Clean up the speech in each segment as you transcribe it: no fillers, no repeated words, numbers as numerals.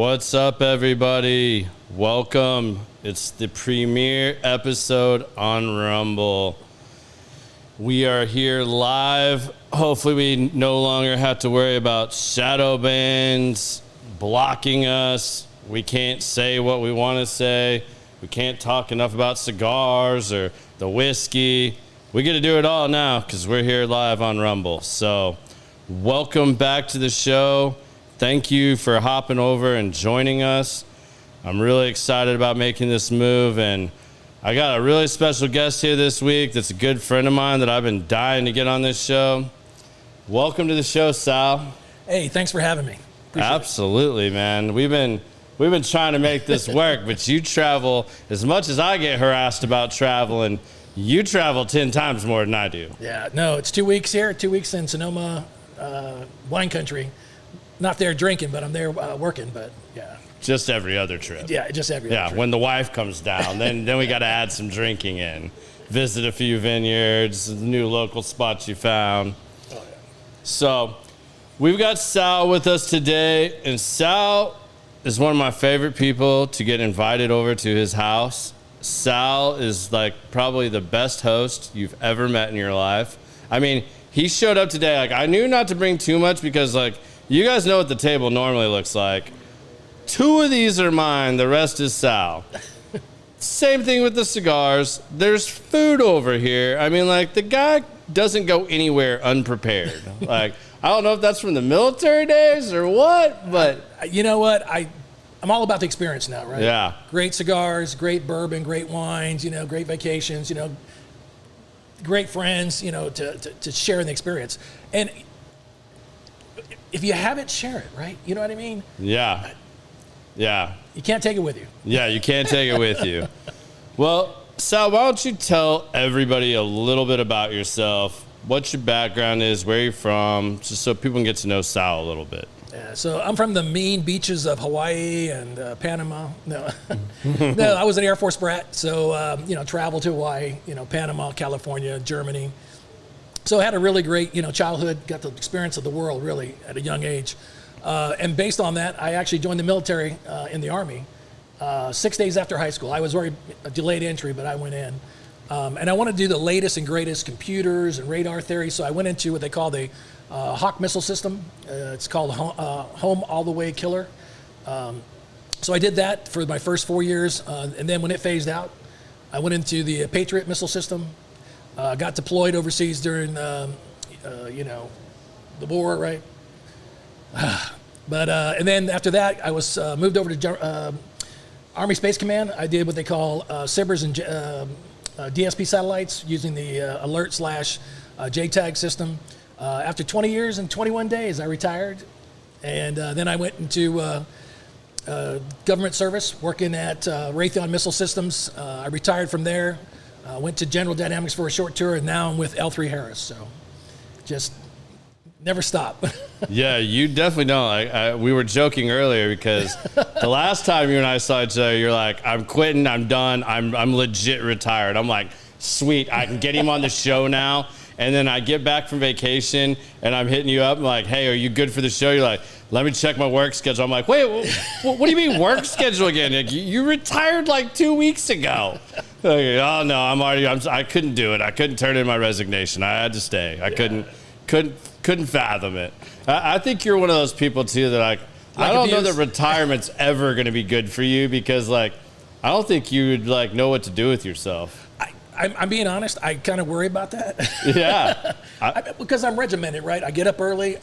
What's up, everybody? Welcome. It's the premiere episode on Rumble. We are here live. Hopefully we no longer have to worry about shadow bans blocking us. We can't say what we want to say. We can't talk enough about cigars or the whiskey. We get to do it all now because we're here live on Rumble. So welcome back to the show. Thank you for hopping over and joining us. I'm really excited about making this move, and I got a really special guest here this week that's a good friend of mine that I've been dying to get on this show. Welcome to the show, Sal. Hey, thanks for having me. Appreciate Absolutely, man. We've been trying to make this work, but you travel as much as I get harassed about traveling. You travel 10 times more than I do. Yeah, no, it's 2 weeks here, 2 weeks in Sonoma, wine country. Not there drinking, but I'm there working, but yeah. Just every other trip. Yeah, just every other trip. Yeah, when the wife comes down, then we got to add some drinking in. Visit a few vineyards, new local spots you found. Oh, yeah. So we've got Sal with us today, and Sal is one of my favorite people to get invited over to his house. Sal is like probably the best host you've ever met in your life. I mean, he showed up today. Like, I knew not to bring too much because, like, you guys know what the table normally looks like. 2 of these are mine. The rest is Sal. Same thing with the cigars. There's food over here. I mean, like, the guy doesn't go anywhere unprepared. Like, I don't know if that's from the military days or what, but... You know what? I'm all about the experience now, right? Yeah. Great cigars, great bourbon, great wines, great vacations, great friends, to share in the experience. And if you have it, share it, right? You know what I mean? Yeah. Yeah. You can't take it with you. Yeah, you can't take it with you. Well, Sal, why don't you tell everybody a little bit about yourself, what your background is, where you're from, just so people can get to know Sal a little bit. Yeah, so I'm from the mean beaches of Hawaii and Panama. No, no, I was an Air Force brat, so traveled to Hawaii, Panama, California, Germany. So I had a really great, childhood, got the experience of the world really at a young age. And based on that, I actually joined the military in the Army 6 days after high school. I was very delayed entry, but I went in. And I wanted to do the latest and greatest computers and radar theory, so I went into what they call the Hawk missile system. It's called Home All the Way Killer. So I did that for my first 4 years, and then when it phased out, I went into the Patriot missile system. Got deployed overseas during, the war, right? But and then after that, I was moved over to Army Space Command. I did what they call SIBRs and DSP satellites using the alert/JTAG system. After 20 years and 21 days, I retired, and then I went into government service, working at Raytheon Missile Systems. I retired from there. Went to General Dynamics for a short tour, and now I'm with L3 Harris. So just never stop. Yeah, you definitely don't. We were joking earlier because the last time you and I saw each other, you're like, I'm quitting, I'm done, I'm legit retired. I'm like, sweet, I can get him on the show now. And then I get back from vacation, and I'm hitting you up. I'm like, hey, are you good for the show? You're like, let me check my work schedule. I'm like, wait, what do you mean work schedule again? Like, you retired like 2 weeks ago. Like, oh, no, I couldn't do it. I couldn't turn in my resignation. I had to stay. I couldn't fathom it. I think you're one of those people, too, that I don't know that retirement's ever going to be good for you because, like, I don't think you would, like, know what to do with yourself. I'm being honest. I kind of worry about that. Yeah. Because I'm regimented, right? I get up early.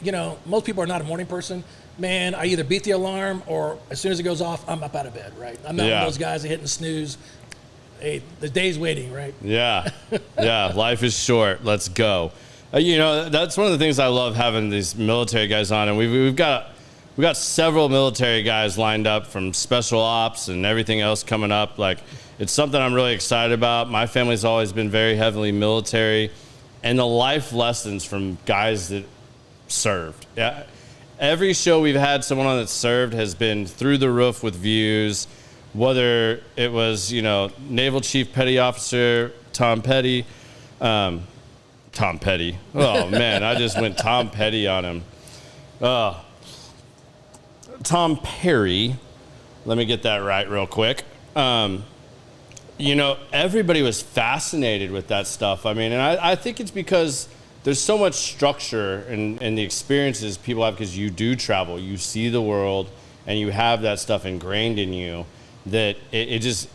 Most people are not a morning person. Man, I either beat the alarm or as soon as it goes off, I'm up out of bed, right? I'm not one of those guys that hitting snooze. Hey, the day's waiting, right? Yeah. Yeah. Life is short. Let's go. That's one of the things I love having these military guys on, and we've got several military guys lined up from special ops and everything else coming up. Like, it's something I'm really excited about. My family's always been very heavily military, and the life lessons from guys that served. Yeah, every show we've had someone on that served has been through the roof with views. Whether it was Naval Chief Petty Officer Tom Petty. Oh man, I just went Tom Petty on him. Tom Perry, Let me get that right real quick. You know, everybody was fascinated with that stuff. I mean, and I think it's because there's so much structure in the experiences people have because you do travel, you see the world, and you have that stuff ingrained in you that it just,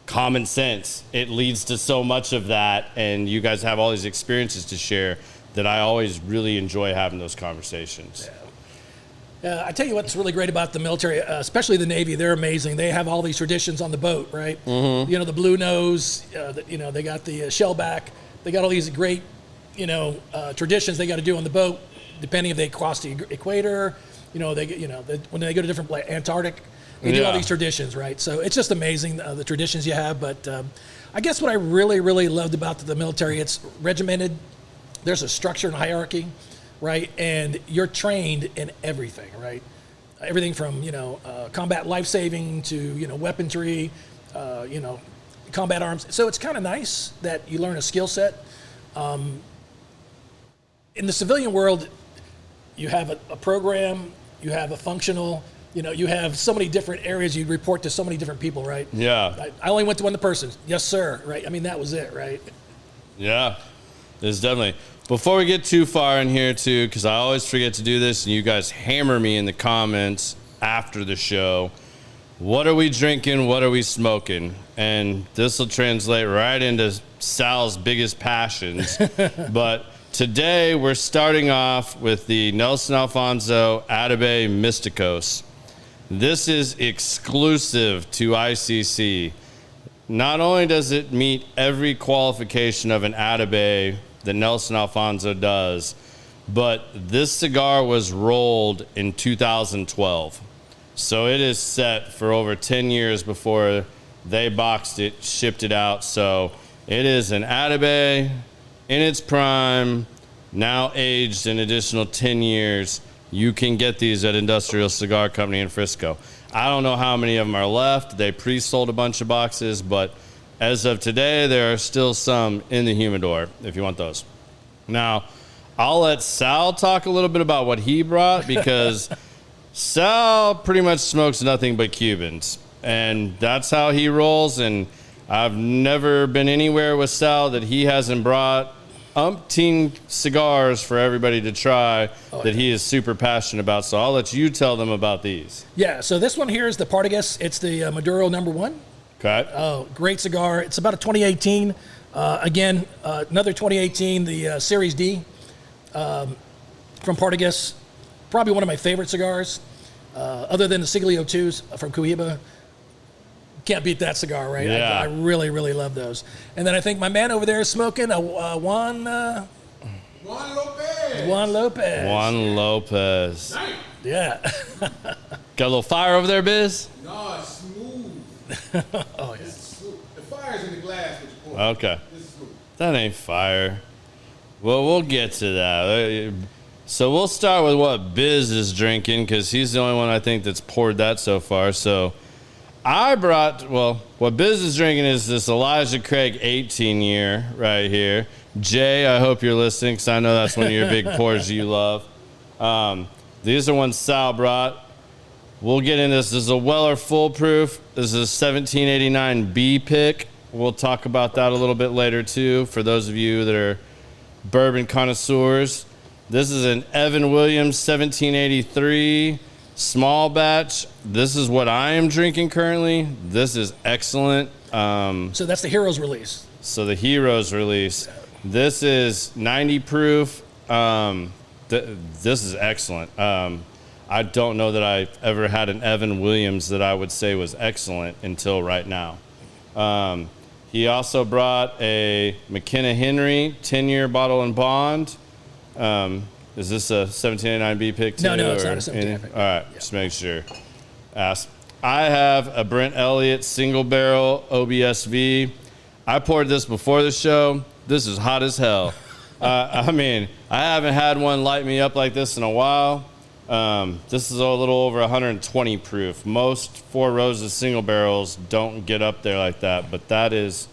common sense, it leads to so much of that, and you guys have all these experiences to share that I always really enjoy having those conversations. I tell you what's really great about the military, especially the Navy. They're amazing. They have all these traditions on the boat, right? Mm-hmm. You know, the blue nose. They got the shellback. They got all these great, traditions they got to do on the boat, depending if they cross the equator. When they go to different Antarctic, they do all these traditions, right? So it's just amazing the traditions you have. But I guess what I really, really loved about the military, it's regimented. There's a structure and hierarchy. Right, and you're trained in everything, right? Everything from combat life-saving to weaponry, combat arms. So it's kind of nice that you learn a skill set. In the civilian world, you have a program, you have a functional. You have so many different areas. You report to so many different people, right? Yeah. I only went to one person. Yes, sir. Right. I mean, that was it, right? Yeah, there's definitely. Before we get too far in here, too, because I always forget to do this, and you guys hammer me in the comments after the show, what are we drinking? What are we smoking? And this will translate right into Sal's biggest passions. But today we're starting off with the Nelson Alfonso Atabey Mysticos. This is exclusive to ICC. Not only does it meet every qualification of an Atabey that Nelson Alfonso does, but this cigar was rolled in 2012. So it is set for over 10 years before they boxed it, shipped it out. So it is an Atabey in its prime, now aged an additional 10 years. You can get these at Industrial Cigar Company in Frisco. I don't know how many of them are left. They pre-sold a bunch of boxes, but as of today, there are still some in the humidor if you want those. Now, I'll let Sal talk a little bit about what he brought because Sal pretty much smokes nothing but Cubans, and that's how he rolls. And I've never been anywhere with Sal that he hasn't brought umpteen cigars for everybody to try that he is super passionate about. So I'll let you tell them about these. Yeah, so this one here is the Partagas. It's the Maduro #1. Okay. Oh, great cigar. It's about a 2018. Again, another 2018, the Series D from Partagas. Probably one of my favorite cigars, other than the Siglio 2s from Cohiba. Can't beat that cigar, right? Yeah. I really, really love those. And then I think my man over there is smoking a Juan Lopez. Juan Lopez. Nice. Yeah. Got a little fire over there, Biz? No, it's smooth. Oh, yeah. This is smooth. The fire's in the glass which you pour. Okay. This is smooth. That ain't fire. Well, we'll get to that. So we'll start with what Biz is drinking because he's the only one I think that's poured that so far. So I brought, what Biz is drinking is this Elijah Craig 18 year right here. Jay, I hope you're listening because I know that's one of your big pours you love. These are ones Sal brought. We'll get into this. This is a Weller Full Proof. This is a 1789 B pick. We'll talk about that a little bit later too for those of you that are bourbon connoisseurs. This is an Evan Williams 1783 small batch. This is what I am drinking currently. This is excellent. So that's the Heroes release. So the Heroes release. This is 90 proof. This is excellent. I don't know that I've ever had an Evan Williams that I would say was excellent until right now. He also brought a McKenna Henry 10-year bottle and bond. Is this a 1789 B pick too? No, it's not a 1789 pick. All right, Yeah. just make sure. I have a Brent Elliott single barrel OBSV. I poured this before the show. This is hot as hell. I mean, I haven't had one light me up like this in a while. This is a little over 120 proof. Most Four Roses single barrels don't get up there like that, but that is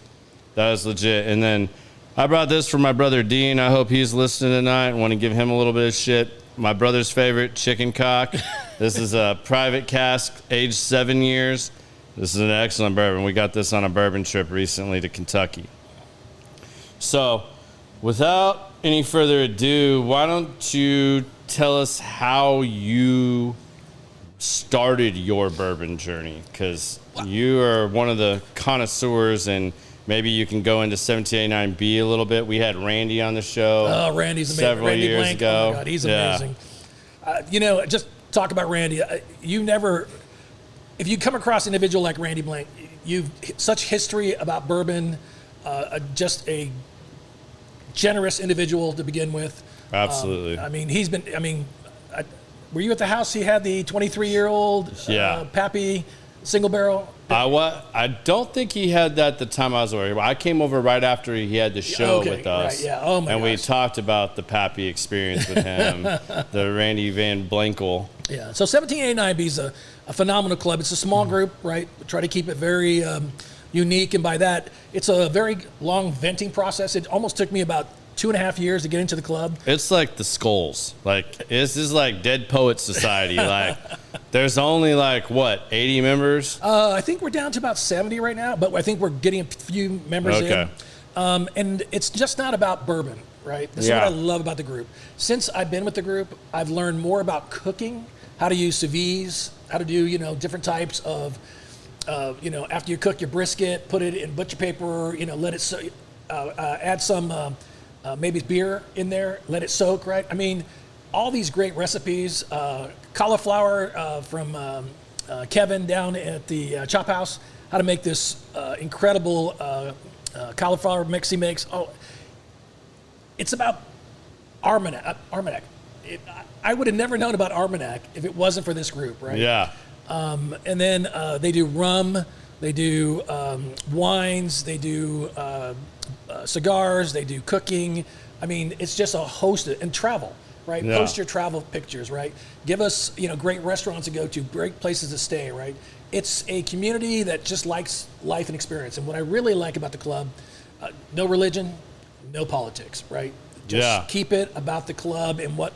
legit. And then I brought this for my brother Dean. I hope he's listening tonight. I want to give him a little bit of shit. My brother's favorite chicken cock. This is a private cask, aged 7 years. This is an excellent bourbon. We got this on a bourbon trip recently to Kentucky. So, without any further ado, why don't you tell us how you started your bourbon journey? Because you are one of the connoisseurs, and maybe you can go into 1789B a little bit. We had Randy on the show. Oh, Randy's amazing. Several Randy years Blank. ago. Oh my God, he's amazing. Just talk about Randy. If you come across an individual like Randy Blank, you've such history about bourbon, just a generous individual to begin with. Absolutely. Were you at the house? He had the 23-year-old Pappy single barrel. I don't think he had that the time I was over here. I came over right after he had the show with us. Right, yeah. Oh my And gosh. we talked about the Pappy experience with him, the Randy Van Blankel. Yeah. So 1789B is a phenomenal club. It's a small group, right? We try to keep it very unique, and by that, it's a very long venting process. It almost took me about 2.5 years to get into the club. It's like the Skulls. This is like Dead Poets Society. There's only 80 members? I think we're down to about 70 right now, but I think we're getting a few members in. And it's just not about bourbon, right? This is what I love about the group. Since I've been with the group, I've learned more about cooking, how to use sous vide, how to do, different types of, after you cook your brisket, put it in butcher paper, let it, add some, maybe beer in there, let it soak, right? I mean, all these great recipes, cauliflower from Kevin down at the Chop House, how to make this incredible cauliflower mix he makes. Oh, it's about Armagnac. I would have never known about Armagnac if it wasn't for this group, right? Yeah. And then they do rum, they do wines, they do cigars, they do cooking. I mean, it's just a host and travel, right? Yeah. Post your travel pictures, right? Give us, great restaurants to go to, great places to stay, right? It's a community that just likes life and experience. And what I really like about the club, no religion, no politics, right? Just keep it about the club and what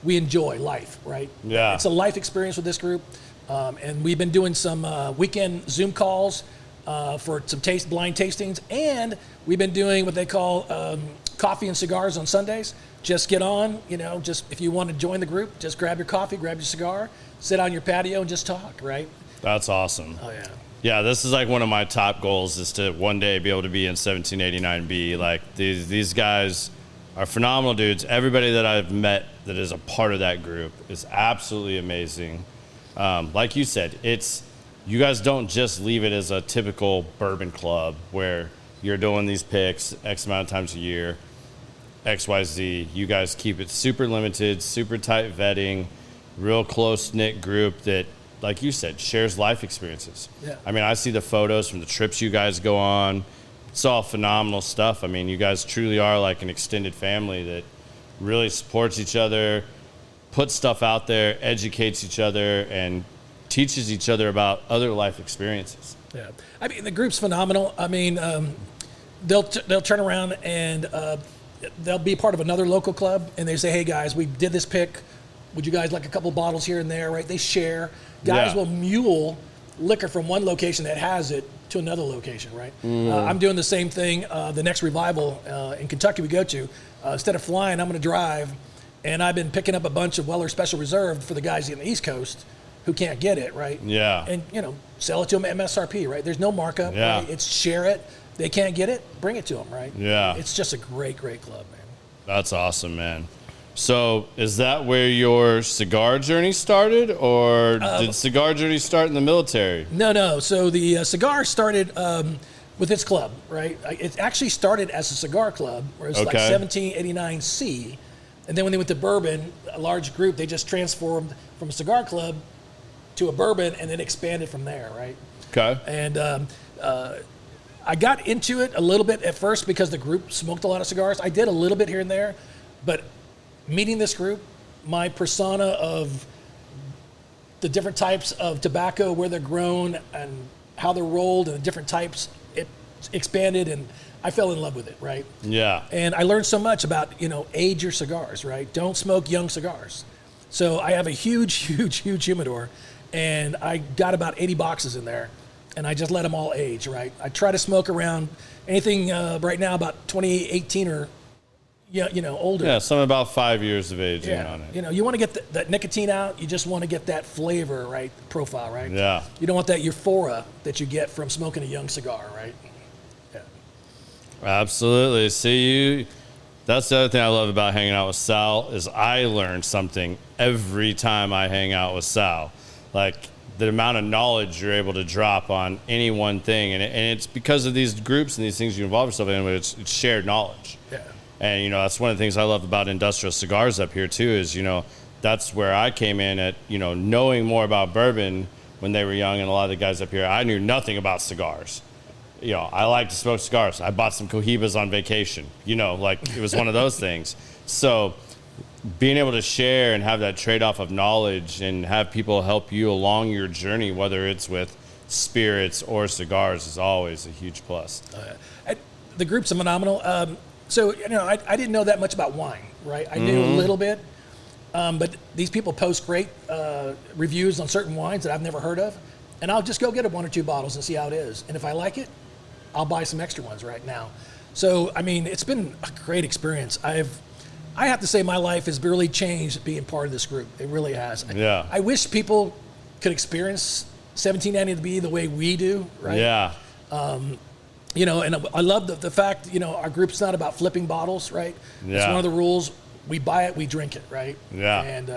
we enjoy, life, right? Yeah. It's a life experience with this group. And we've been doing some weekend Zoom calls for some blind tastings, and we've been doing what they call coffee and cigars on Sundays. Just get on, just if you want to join the group, just grab your coffee, grab your cigar, sit on your patio and just talk, right? That's awesome. Oh, yeah. Yeah, this is one of my top goals is to one day be able to be in 1789B. These guys are phenomenal dudes. Everybody that I've met that is a part of that group is absolutely amazing. Like you said, you guys don't just leave it as a typical bourbon club where you're doing these picks X amount of times a year, XYZ. You guys keep it super limited, super tight vetting, real close-knit group that, like you said, shares life experiences. Yeah. I mean, I see the photos from the trips you guys go on. It's all phenomenal stuff. I mean, you guys truly are like an extended family that really supports each other, puts stuff out there, educates each other, and teaches each other about other life experiences. Yeah, I mean, the group's phenomenal. I mean, they'll turn around and they'll be part of another local club, and they say, "Hey guys, we did this pick. Would you guys like a couple bottles here and there?" Right? They share. Guys will mule liquor from one location that has it to another location. Right? I'm doing the same thing. The next revival in Kentucky we go to, instead of flying, I'm going to drive, and I've been picking up a bunch of Weller Special Reserve for the guys on the East Coast who can't get it, right? Yeah. And, sell it to them at MSRP, right? There's no markup, Yeah. right? It's share it. They can't get it, bring it to them, right? Yeah. It's just a great, great club, man. That's awesome, man. So is that where your cigar journey started, or did cigar journey start in the military? No. So the cigar started with this club, right? It actually started as a cigar club, where it's like 1789C. And then when they went to bourbon, a large group, they just transformed from a cigar club to a bourbon and then expanded from there, right? Okay. And I got into it a little bit at first because the group smoked a lot of cigars. I did a little bit here and there, but meeting this group, my persona of the different types of tobacco, where they're grown and how they're rolled and the different types, it expanded and I fell in love with it, right? Yeah. And I learned so much about, age your cigars, right? Don't smoke young cigars. So I have a huge humidor, and I got about 80 boxes in there, and I just let them all age, right? I try to smoke around anything right now about 2018 or older. Yeah, something about 5 years of aging on it. You want to get that nicotine out. You just want to get that flavor, right? Profile, right? Yeah. You don't want that euphoria that you get from smoking a young cigar, right? Yeah. Absolutely. See, that's the other thing I love about hanging out with Sal is I learn something every time I hang out with Sal. Like the amount of knowledge you're able to drop on any one thing. And it's because of these groups and these things you involve yourself in, it's shared knowledge. Yeah. And, that's one of the things I love about industrial cigars up here, too, is, that's where I came in at, knowing more about bourbon when they were young. And a lot of the guys up here, I knew nothing about cigars. I like to smoke cigars. I bought some Cohibas on vacation, it was one of those things. So being able to share and have that trade-off of knowledge and have people help you along your journey, whether it's with spirits or cigars, is always a huge plus. The groups are phenomenal. So, I didn't know that much about wine, right? I knew a little bit, but these people post great reviews on certain wines that I've never heard of, and I'll just go get 1 or 2 bottles and see how it is. And if I like it, I'll buy some extra ones right now. So, it's been a great experience. I have to say my life has really changed being part of this group. It really has. Yeah. I wish people could experience 1790 the way we do, right? Yeah. And I love the fact, our group's not about flipping bottles, right? Yeah. It's one of the rules. We buy it, we drink it, right? Yeah. And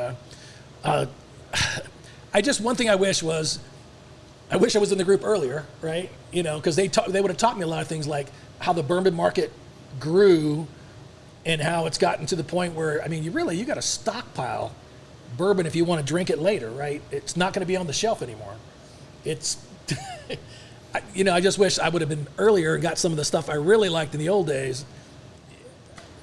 one thing I wish I was in the group earlier, right? Because they would have taught me a lot of things like how the bourbon market grew and how it's gotten to the point where, you got to stockpile bourbon if you want to drink it later, right? It's not going to be on the shelf anymore. It's... I just wish I would have been earlier and got some of the stuff I really liked in the old days.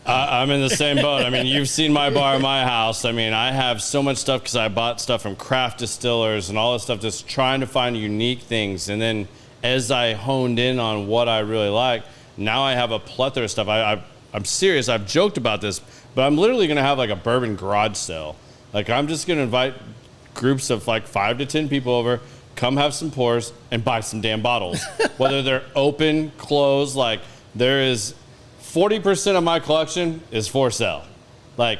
I'm in the same boat. You've seen my bar at my house. I have so much stuff because I bought stuff from craft distillers and all this stuff, just trying to find unique things. And then as I honed in on what I really like, now I have a plethora of stuff. I'm serious. I've joked about this, but I'm literally going to have like a bourbon garage sale. Like I'm just going to invite groups of like 5 to 10 people over, come have some pours and buy some damn bottles. Whether they're open, closed, like there is 40% of my collection is for sale. Like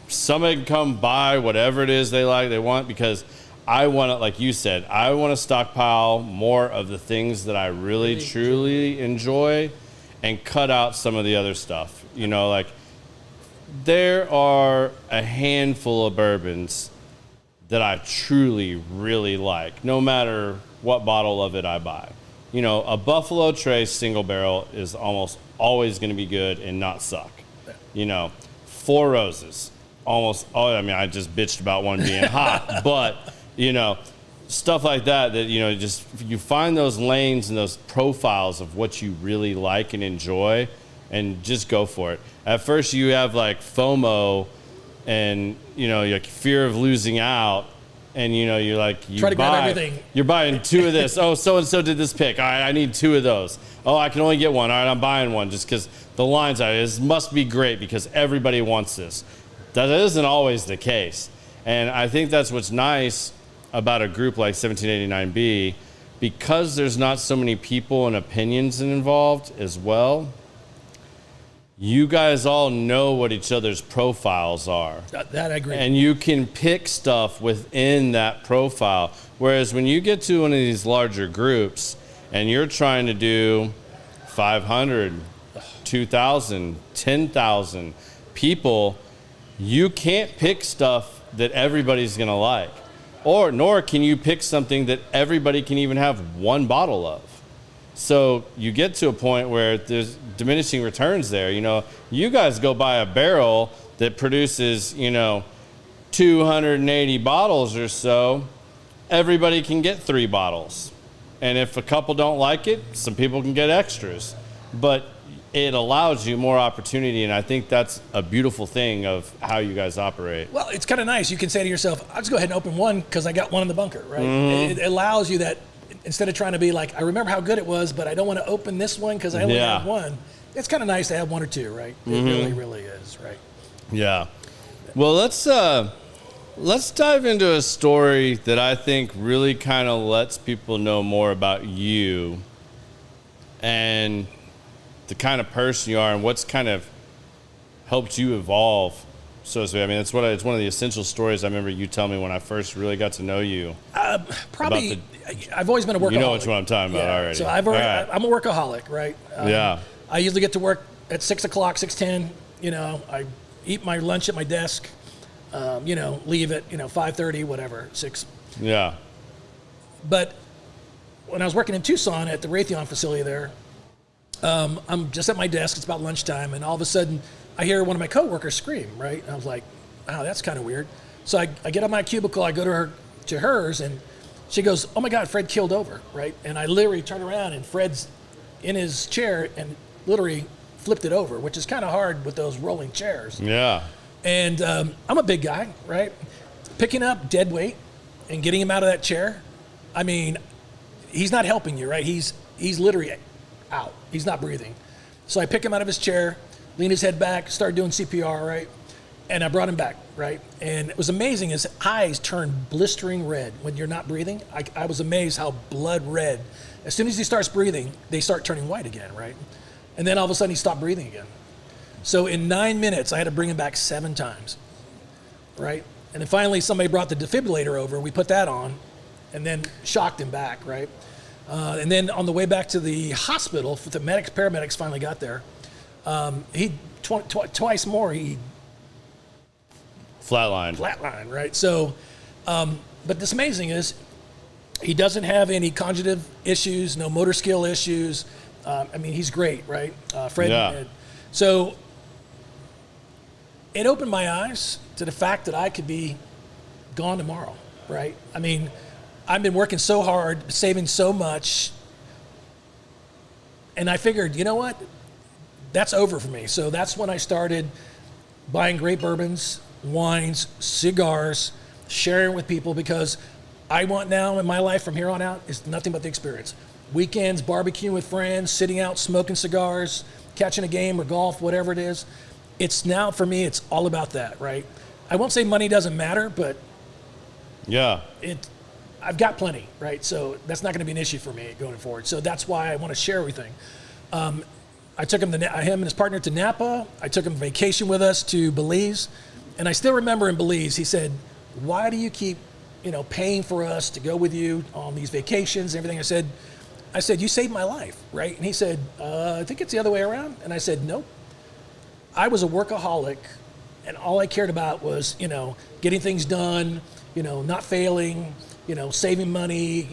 somebody can come buy whatever it is they want, because I want to, like you said, I want to stockpile more of the things that I really truly enjoy and cut out some of the other stuff. Like there are a handful of bourbons that I truly, really like, no matter what bottle of it I buy. A Buffalo Trace single barrel is almost always going to be good and not suck. Four Roses, I just bitched about one being hot, but, stuff like that, just you find those lanes and those profiles of what you really like and enjoy and just go for it. At first you have like FOMO and like fear of losing out, and you're like try to grab everything. You're buying 2 of this. Oh, so and so did this pick. All right, I need 2 of those. Oh, I can only get one. All right, I'm buying one just because the lines are. This must be great because everybody wants this. That isn't always the case, and I think that's what's nice about a group like 1789B, because there's not so many people and opinions involved as well. You guys all know what each other's profiles are. That I agree. And you can pick stuff within that profile. Whereas when you get to one of these larger groups and you're trying to do 500, 2,000, 10,000 people, you can't pick stuff that everybody's going to like. Nor can you pick something that everybody can even have one bottle of. So you get to a point where there's diminishing returns there. You guys go buy a barrel that produces, 280 bottles or so. Everybody can get 3 bottles. And if a couple don't like it, some people can get extras. But it allows you more opportunity, and I think that's a beautiful thing of how you guys operate. Well, it's kind of nice. You can say to yourself, I'll just go ahead and open one because I got one in the bunker, right? Mm-hmm. It allows you that. Instead of trying to be like, I remember how good it was, but I don't want to open this one because I only have one. It's kind of nice to have 1 or 2, right? It really, really is, right? Yeah. Well, let's let's dive into a story that I think really kind of lets people know more about you and the kind of person you are and what's kind of helped you evolve. So to speak. I mean, it's one of the essential stories I remember you telling me when I first really got to know you. Probably, I've always been a workaholic. You know what I'm talking about already. So I'm a workaholic, right? Yeah. I usually get to work at 6 o'clock, 6:10. You know, I eat my lunch at my desk. You know, leave at 5:30, whatever, 6. Yeah. But when I was working in Tucson at the Raytheon facility there, I'm just at my desk. It's about lunchtime, and all of a sudden, I hear one of my coworkers scream. Right, and I was like, "Wow, that's kind of weird." So I get on my cubicle, I go to hers, and she goes, "Oh my God, Fred killed over." Right, and I literally turn around, and Fred's in his chair and literally flipped it over, which is kind of hard with those rolling chairs. Yeah. And I'm a big guy, right? Picking up dead weight and getting him out of that chair. I mean, he's not helping you, right? He's literally out. He's not breathing. So I pick him out of his chair, lean his head back, start doing CPR, right? And I brought him back, right? And it was amazing. His eyes turned blistering red when you're not breathing. I was amazed how blood red. As soon as he starts breathing, they start turning white again, right? And then all of a sudden he stopped breathing again. So in 9 minutes, I had to bring him back 7 times, right? And then finally somebody brought the defibrillator over. We put that on and then shocked him back, right? And then on the way back to the hospital, the paramedics finally got there. Twice more, he flatlined, right? So, but this amazing is he doesn't have any cognitive issues, no motor skill issues. I mean, he's great, right? Fred. Yeah. So it opened my eyes to the fact that I could be gone tomorrow, right? I mean, I've been working so hard, saving so much, and I figured, you know what? That's over for me. So that's when I started buying great bourbons, wines, cigars, sharing with people, because I want now in my life from here on out is nothing but the experience. Weekends, barbecuing with friends, sitting out, smoking cigars, catching a game or golf, whatever it is. It's now, for me, it's all about that, right? I won't say money doesn't matter, but yeah, I've got plenty, right? So that's not going to be an issue for me going forward. So that's why I want to share everything. I took him and his partner to Napa. I took him vacation with us to Belize. And I still remember in Belize, he said, "Why do you keep, paying for us to go with you on these vacations and everything?" I said, "You saved my life," right? And he said, "I think it's the other way around." And I said, "Nope. I was a workaholic, and all I cared about was, getting things done, not failing, saving money,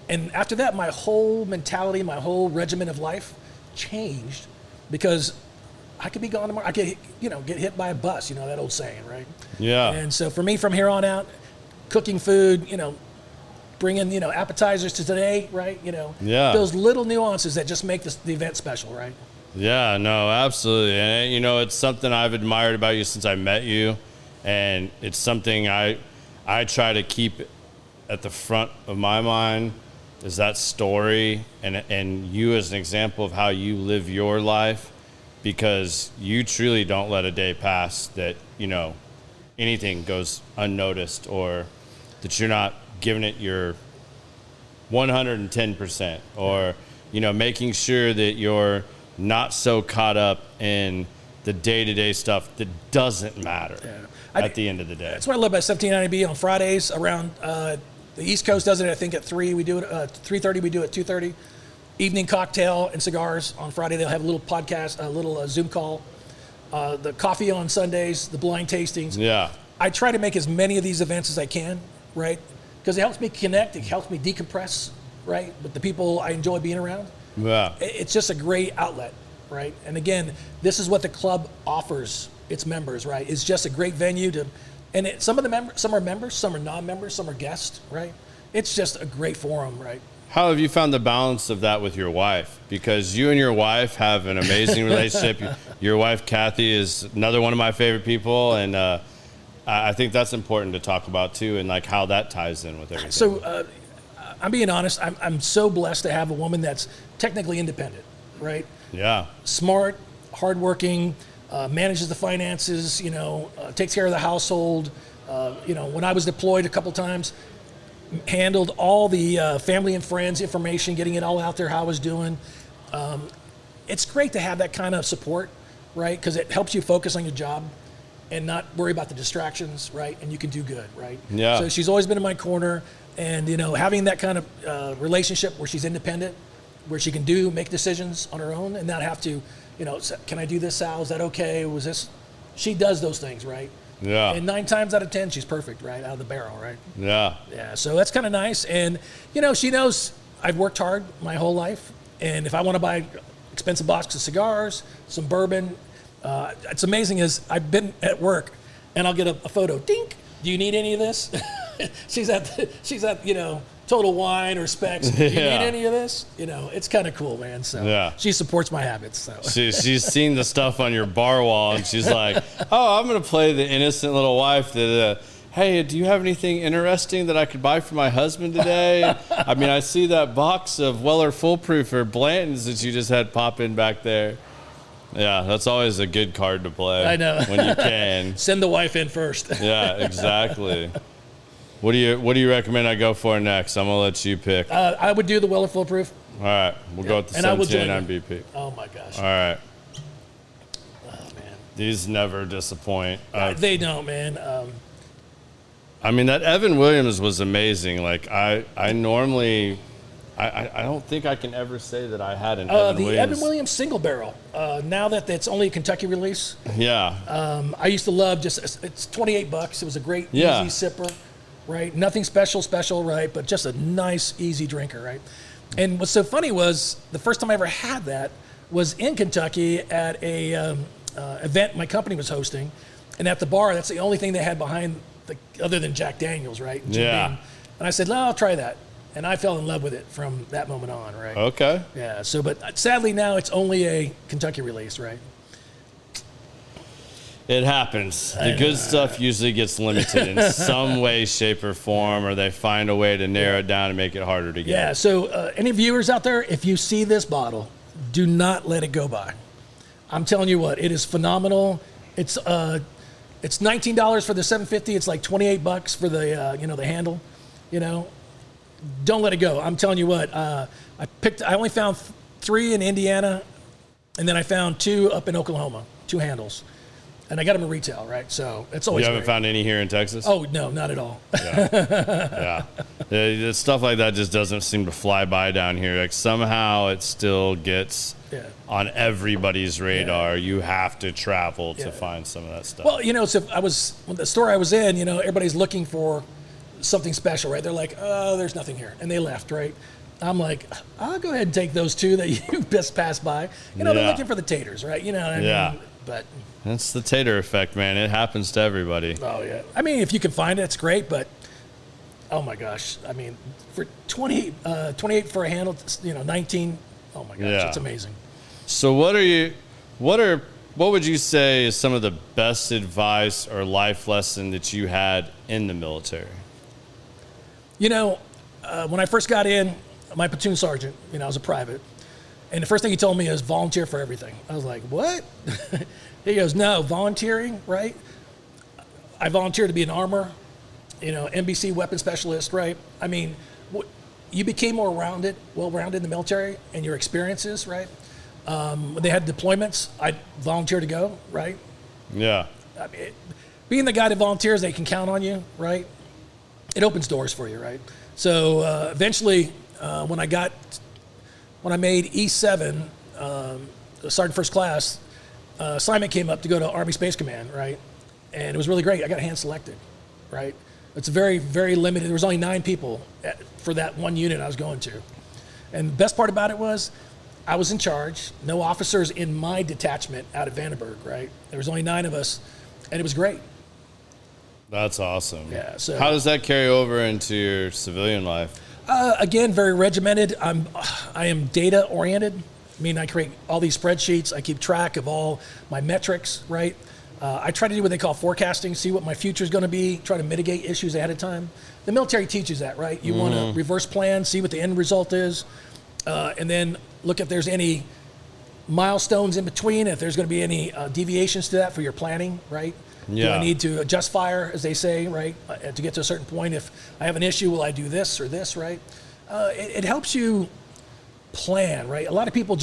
And after that, my whole mentality, my whole regimen of life changed, because I could be gone tomorrow. I could, get hit by a bus, that old saying, right? Yeah. And so for me, from here on out, cooking food, bringing, appetizers to today, right? Yeah. Those little nuances that just make the event special, right? Yeah, no, absolutely. And, it's something I've admired about you since I met you. And it's something I try to keep at the front of my mind, is that story and you as an example of how you live your life, because you truly don't let a day pass that, anything goes unnoticed, or that you're not giving it your 110%, or, making sure that you're not so caught up in the day-to-day stuff that doesn't matter at the end of the day. That's what I love about 1790B on Fridays around the East Coast does it, I think, at 3. We do it at 3:30. We do it at 2:30. Evening cocktail and cigars on Friday. They'll have a little podcast, a little Zoom call. The coffee on Sundays, the blind tastings. Yeah. I try to make as many of these events as I can, right? Because it helps me connect. It helps me decompress, right, with the people I enjoy being around. Yeah. It's just a great outlet, right? And again, this is what the club offers its members, right? It's just a great venue to, and some are members, some are non-members, some are guests, right? It's just a great forum, right? How have you found the balance of that with your wife? Because you and your wife have an amazing relationship. Your wife, Kathy, is another one of my favorite people, and I think that's important to talk about too, and like how that ties in with everything. So I'm being honest. I'm so blessed to have a woman that's technically independent, right? Yeah. Smart, hardworking, manages the finances, takes care of the household, When I was deployed a couple times, handled all the family and friends information, getting it all out there, how I was doing. It's great to have that kind of support, right? Because it helps you focus on your job and not worry about the distractions, right? And you can do good, right? Yeah. So she's always been in my corner, and having that kind of relationship where she's independent, where she can make decisions on her own and not have to, can I do this, Sal? Is that okay? Was this? She does those things, right? Yeah. And 9 times out of 10, she's perfect, right? Out of the barrel, right? Yeah. Yeah. So that's kind of nice. And, she knows I've worked hard my whole life. And if I want to buy expensive box of cigars, some bourbon, it's amazing is I've been at work and I'll get a photo. Dink. Do you need any of this? she's at Total Wine or Specs. Do you need any of this? It's kind of cool, man. So she supports my habits. So she's seen the stuff on your bar wall and she's like, oh, I'm going to play the innocent little wife that, hey, do you have anything interesting that I could buy for my husband today? I mean, I see that box of Weller Foolproof or Blanton's that you just had pop in back there. Yeah, that's always a good card to play. I know. When you can. Send the wife in first. Yeah, exactly. What do you recommend I go for next? I'm gonna let you pick. I would do the Weller Foolproof. All right, we'll go with the 1789 BP. Oh my gosh. All right. Oh man. These never disappoint. They don't, man. I mean, that Evan Williams was amazing. Like I normally, I don't think I can ever say that I had an Evan Williams. The Evan Williams single barrel. Now that it's only a Kentucky release. Yeah. I used to love it's $28. It was a great easy sipper, right? Nothing special, right? But just a nice easy drinker, right? And what's so funny was the first time I ever had that was in Kentucky at a event my company was hosting, and at the bar that's the only thing they had behind other than Jack Daniels, right? Jim Beam. And I said, no, I'll try that. And I fell in love with it from that moment on, right? Okay. Yeah, so, but sadly now it's only a Kentucky release, right? It happens. The good stuff usually gets limited in some way, shape, or form, or they find a way to narrow it down and make it harder to get. Yeah, so any viewers out there, if you see this bottle, do not let it go by. I'm telling you what, it is phenomenal. It's $19 for the 750. It's like $28 for the the handle. Don't let it go. I'm telling you what. I only found 3 in Indiana, and then I found 2 up in Oklahoma. 2 handles, and I got them in retail, right? So it's always. You haven't found any here in Texas? Oh no, not at all. Yeah. Stuff like that just doesn't seem to fly by down here. Like somehow it still gets on everybody's radar. Yeah. You have to travel to find some of that stuff. Well, so the store I was in, everybody's looking for something special, right? They're like, oh, there's nothing here, and they left, right? I'm like, I'll go ahead and take those 2 that you just passed by. They're looking for the taters, right? You know what I mean? But that's the tater effect, man. It happens to everybody. Oh yeah. I mean, if you can find it, it's great, but oh my gosh, I mean, for 28 for a handle, 19. Oh my gosh, it's amazing. So what would you say is some of the best advice or life lesson that you had in the military? When I first got in, my platoon sergeant, I was a private, and the first thing he told me is volunteer for everything. I was like, what? He goes, no, volunteering, right? I volunteered to be an armor, NBC weapon specialist, right? I mean, you became more well-rounded in the military and your experiences, right? When they had deployments, I volunteered to go, right? Yeah. I mean, being the guy that volunteers, they can count on you, right? It opens doors for you, right? So eventually, when I made E7, Sergeant First Class, assignment came up to go to Army Space Command, right? And it was really great. I got hand selected, right? It's very, very limited. There was only 9 people for that one unit I was going to. And the best part about it was I was in charge, no officers in my detachment out of Vandenberg, right? There was only 9 of us, and it was great. That's awesome. Yeah. So how does that carry over into your civilian life? Again, very regimented. I am data oriented. I mean, I create all these spreadsheets. I keep track of all my metrics, right? I try to do what they call forecasting, see what my future is going to be, try to mitigate issues ahead of time. The military teaches that, right? You want to reverse plan, see what the end result is, and then look if there's any milestones in between, if there's going to be any deviations to that for your planning, right? Do I need to adjust fire, as they say, right? To get to a certain point, if I have an issue, will I do this or this, right? It helps you plan, right? A lot of people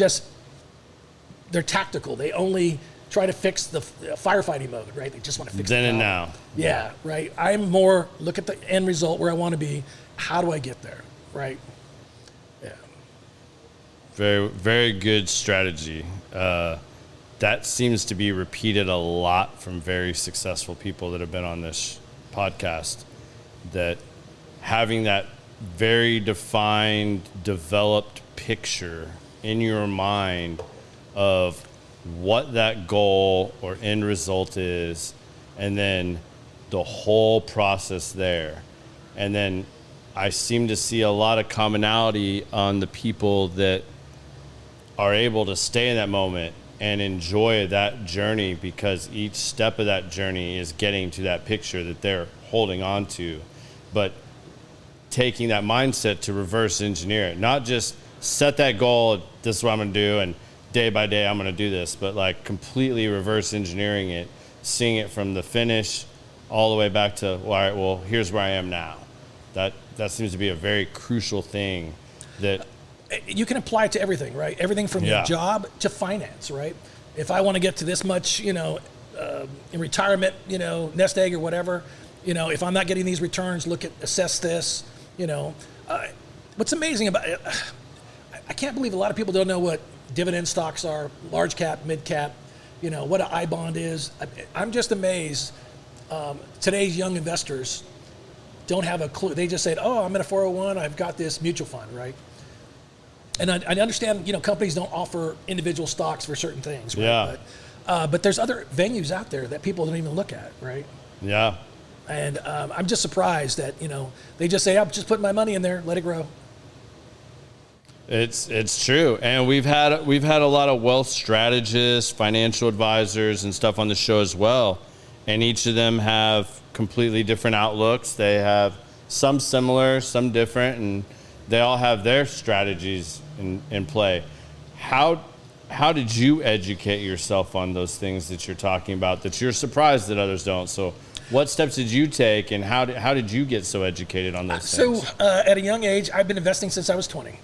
they're tactical. They only try to fix the firefighting mode, right? They just want to fix then the and problem. now. Yeah, right. I'm more look at the end result where I want to be. How do I get there, right? Yeah. Very, very good strategy. That seems to be repeated a lot from very successful people that have been on this podcast, that having that very defined, developed picture in your mind of what that goal or end result is, and then the whole process there. And then I seem to see a lot of commonality on the people that are able to stay in that moment and enjoy that journey, because each step of that journey is getting to that picture that they're holding on to. But taking that mindset to reverse engineer it, not just set that goal, this is what I'm going to do, and day by day I'm going to do this, but like completely reverse engineering it, seeing it from the finish all the way back to, all right, well, here's where I am now. That seems to be a very crucial thing that you can apply it to everything, right? Everything from your job to finance, right? If I want to get to this much, in retirement, nest egg or whatever, if I'm not getting these returns, assess this, What's amazing about it, I can't believe a lot of people don't know what dividend stocks are, large cap, mid cap, what an I bond is. I'm just amazed. Today's young investors don't have a clue. They just say, oh, I'm in a 401, I've got this mutual fund, right? And I understand, companies don't offer individual stocks for certain things, right? Yeah. But there's other venues out there that people don't even look at, right? Yeah. And I'm just surprised that, they just say, I'm just putting my money in there, let it grow. It's true. And we've had a lot of wealth strategists, financial advisors and stuff on the show as well. And each of them have completely different outlooks. They have some similar, some different, and they all have their strategies in play. How did you educate yourself on those things that you're talking about that you're surprised that others don't? So what steps did you take, and how did you get so educated on those things? So at a young age, I've been investing since I was 20,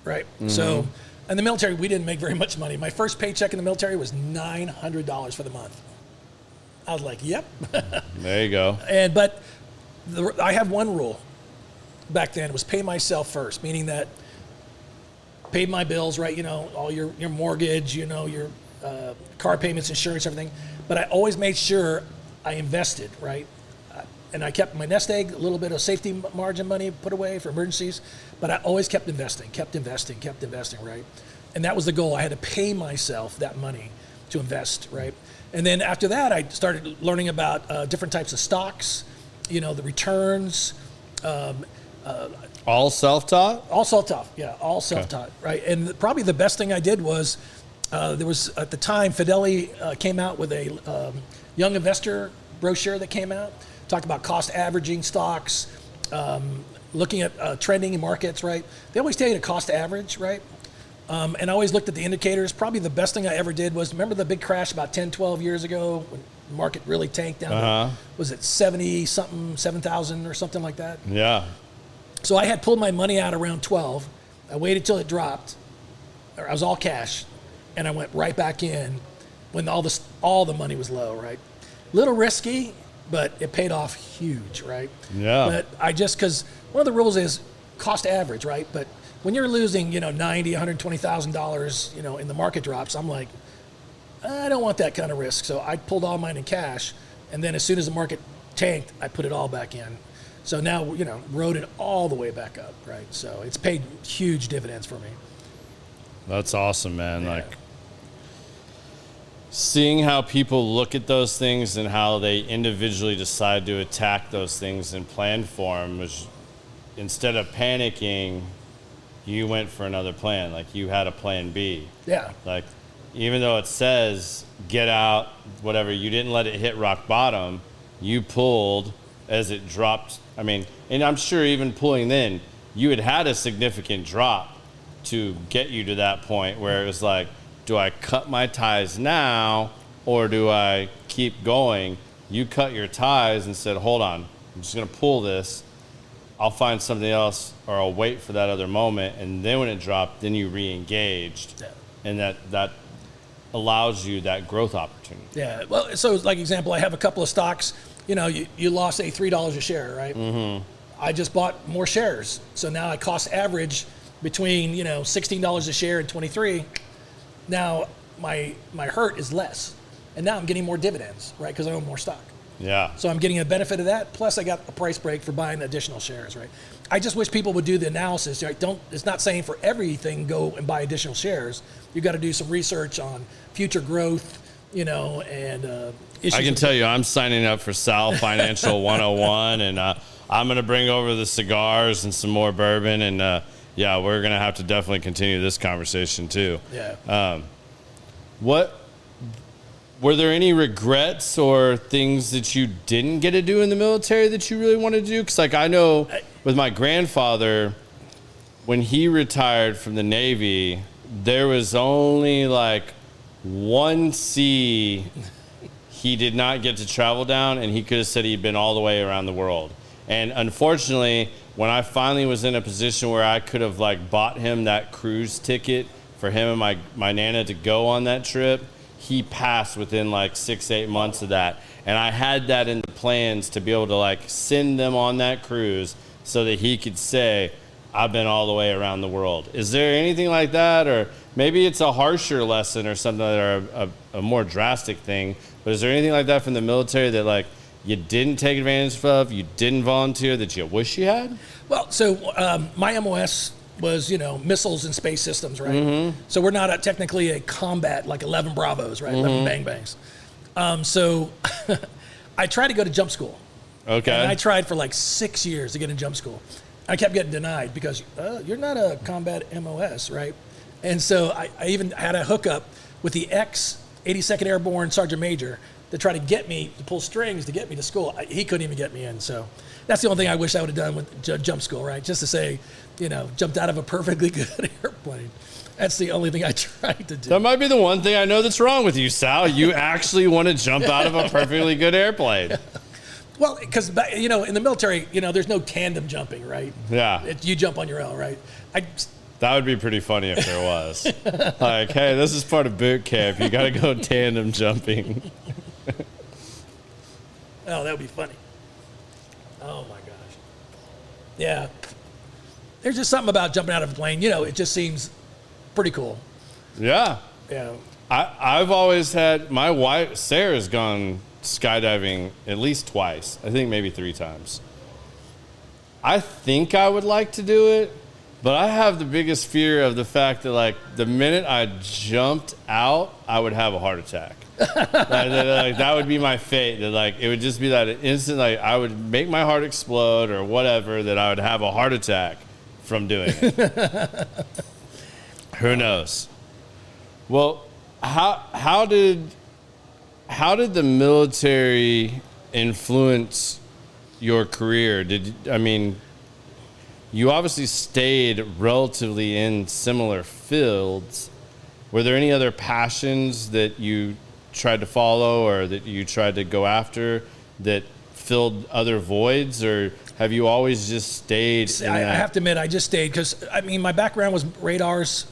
right? Mm-hmm. So in the military, we didn't make very much money. My first paycheck in the military was $900 for the month. I was like, yep. There you go. But I have one rule back then. It was pay myself first, meaning that paid my bills, right? All your mortgage, your car payments, insurance, everything. But I always made sure I invested, right? And I kept my nest egg, a little bit of safety margin money put away for emergencies. But I always kept investing, right? And that was the goal. I had to pay myself that money to invest, right? And then after that, I started learning about different types of stocks, the returns. All self-taught? All self-taught, yeah, all self-taught, right? And probably the best thing I did was, there was, at the time, Fidelity came out with a young investor brochure that came out, talked about cost averaging stocks, looking at trending in markets, right? They always tell you to cost average, right? And I always looked at the indicators. Probably the best thing I ever did was, remember the big crash about 10, 12 years ago when the market really tanked down to, was it 70-something, 7,000 or something like that? Yeah. So I had pulled my money out around 12. I waited till it dropped. I was all cash, and I went right back in when all the money was low, right? Little risky, but it paid off huge, right? Yeah. But because one of the rules is cost average, right? But when you're losing, $90,000, $120,000, in the market drops, I'm like, I don't want that kind of risk. So I pulled all mine in cash, and then as soon as the market tanked, I put it all back in. So now, rode it all the way back up, right? So it's paid huge dividends for me. That's awesome, man. Yeah. Like, seeing how people look at those things and how they individually decide to attack those things and plan for them, was, instead of panicking, you went for another plan. Like, you had a plan B. Yeah. Like, even though it says get out, whatever, you didn't let it hit rock bottom. You pulled as it dropped. I mean, and I'm sure even pulling then, you had a significant drop to get you to that point where it was like, do I cut my ties now or do I keep going? You cut your ties and said, hold on, I'm just going to pull this. I'll find something else, or I'll wait for that other moment. And then when it dropped, then you re-engaged. Yeah. And that allows you that growth opportunity. Yeah. Well, so like example, I have a couple of stocks. You know, you lost, say, $3 a share, right? Mm-hmm. I just bought more shares. So now I cost average between, you know, $16 a share and 23. Now my hurt is less. And now I'm getting more dividends, right? Because I own more stock. Yeah. So I'm getting a benefit of that. Plus I got a price break for buying additional shares, right? I just wish people would do the analysis. Right? It's not saying for everything go and buy additional shares. You got to do some research on future growth, you know, and issues. I can tell you, I'm signing up for Sal Financial 101, and I'm going to bring over the cigars and some more bourbon, and yeah, we're going to have to definitely continue this conversation too. Yeah. Were there any regrets or things that you didn't get to do in the military that you really wanted to do? Because, like, I know with my grandfather, when he retired from the Navy, there was only, like, one sea he did not get to travel down, and he could have said he'd been all the way around the world. And unfortunately, when I finally was in a position where I could have, like, bought him that cruise ticket for him and my Nana to go on that trip, he passed within like 6-8 months of that. And I had that in the plans to be able to like send them on that cruise so that he could say, I've been all the way around the world. Is there anything like that? Or maybe it's a harsher lesson or something, or a more drastic thing, but is there anything like that from the military that like you didn't take advantage of, you didn't volunteer, that you wish you had? Well, so my MOS was, you know, missiles and space systems, right? Mm-hmm. So we're not technically a combat, like 11 Bravos, right? 11 bang bangs. So I tried to go to jump school. Okay. And I tried for like 6 years to get in jump school. I kept getting denied because you're not a combat MOS, right? And so I even had a hookup with the ex-82nd Airborne Sergeant Major to try to get me to pull strings to get me to school. He couldn't even get me in. So that's the only thing I wish I would have done with jump school, right? Just to say, you know, jumped out of a perfectly good airplane. That's the only thing I tried to do. That might be the one thing I know that's wrong with you, Sal. You actually want to jump out of a perfectly good airplane. Well, because, you know, in the military, you know, there's no tandem jumping, right? Yeah. You jump on your own, right? That would be pretty funny if there was. Like, hey, this is part of boot camp. You got to go tandem jumping. Oh, that would be funny. Oh, my gosh. Yeah. There's just something about jumping out of a plane. You know, it just seems pretty cool. Yeah. Yeah. I've always had, my wife, Sarah's gone skydiving at least twice. I think maybe 3 times. I think I would like to do it, but I have the biggest fear of the fact that, like, the minute I jumped out, I would have a heart attack. like, that would be my fate. That, like, it would just be that instant, like, I would make my heart explode or whatever, that I would have a heart attack from doing it. Who knows? Well, how did the military influence your career? You obviously stayed relatively in similar fields. Were there any other passions that you tried to follow or that you tried to go after that filled other voids, or have you always just stayed in that? I have to admit, I just stayed because, I mean, my background was radars,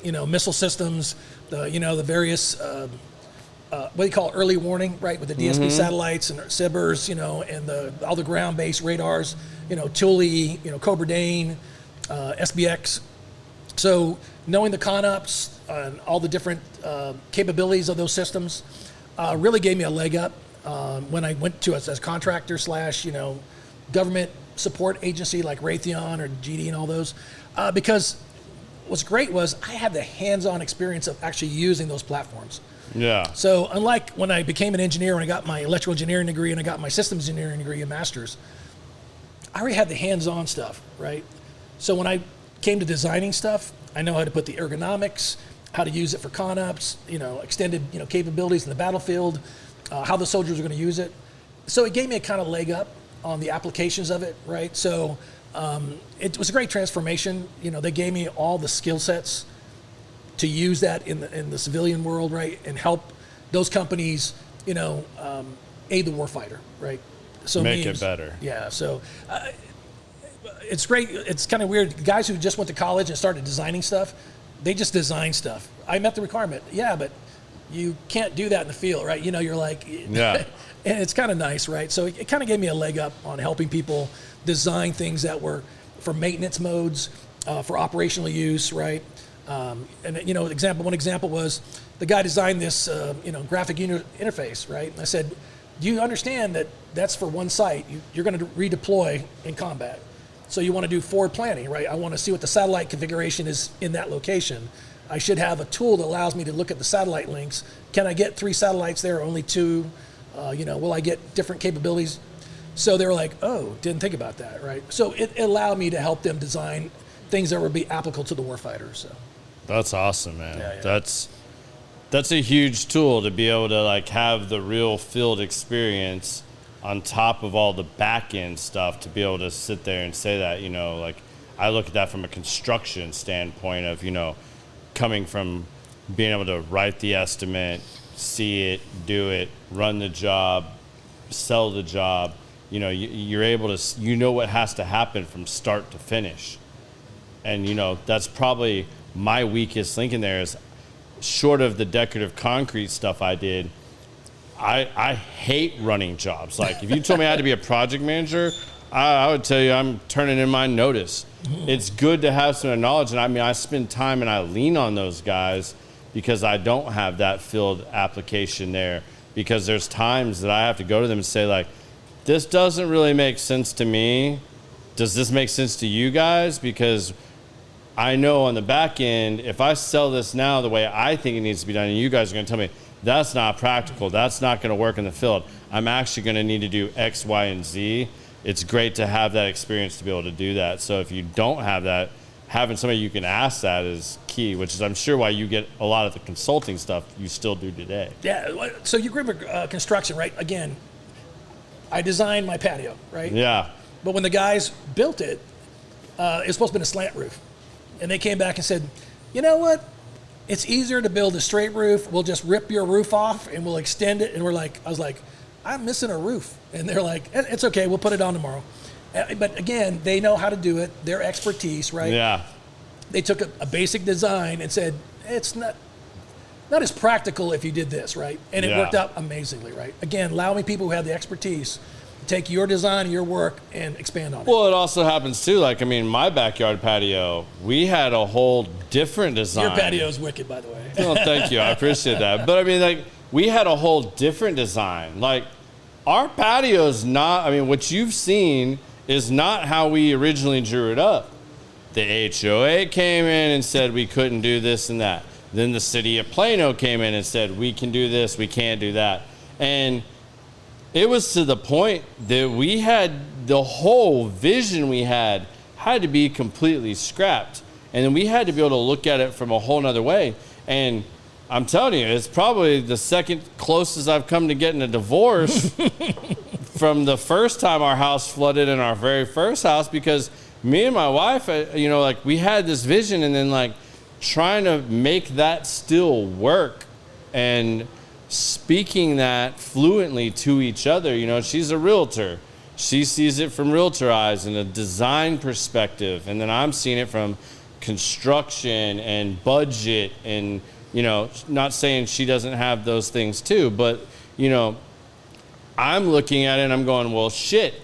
you know, missile systems, the various, what do you call it, early warning, right, with the DSP satellites and SIBRs, you know, and all the ground-based radars, you know, Thule, you know, Cobra Dane, SBX. So knowing the CONUPs and all the different capabilities of those systems really gave me a leg up when I went to as a contractor / you know, government support agency like Raytheon or GD and all those. Because what's great was I had the hands-on experience of actually using those platforms. Yeah. So unlike when I became an engineer, when I got my electrical engineering degree and I got my systems engineering degree and master's, I already had the hands-on stuff, right? So when I came to designing stuff, I know how to put the ergonomics, how to use it for CONUPs, you know, extended, you know, capabilities in the battlefield, how the soldiers are going to use it. So it gave me a kind of leg up on the applications of it, right? So it was a great transformation. You know, they gave me all the skill sets to use that in the civilian world, right, and help those companies, aid the warfighter, right? So Make it better. Yeah. So it's great. It's kind of weird. Guys who just went to college and started designing stuff, they just design stuff. I met the requirement. Yeah, but you can't do that in the field, right? You're like, yeah. And it's kind of nice, right? So it kind of gave me a leg up on helping people design things that were for maintenance modes, for operational use, right? And one example was the guy designed this, graphic interface, right? And I said, do you understand that that's for one site? You're going to redeploy in combat. So you want to do forward planning, right? I want to see what the satellite configuration is in that location. I should have a tool that allows me to look at the satellite links. Can I get 3 satellites there or only 2? Will I get different capabilities? So they were like, oh, didn't think about that, right? So it allowed me to help them design things that would be applicable to the warfighter. So that's awesome, man. Yeah. That's a huge tool to be able to like have the real field experience on top of all the back end stuff to be able to sit there and say that, like I look at that from a construction standpoint of, coming from being able to write the estimate, see it, do it, run the job, sell the job. You're able to, what has to happen from start to finish. And, that's probably my weakest link in there is short of the decorative concrete stuff I did, I hate running jobs. Like if you told me I had to be a project manager, I would tell you I'm turning in my notice. It's good to have some knowledge. And I spend time and I lean on those guys because I don't have that field application there, because there's times that I have to go to them and say like, this doesn't really make sense to me. Does this make sense to you guys? Because I know on the back end, if I sell this now the way I think it needs to be done, and you guys are going to tell me that's not practical, that's not going to work in the field, I'm actually going to need to do X, Y, and Z. It's great to have that experience to be able to do that. So if you don't have that, having somebody you can ask that is key, which is I'm sure why you get a lot of the consulting stuff you still do today. Yeah. So you grew up construction, right? Again, I designed my patio, right? Yeah. But when the guys built it, it was supposed to be a slant roof. And they came back and said, you know what? It's easier to build a straight roof. We'll just rip your roof off and we'll extend it. And I was like, I'm missing a roof. And they're like, it's okay. We'll put it on tomorrow. But again, they know how to do it. Their expertise, right? Yeah. They took a basic design and said, it's not as practical if you did this, right? And it worked out amazingly, right? Again, allowing people who have the expertise to take your design, your work, and expand on it. Well, it also happens too. Like, my backyard patio, we had a whole different design. Your patio is wicked, by the way. Well, thank you. I appreciate that. But we had a whole different design. Like, our patio is not, what you've seen is not how we originally drew it up. The HOA came in and said we couldn't do this and that. Then the city of Plano came in and said we can do this, we can't do that. And it was to the point that we had the whole vision we had to be completely scrapped. And then we had to be able to look at it from a whole nother way. And I'm telling you, it's probably the second closest I've come to getting a divorce from the first time our house flooded in our very first house, because me and my wife, we had this vision and then trying to make that still work and speaking that fluently to each other. She's a realtor. She sees it from realtor eyes and a design perspective. And then I'm seeing it from construction and budget and, not saying she doesn't have those things too, but, I'm looking at it and I'm going, well, shit,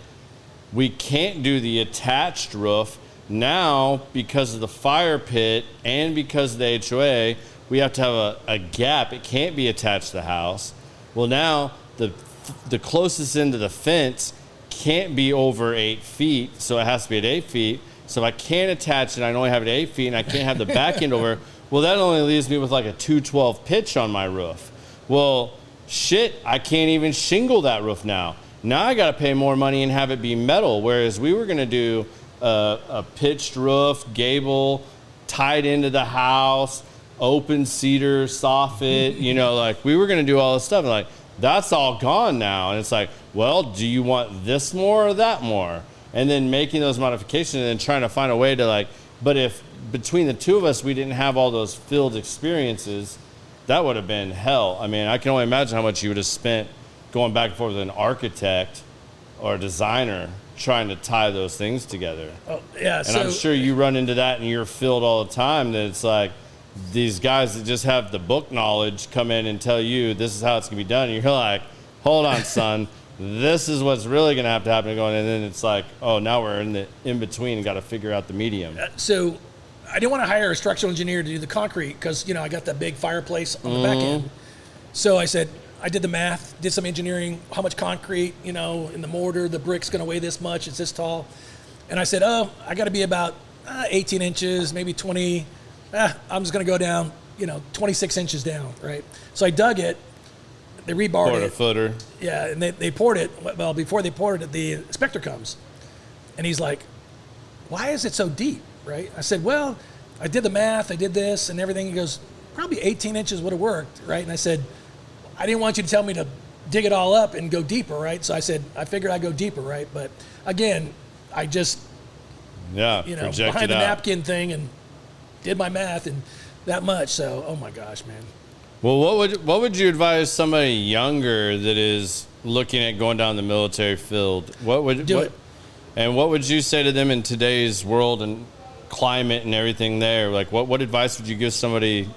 we can't do the attached roof now because of the fire pit and because of the HOA. We have to have a gap. It can't be attached to the house. Well, now the closest end of the fence can't be over 8 feet, so it has to be at 8 feet. So if I can't attach it, I only have it at 8 feet, and I can't have the back end over. Well, that only leaves me with a 212 pitch on my roof. Well, shit, I can't even shingle that roof now. Now I got to pay more money and have it be metal, whereas we were going to do a pitched roof, gable, tied into the house, open cedar, soffit, we were going to do all this stuff. And that's all gone now. And it's well, do you want this more or that more? And then making those modifications and then trying to find a way to but if between the two of us, we didn't have all those field experiences. That would have been hell. I mean, I can only imagine how much you would have spent going back and forth with an architect or a designer trying to tie those things together. Oh, yeah. And I'm sure you run into that in your field all the time, that it's like these guys that just have the book knowledge come in and tell you this is how it's going to be done. And you're like, hold on, son. This is what's really going to have to happen. And then it's like, oh, now we're in the in-between and got to figure out the medium. So I didn't want to hire a structural engineer to do the concrete because, I got that big fireplace on the back end. So I said, I did the math, did some engineering, how much concrete, in the mortar, the brick's going to weigh this much, it's this tall. And I said, I got to be about 18 inches, maybe 20. I'm just going to go down, 26 inches down, right? So I dug it. They rebarred it. Poured a footer. Yeah, and they poured it. Well, before they poured it, the inspector comes. And he's like, why is it so deep, right? I said, well, I did the math, I did this and everything. He goes, probably 18 inches would have worked, right? And I said, I didn't want you to tell me to dig it all up and go deeper, right? So I said, I figured I'd go deeper, right? But again, I just, behind the napkin thing and did my math and that much. So, oh my gosh, man. Well, what would you advise somebody younger that is looking at going down the military field? What would you say to them in today's world and climate and everything there? Like, what advice would you give somebody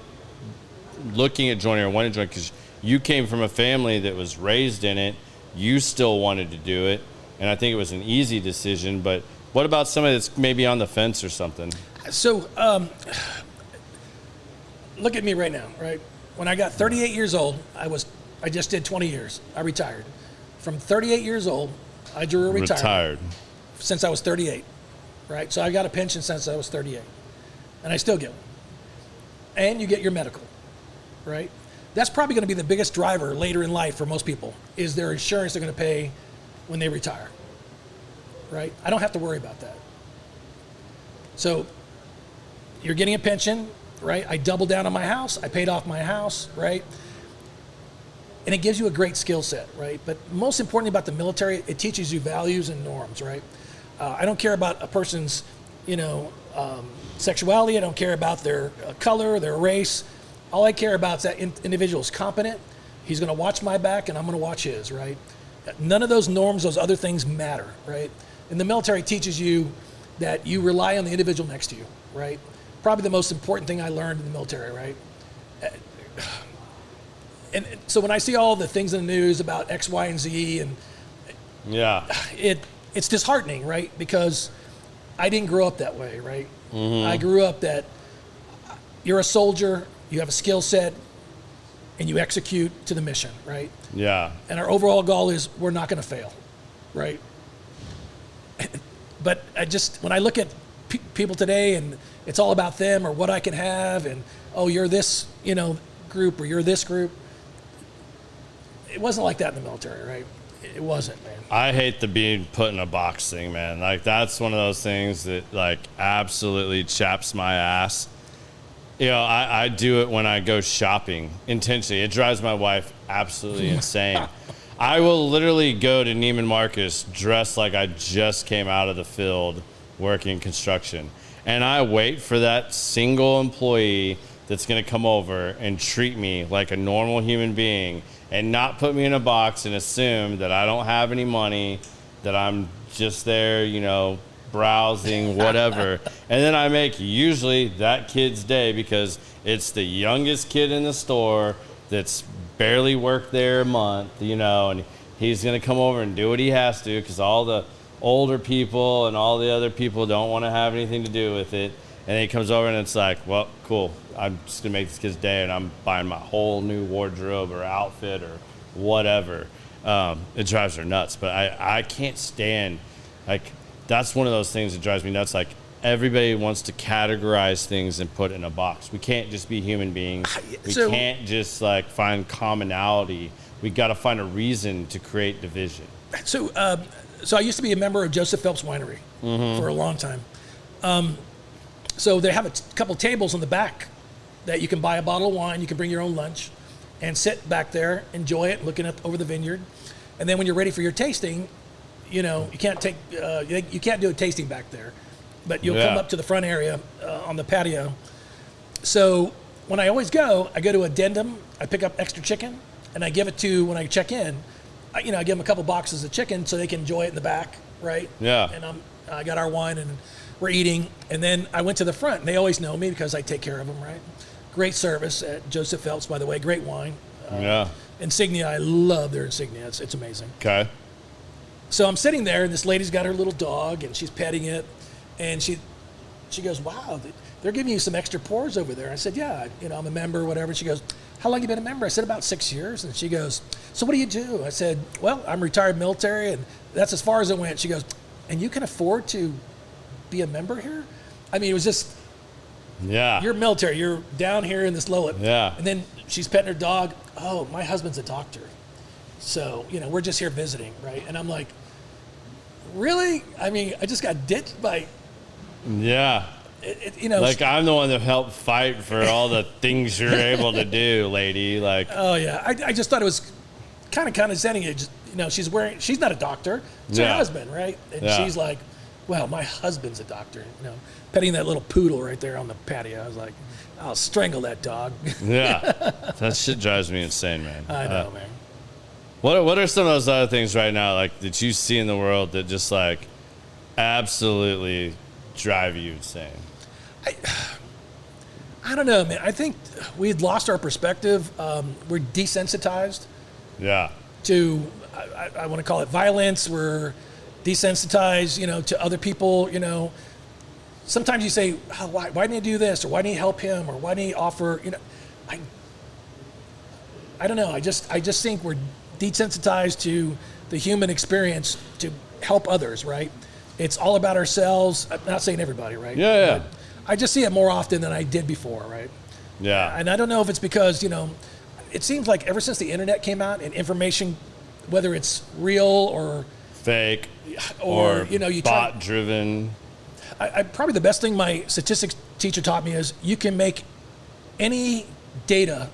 looking at joining or wanting to join? Because you came from a family that was raised in it. You still wanted to do it. And I think it was an easy decision. But what about somebody that's maybe on the fence or something? So look at me right now, right? When I got 38 years old, I just did 20 years. I retired. From 38 years old, I drew a retirement. Retired. Since I was 38, right? So I got a pension since I was 38. And I still get one. And you get your medical, right? That's probably going to be the biggest driver later in life for most people, is their insurance they're going to pay when they retire, right? I don't have to worry about that. So you're getting a pension, right? I doubled down on my house. I paid off my house, right? And it gives you a great skill set, right? But most importantly about the military, it teaches you values and norms, right? I don't care about a person's, sexuality. I don't care about their color, their race. All I care about is that individual is competent. He's going to watch my back, and I'm going to watch his, right? None of those norms, those other things matter, right? And the military teaches you that you rely on the individual next to you, right? Probably the most important thing I learned in the military, right? And so when I see all the things in the news about X, Y, and Z, and it's disheartening, right? Because I didn't grow up that way, right? Mm-hmm. I grew up that you're a soldier, you have a skill set, and you execute to the mission, right? Yeah. And our overall goal is we're not going to fail, right? But when I look at people today and it's all about them or what I can have and, oh, you're this, group or you're this group. It wasn't like that in the military, right? It wasn't, man. I hate the being put in a box thing, man. Like, that's one of those things that, like, absolutely chaps my ass. I do it when I go shopping intentionally. It drives my wife absolutely insane. I will literally go to Neiman Marcus dressed like I just came out of the field working construction. And I wait for that single employee that's going to come over and treat me like a normal human being and not put me in a box and assume that I don't have any money, that I'm just there, browsing, whatever. And then I make usually that kid's day because it's the youngest kid in the store that's barely worked there a month, and he's going to come over and do what he has to because all the older people and all the other people don't want to have anything to do with it. And then he comes over and it's like, well, cool. I'm just going to make this kid's day and I'm buying my whole new wardrobe or outfit or whatever. It drives her nuts. But I can't stand, that's one of those things that drives me nuts. Like, everybody wants to categorize things and put in a box. We can't just be human beings. We can't just, find commonality. We got to find a reason to create division. So I used to be a member of Joseph Phelps Winery for a long time. So they have a couple tables in the back that you can buy a bottle of wine, you can bring your own lunch, and sit back there, enjoy it, looking over the vineyard. And then when you're ready for your tasting, you can't do a tasting back there. but you'll come up to the front area on the patio. So when I always go, I go to addendum, I pick up extra chicken, and I give it to, when I check in, I give them a couple boxes of chicken so they can enjoy it in the back, right? Yeah. And I got our wine, and we're eating, and then I went to the front, and they always know me because I take care of them, right? Great service at Joseph Phelps, by the way, great wine. Insignia, I love their insignia. It's amazing. Okay. So I'm sitting there, and this lady's got her little dog, and she's petting it, and she goes, "Wow, they're giving you some extra pours over there." I said, "Yeah, I'm a member, or whatever." She goes, "How long you been a member?" I said, "About 6 years." And she goes, "So what do you do?" I said, "Well, I'm retired military," and that's as far as it went. She goes, "And you can afford to be a member here?" I mean, it was just, you're military, you're down here in this low. And then she's petting her dog. "Oh, my husband's a doctor. So, we're just here visiting," right? And I'm like, really? I mean, I just got ditched by... Like, I'm the one that helped fight for all the things you're able to do, lady. Like, oh, yeah. I just thought it was kind of condescending. It just, she's not a doctor. It's her husband, right? And she's like, "Well, my husband's a doctor," petting that little poodle right there on the patio. I was like, I'll strangle that dog. That shit drives me insane, man. I know, man. What are some of those other things right now, like, that you see in the world that just, like, absolutely drive you insane? I don't know, man. I think we'd lost our perspective. We're desensitized. To, I want to call it violence. We're desensitized, to other people. Sometimes you say, "Oh, why didn't you do this?" Or "Why didn't you help him?" Or "Why didn't you offer?" I don't know. I just think we're desensitized to the human experience to help others, right? It's all about ourselves. I'm not saying everybody, right? But I just see it more often than I did before, right? And I don't know if it's because, it seems like ever since the internet came out and information, whether it's real or fake or bot driven. I probably the best thing my statistics teacher taught me is you can make any data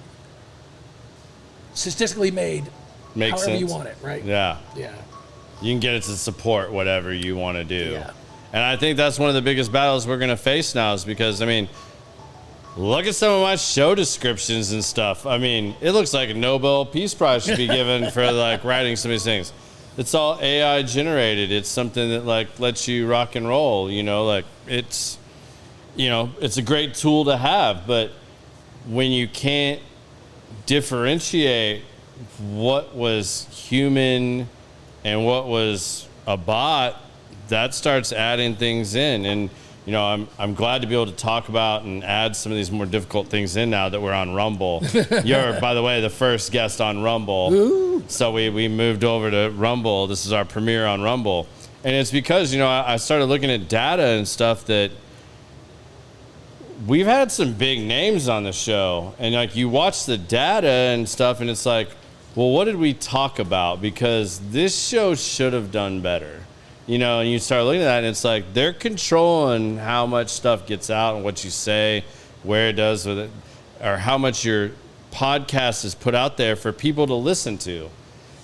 statistically made Makes however sense. you want it, right? Yeah. You can get it to support whatever you want to do. And I think that's one of the biggest battles we're going to face now, is because, I mean, look at some of my show descriptions and stuff. I mean, it looks like a Nobel Peace Prize should be given for, like, writing some of these things. It's all AI generated. It's something that, like, lets you rock and roll, like, it's a great tool to have, but when you can't differentiate what was human and what was a bot, that starts adding things in. And I'm glad to be able to talk about and add some of these more difficult things in now that we're on Rumble. You're, by the way, the first guest on Rumble. Ooh. So we moved over to Rumble. This is our premiere on Rumble. And it's because, I started looking at data and stuff that we've had some big names on the show. And, like, you watch the data and stuff, and it's like, well, what did we talk about? Because this show should have done better. And you start looking at that, and it's like they're controlling how much stuff gets out and what you say, where it does with it, or how much your podcast is put out there for people to listen to.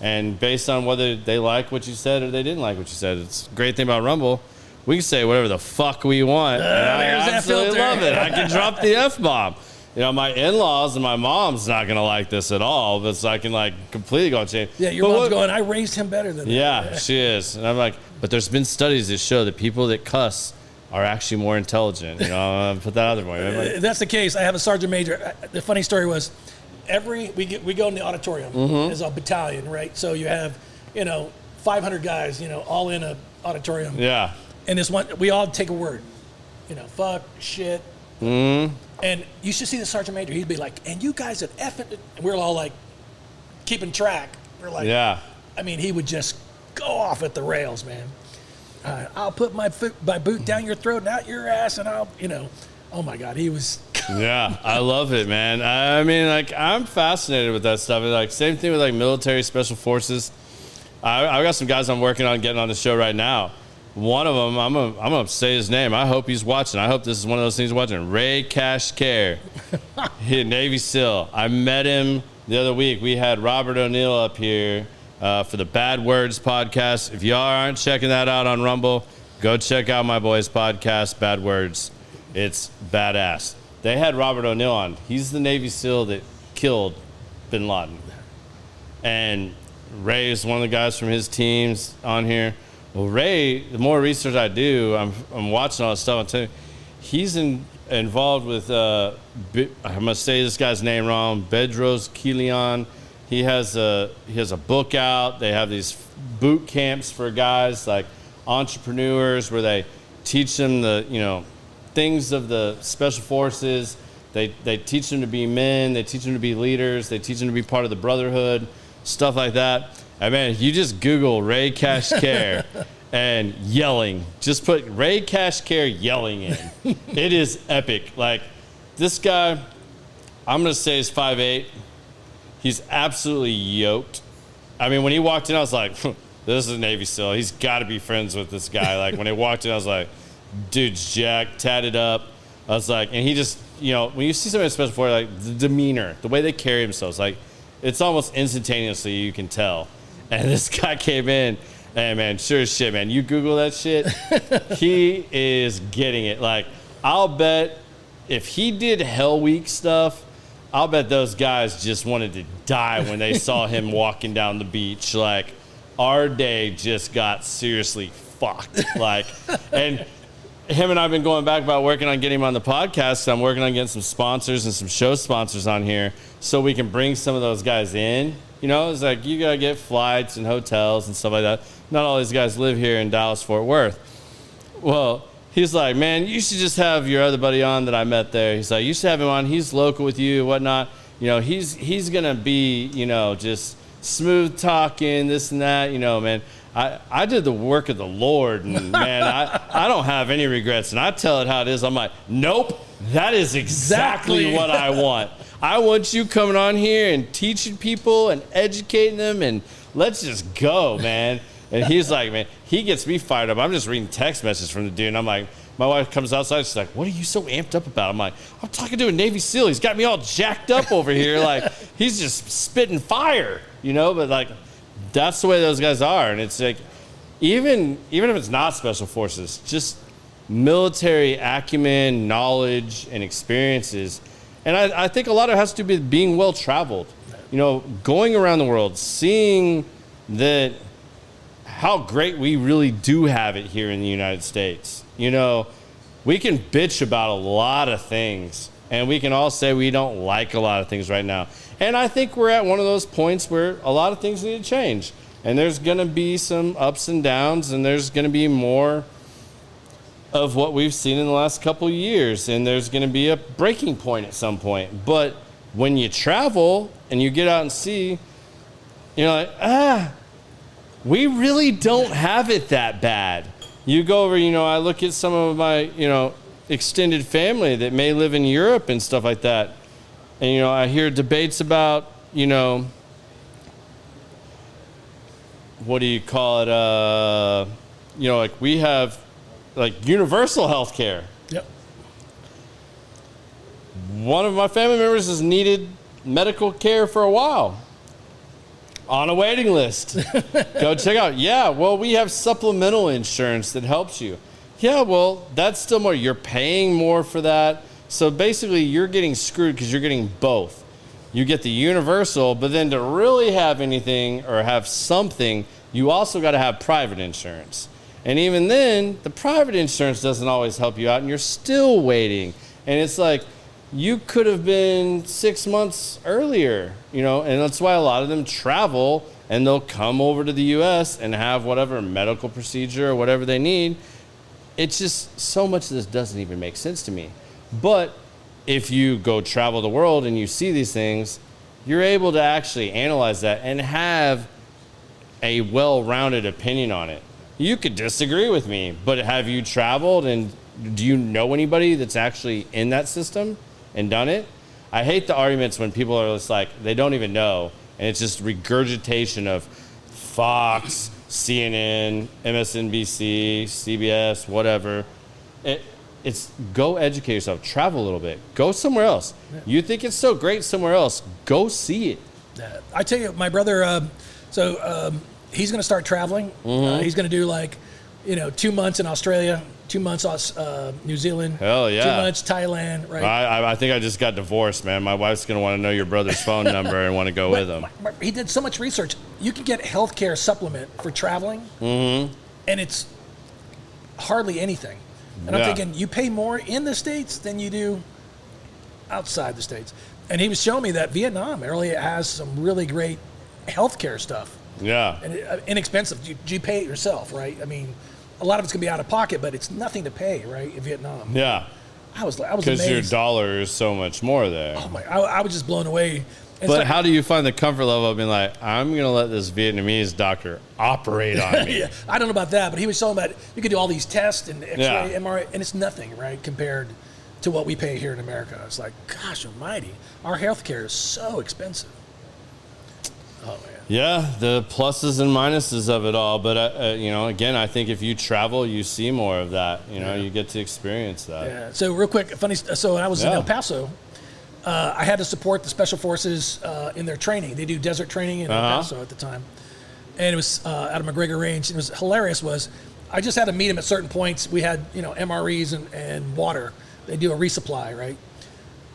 And based on whether they like what you said or they didn't like what you said, it's a great thing about Rumble. We can say whatever the fuck we want. And I absolutely love it. I can drop the F-bomb. My in-laws and my mom's not going to like this at all, but so I can, like, completely go and change. Yeah, your mom's going, "I raised him better than that." Yeah, she is. And I'm like, but there's been studies that show that people that cuss are actually more intelligent. Put that out there for you. If that's the case, I have a sergeant major. The funny story was, we go in the auditorium as a battalion, right? So you have, 500 guys, all in a auditorium. Yeah. And this one, we all take a word, fuck, shit. And you should see the sergeant major. He'd be like, "And you guys are effing," and we're all like keeping track. We're like, I mean, he would just go off at the rails, man. "I'll put my boot down your throat and out your ass, and I'll, oh my God, he was. Yeah, I love it, man. I mean, like, I'm fascinated with that stuff. Like, same thing with, like, military special forces. I've got some guys I'm working on getting on the show right now. One of them, I'm gonna say his name. I hope he's watching. I hope this is one of those things he's watching. Ray Kashkar, Navy SEAL. I met him the other week. We had Robert O'Neill up here for the Bad Words podcast. If y'all aren't checking that out on Rumble, Go check out my boys' podcast, Bad Words. It's badass. They had Robert O'Neill on. He's the Navy SEAL that killed bin Laden. And Ray is one of the guys from his teams on here. Well, Ray, the more research I do, I'm watching all this stuff. I'm telling you, he's involved with, I'm going to say this guy's name wrong, Bedros Kilian. He has a book out. They have these boot camps for guys like entrepreneurs where they teach them the, things of the special forces. They teach them to be men. They teach them to be leaders. They teach them to be part of the brotherhood, stuff like that. And man, if you just Google Ray Kashkar and yelling, just put Ray Kashkar yelling in. It is epic. Like this guy, I'm going to say he's 5'8". He's absolutely yoked. I mean, when he walked in, I was like, this is a Navy SEAL. He's got to be friends with this guy. Like when he walked in, I was like, dude's jacked, tatted up. I was like, and he just, when you see somebody in special forces, like the demeanor, the way they carry themselves, like it's almost instantaneously you can tell. And this guy came in, and man, sure as shit, man. You Google that shit, he is getting it. Like, I'll bet if he did Hell Week stuff, I'll bet those guys just wanted to die when they saw him walking down the beach. Like, our day just got seriously fucked. Like, and him and I have been going back about working on getting him on the podcast. So I'm working on getting some sponsors and some show sponsors on here so we can bring some of those guys in. It's like you got to get flights and hotels and stuff like that. Not all these guys live here in Dallas, Fort Worth. Well, he's like, man, you should just have your other buddy on that I met there. He's like, you should have him on. He's local with you, whatnot. He's going to be, just smooth talking, this and that. Man, I did the work of the Lord, and man, I don't have any regrets. And I tell it how it is. I'm like, nope, that is exactly what I want. I want you coming on here and teaching people and educating them, and let's just go, man. And he's like, man, he gets me fired up. I'm just reading text messages from the dude, and I'm like, my wife comes outside, she's like, what are you so amped up about? I'm like, I'm talking to a Navy SEAL. He's got me all jacked up over here. Like, he's just spitting fire, but like, that's the way those guys are. And it's like, even if it's not special forces, just military acumen, knowledge, and experiences. And I think a lot of it has to do with being well-traveled. Going around the world, seeing that how great we really do have it here in the United States. We can bitch about a lot of things, and we can all say we don't like a lot of things right now. And I think we're at one of those points where a lot of things need to change. And there's going to be some ups and downs, and there's going to be more of what we've seen in the last couple of years, and there's going to be a breaking point at some point. But when you travel and you get out and see, you're like, we really don't have it that bad. You go over, I look at some of my, extended family that may live in Europe and stuff like that. And, I hear debates about, what do you call it? Like we have like universal health care. Yep. One of my family members has needed medical care for a while. On a waiting list. Go check out. Yeah, well, we have supplemental insurance that helps you. Yeah, well, that's still more. You're paying more for that. So basically, you're getting screwed because you're getting both. You get the universal, but then to really have anything or have something, you also got to have private insurance. And even then, the private insurance doesn't always help you out, and you're still waiting. And it's like, you could have been 6 months earlier, and that's why a lot of them travel, and they'll come over to the U.S. and have whatever medical procedure or whatever they need. It's just so much of this doesn't even make sense to me. But if you go travel the world and you see these things, you're able to actually analyze that and have a well-rounded opinion on it. You could disagree with me, but have you traveled, and do you know anybody that's actually in that system and done it? I hate the arguments when people are just like, they don't even know, and it's just regurgitation of Fox, CNN, MSNBC, CBS, whatever. It's go educate yourself, travel a little bit, go somewhere else. Yeah. You think it's so great somewhere else, go see it. I tell you, my brother, he's going to start traveling. Mm-hmm. He's going to do 2 months in Australia, 2 months New Zealand. Hell yeah. 2 months Thailand, right? I think I just got divorced, man. My wife's going to want to know your brother's phone number and want to go with him. He did so much research. You can get a healthcare supplement for traveling, and it's hardly anything. And I'm thinking, you pay more in the States than you do outside the States. And he was showing me that Vietnam really has some really great healthcare stuff. Yeah. And inexpensive. You pay it yourself, right? I mean, a lot of it's going to be out of pocket, but it's nothing to pay, right, in Vietnam. Yeah. I was amazed. Because your dollar is so much more there. Oh my! I was just blown away. But how do you find the comfort level of being like, I'm going to let this Vietnamese doctor operate on me? Yeah, I don't know about that, but he was talking about you could do all these tests and X-ray, MRI, and it's nothing, right, compared to what we pay here in America. It's like, gosh almighty, our healthcare is so expensive. Oh man. Yeah, the pluses and minuses of it all. But, again, I think if you travel, you see more of that. You get to experience that. Yeah. So real quick, so when I was in El Paso, I had to support the Special Forces in their training. They do desert training in El Paso at the time. And it was out of McGregor Range. It was hilarious I just had to meet them at certain points. We had, MREs and water. They do a resupply, right?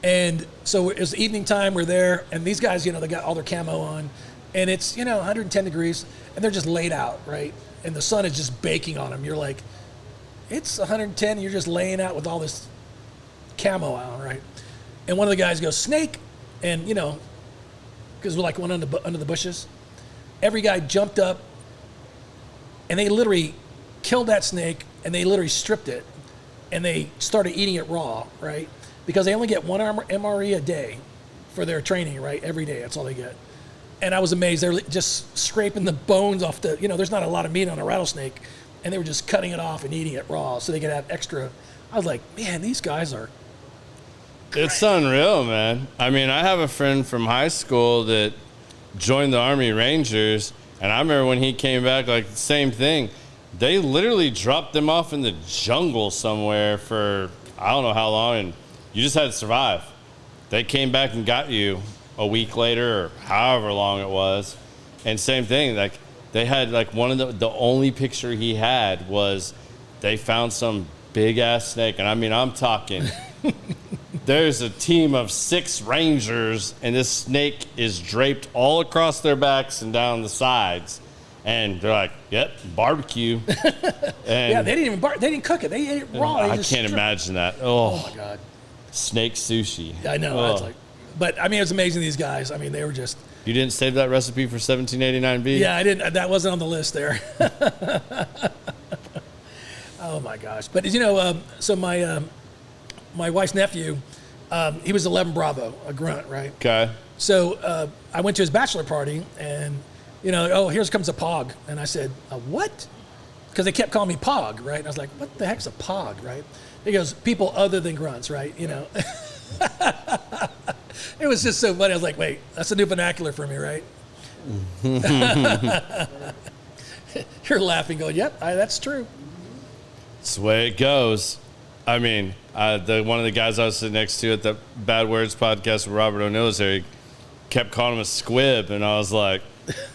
And so it was evening time. We're there. And these guys, they got all their camo on. And it's, 110 degrees. And they're just laid out, right? And the sun is just baking on them. You're like, it's 110. And you're just laying out with all this camo on, right? And one of the guys goes, snake. And, because we're like one under the bushes. Every guy jumped up. And they literally killed that snake. And they literally stripped it. And they started eating it raw, right? Because they only get one MRE a day for their training, right? Every day. That's all they get. And I was amazed. They're just scraping the bones off there's not a lot of meat on a rattlesnake. And they were just cutting it off and eating it raw so they could have extra. I was like, man, these guys are great. It's unreal, man. I mean, I have a friend from high school that joined the Army Rangers. And I remember when he came back, like the same thing. They literally dropped them off in the jungle somewhere for I don't know how long, and you just had to survive. They came back and got you a week later or however long it was. And same thing, like they had like one of the only picture he had was they found some big ass snake. And I mean, I'm talking, there's a team of 6 Rangers and this snake is draped all across their backs and down the sides. And they're like, yep, barbecue. And yeah, they didn't cook it. They ate it raw. I can't imagine that. Oh my God. Snake sushi. I know. Oh. But I mean, it was amazing. These guys. I mean, they were just. You didn't save that recipe for 1789B? Yeah, I didn't. That wasn't on the list there. Oh my gosh! But so my wife's nephew, he was 11 Bravo, a grunt, right? Okay. So I went to his bachelor party, and here comes a pog, and I said, a what? Because they kept calling me pog, right? And I was like, what the heck's a pog, right? He goes, people other than grunts, right? It was just so funny. I was like, wait, that's a new vernacular for me, right? You're laughing, going, yep, that's true. That's the way it goes. I mean, one of the guys I was sitting next to at the Bad Words podcast with Robert O'Neill he kept calling him a squib, and I was like,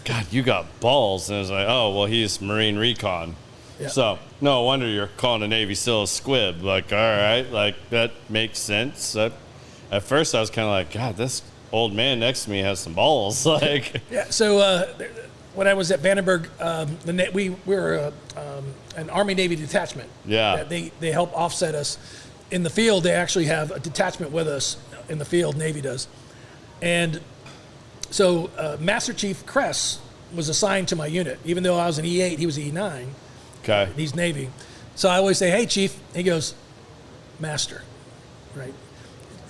God, you got balls. And I was like, oh, well, he's Marine Recon. Yeah. So no wonder you're calling a Navy SEAL a squib. Like, all right, like that makes sense. At first I was kind of like, God, this old man next to me has some balls. Like, yeah. So when I was at Vandenberg, we were an Army Navy detachment. Yeah. They help offset us in the field. They actually have a detachment with us in the field. Navy does, and so Master Chief Kress was assigned to my unit. Even though I was an E8, he was E9. Okay. He's Navy. So I always say, hey, Chief. He goes, Master, right?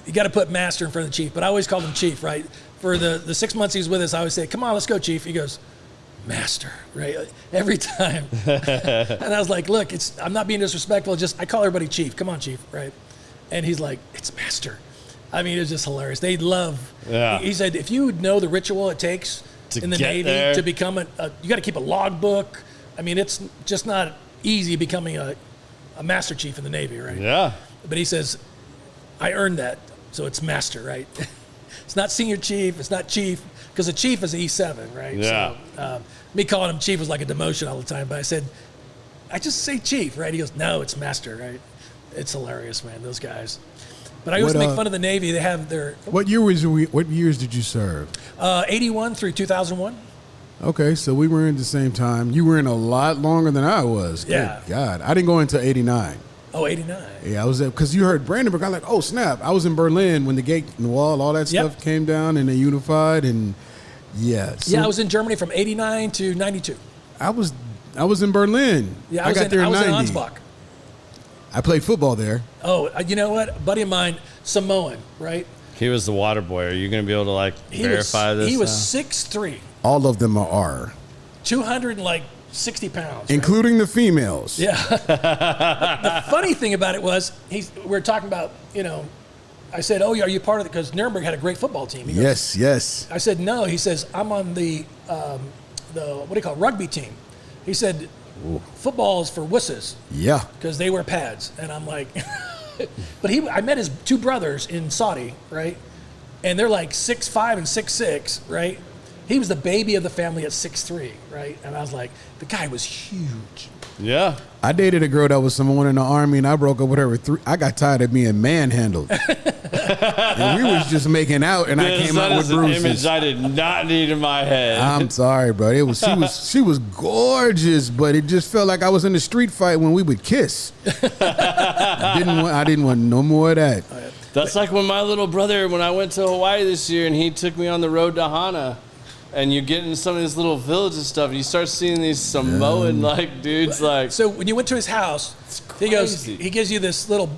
You got to put Master in front of the Chief. But I always called him Chief, right? For the 6 months he was with us, I always say, come on, let's go, Chief. He goes, Master, right? Every time. And I was like, look, I'm not being disrespectful. I call everybody Chief. Come on, Chief, right? And he's like, it's Master. I mean, it's just hilarious. They love. Yeah. He said, if you would know the ritual it takes in the Navy there. to become you got to keep a logbook. I mean, it's just not easy becoming a Master Chief in the Navy, right? Yeah. But he says, I earned that, so it's Master, right? It's not Senior Chief. It's not Chief, because a Chief is E7, right? Yeah. So me calling him Chief was like a demotion all the time. But I said, I just say chief, right? He goes, no, it's master, right? It's hilarious, man, those guys. But I always make fun of the Navy. They have their... What years did you serve? 81 through 2001. Okay, so we were in the same time. You were in a lot longer than I was. Yeah. Good God. I didn't go into 89. Oh, 89. Yeah, I was there because you heard Brandenburg. I'm like, oh, snap. I was in Berlin when the gate and the wall, all that stuff came down and they unified. And yeah. So yeah, I was in Germany from 89 to 92. I was in Berlin. Yeah, I got there in 90. in Ansbach. I played football there. Oh, you know what? A buddy of mine, Samoan, right? He was the water boy. Are you going to be able to verify this? He was 6'3", All of them are. 260 pounds. Right? Including the females. Yeah. The funny thing about it was, we were talking about, I said, oh, are you part of it? Because Nuremberg had a great football team. He goes, Yes. I said, no. He says, I'm on the what do you call it, rugby team. He said, football is for wusses. Yeah. Because they wear pads. And I'm like, but I met his two brothers in Saudi, right? And they're like 6'5" and 6'6", right? He was the baby of the family at 6'3", right? And I was like, the guy was huge. Yeah. I dated a girl that was someone in the Army, and I broke up with her with 3. I got tired of being manhandled. And we was just making out, and I came out with bruises. That is an image I did not need in my head. I'm sorry, bro. She was gorgeous, but it just felt like I was in a street fight when we would kiss. I didn't want no more of that. That's like when my little brother, when I went to Hawaii this year, and he took me on the road to Hana. And you get into some of these little villages and stuff, and you start seeing these Samoan dudes So when you went to his house, he gives you this little,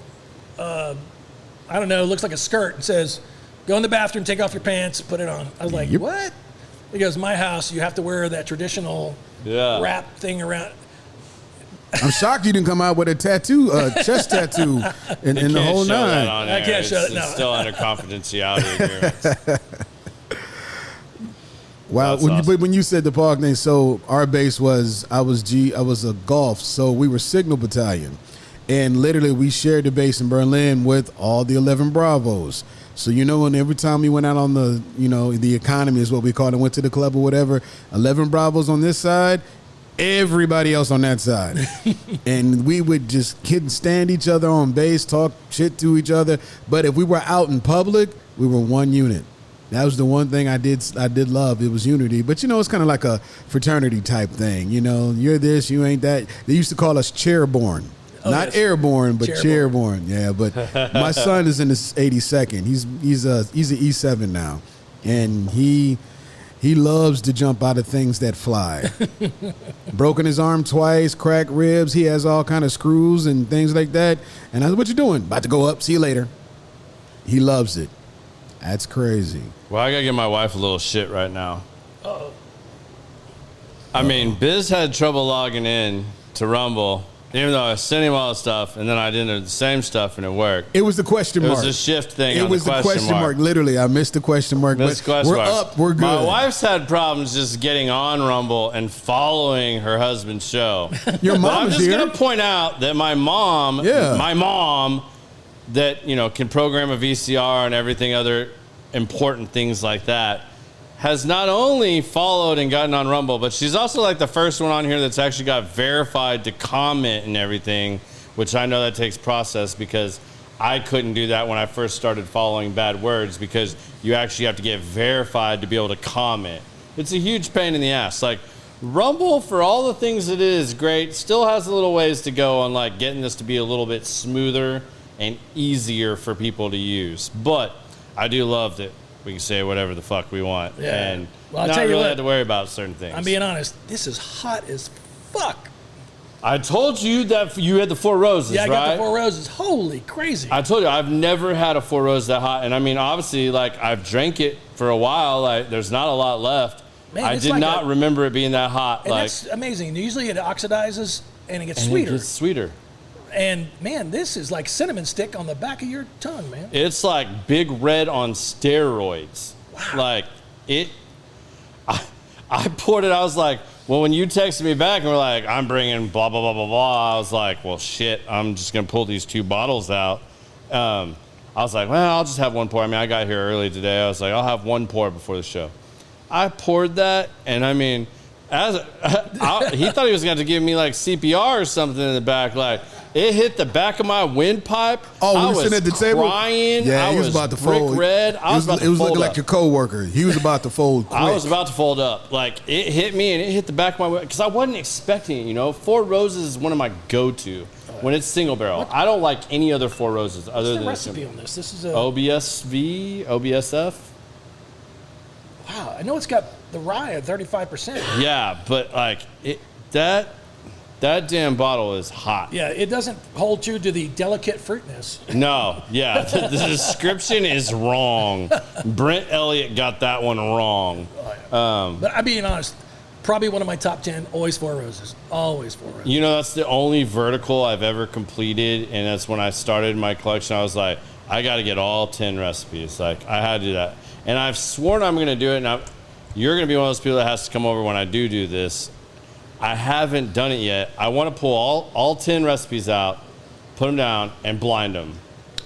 I don't know, looks like a skirt, and says, "Go in the bathroom, take off your pants, put it on." I was like, "What?" He goes, "My house, you have to wear that traditional wrap thing around." I'm shocked you didn't come out with a tattoo, chest tattoo, in the whole nine. I can't show it. No, it's still under confidentiality agreements. Wow, when you said the park thing, so our base was I was a Gulf, so we were Signal Battalion, and literally we shared the base in Berlin with all the 11 Bravos. So and every time we went out on the the economy is what we called it, went to the club or whatever, 11 Bravos on this side, everybody else on that side, and we would just stand each other on base, talk shit to each other. But if we were out in public, we were one unit. That was the one thing I did love. It was unity. But, it's kind of like a fraternity type thing. You're this, you ain't that. They used to call us chairborne. Not airborne, but chairborne. Yeah, but my son is in his 82nd. He's an E7 now. And he loves to jump out of things that fly. Broken his arm twice, cracked ribs. He has all kind of screws and things like that. And I said, what you doing? About to go up. See you later. He loves it. That's crazy. Well, I got to give my wife a little shit right now. I mean, Biz had trouble logging in to Rumble, even though I was sending him all the stuff, and then I did the same stuff, and it worked. It was the question mark. It was a shift thing. It was the question mark. Literally, I missed the question mark. We're up. We're good. My wife's had problems just getting on Rumble and following her husband's show. Your mom is here. I'm just going to point out that my mom, that can program a VCR and everything other important things like that, has not only followed and gotten on Rumble, but she's also like the first one on here that's actually got verified to comment and everything, which I know that takes process because I couldn't do that when I first started following Bad Words, because you actually have to get verified to be able to comment. It's a huge pain in the ass. Like, Rumble, for all the things it is great, still has a little ways to go on getting this to be a little bit smoother and easier for people to use. But I do love that we can say whatever the fuck we want. Yeah. And I'll not tell you really what, have to worry about certain things. I'm being honest. This is hot as fuck. I told you that you had the Four Roses, right? Yeah, I got the Four Roses. Holy crazy. I told you, I've never had a Four Roses that hot. And I mean, obviously, I've drank it for a while. There's not a lot left. Man, I did not remember it being that hot. And that's amazing. Usually it oxidizes and it gets sweeter. It gets sweeter. And, man, this is like cinnamon stick on the back of your tongue, man. It's like Big Red on steroids. Wow. I poured it. I was like, well, when you texted me back and were like, I'm bringing blah, blah, blah, blah, blah, I was like, well, shit, I'm just going to pull these 2 bottles out. I was like, well, I'll just have one pour. I mean, I got here early today. I was like, I'll have one pour before the show. I poured that, and I mean, He thought he was going to give me like CPR or something in the back. Like it hit the back of my windpipe. Oh, we were sitting at the table. Crying. Yeah, he was about to fold. Red. It was looking like your coworker. He was about to fold. Quick. I was about to fold up. Like it hit me and it hit the back of my because I wasn't expecting it. You know, Four Roses is one of my go-to when it's single barrel. I don't like any other Four Roses other than the recipe on this. This is a OBSV. Wow, I know it's got the rye at 35%. Yeah, but like that damn bottle is hot. Yeah, it doesn't hold true to the delicate fruitness. No, yeah, the description is wrong. Brent Elliott got that one wrong. But I'm being honest, probably one of my top 10, always Four Roses. Always Four Roses. You know, that's the only vertical I've ever completed, and that's when I started my collection. I was like, I got to get all 10 recipes. Like, I had to do that. And I've sworn I'm going to do it, and you're going to be one of those people that has to come over when I do this. I haven't done it yet. I want to pull all 10 recipes out, put them down, and blind them,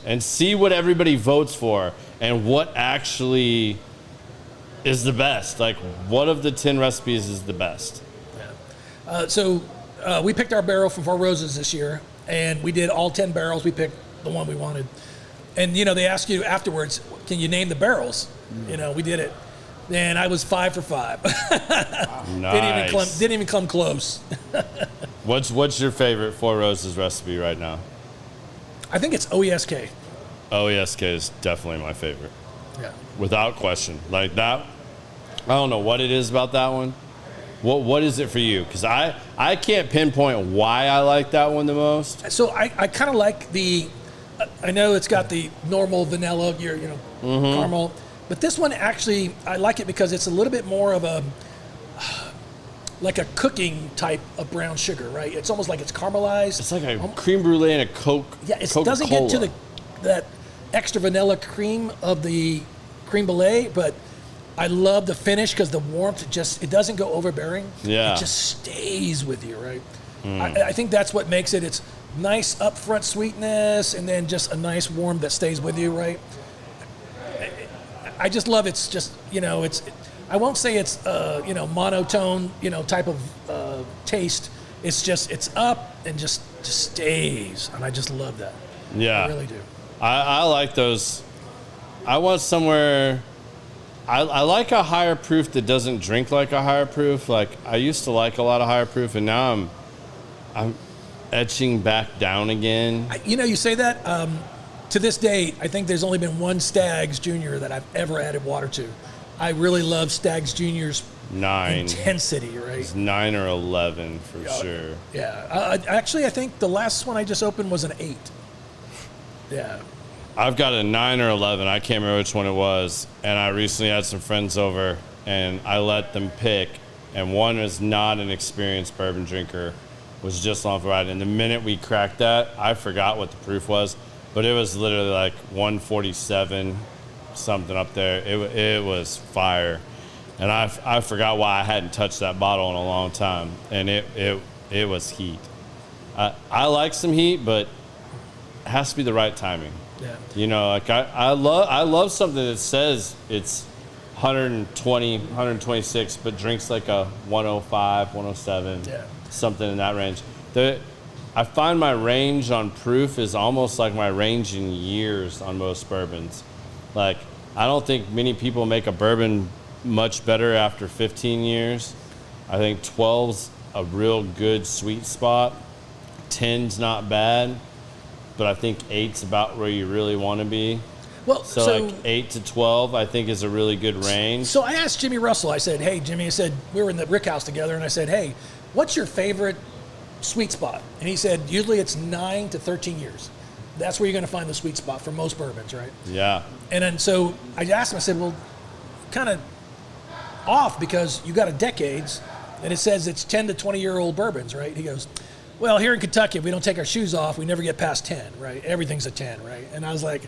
and see what everybody votes for and what actually is the best. Like, what of the 10 recipes is the best? Yeah. So we picked our barrel from Four Roses this year, and we did all 10 barrels. We picked the one we wanted. And, you know, they ask you afterwards, can you name the barrels? You know, we did it. And I was 5 for 5. Nice. Didn't even come close. What's your favorite Four Roses recipe right now? I think it's OESK. OESK is definitely my favorite. Yeah. Without question. Like that, I don't know what it is about that one. What is it for you? Because I can't pinpoint why I like that one the most. So I kind of like I know it's got the normal vanilla, caramel. But this one actually, I like it because it's a little bit more of like a cooking type of brown sugar, right? It's almost like it's caramelized. It's like a creme brulee and a Coke. Yeah, it Coca-Cola. doesn't get to that extra vanilla cream of the creme brulee, but I love the finish because the warmth, it doesn't go overbearing. Yeah. It just stays with you, right? I think that's what makes it. It's nice upfront sweetness and then just a nice warmth that stays with you, right? I just love it's just, I won't say it's, monotone, type of taste. It's just, it's up and just stays. And I just love that. Yeah. I really do. I like those. I want somewhere, I like a higher proof that doesn't drink like a higher proof. Like I used to like a lot of higher proof and now I'm etching back down again. You say that, to this date, I think there's only been one Stag's Junior that I've ever added water to. I really love Stag's Junior's 9 intensity, right? It's 9 or 11 for sure. Yeah. Actually, I think the last one I just opened was an 8. Yeah. I've got a 9 or 11. I can't remember which one it was. And I recently had some friends over, and I let them pick. And one is not an experienced bourbon drinker, was just on for ride. And the minute we cracked that, I forgot what the proof was. But it was literally like 147, something up there. It was fire. And I forgot why I hadn't touched that bottle in a long time. And it was heat. I like some heat, but it has to be the right timing. Yeah. Like I love something that says it's 120, 126, but drinks like a 105, 107, something in that range. I find my range on proof is almost like my range in years on most bourbons. Like, I don't think many people make a bourbon much better after 15 years. I think 12's a real good sweet spot. 10's not bad, but I think 8's about where you really want to be. Well, so like 8 to 12, I think is a really good range. So I asked Jimmy Russell, I said, hey, Jimmy, we were in the Rick House together, and I said, hey, what's your favorite sweet spot? And he said, usually it's 9 to 13 years. That's where you're going to find the sweet spot for most bourbons, right? Yeah. And then so I asked him, I said, well, kind of off because you got a decades, and it says it's 10 to 20-year-old bourbons, right? He goes, well, here in Kentucky, if we don't take our shoes off, we never get past 10, right? Everything's a 10, right? And I was like,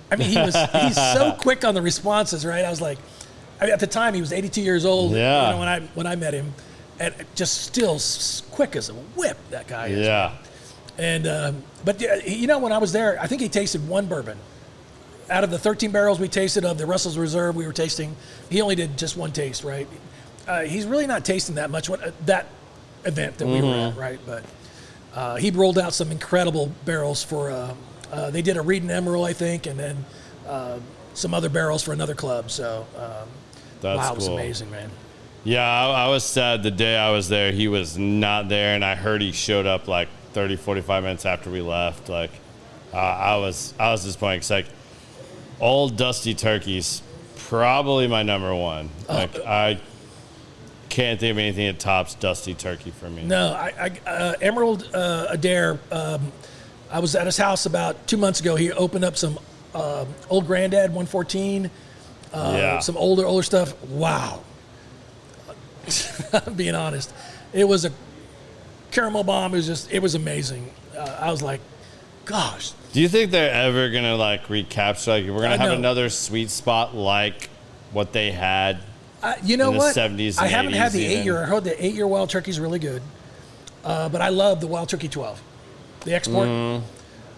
I mean, he's so quick on the responses, right? I was like, at the time, he was 82 years old when I met him. And just still quick as a whip, that guy is. Yeah. And but when I was there, I think he tasted one bourbon. Out of the 13 barrels we tasted of the Russell's Reserve we were tasting, he only did just one taste, right? he's really not tasting that much. That event that we were at, right? But he rolled out some incredible barrels for. They did a Reed and Emerald, I think, and then some other barrels for another club. So That's wow, cool. it was amazing, man. Yeah, I was sad the day I was there. He was not there, and I heard he showed up like 30, 45 minutes after we left. Like, I was disappointed. It's like Old Dusty Turkey's probably my number one. Like, I can't think of anything that tops Dusty Turkey for me. No, Emerald Adair. I was at his house about 2 months ago. He opened up some Old Granddad 114, some older stuff. Wow. Being honest, it was a caramel bomb. It was amazing. I was like, gosh. Do you think they're ever gonna like recapture? Like, we're gonna have another sweet spot like what they had? You know in what? The 70s. I and haven't 80s had the even. 8-year. I heard the 8-year Wild Turkey is really good, but I love the Wild Turkey 12, the export.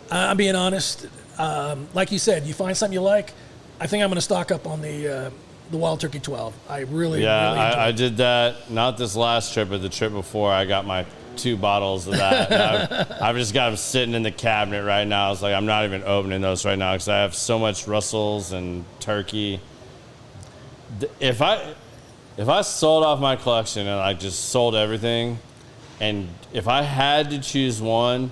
I'm being honest. Like you said, you find something you like. I think I'm going to stock up on the Wild Turkey 12. I really, really enjoy I it. did that, not this last trip, but the trip before. I got my 2 bottles of that. And I've just got them sitting in the cabinet right now. It's like I'm not even opening those right now because I have so much Russells and turkey. If I sold off my collection and I just sold everything, and if I had to choose one,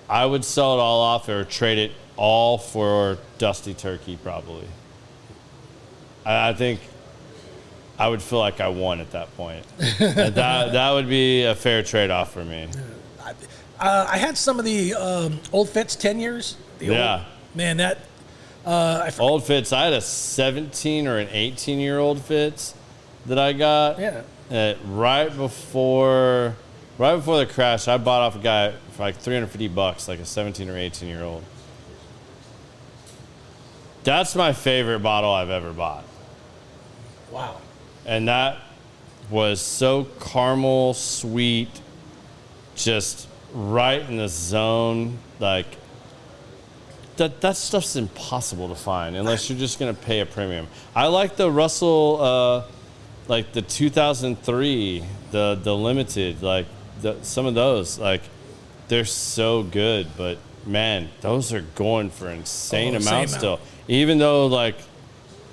I would sell it all off or trade it all for Dusty Turkey probably. I think I would feel like I won at that point. that would be a fair trade-off for me. I had some of the old Fitz 10 years. Old Fitz. I had a 17 or an 18-year-old Fitz that I got. Yeah. Right before the crash, I bought off a guy for like $350, like a 17 or 18-year-old. That's my favorite bottle I've ever bought. Wow. And that was so caramel sweet, just right in the zone. Like, that stuff's impossible to find unless you're just going to pay a premium. I like the Russell, like the 2003, the limited, like some of those, like they're so good, but man, those are going for insane amounts still. Even though like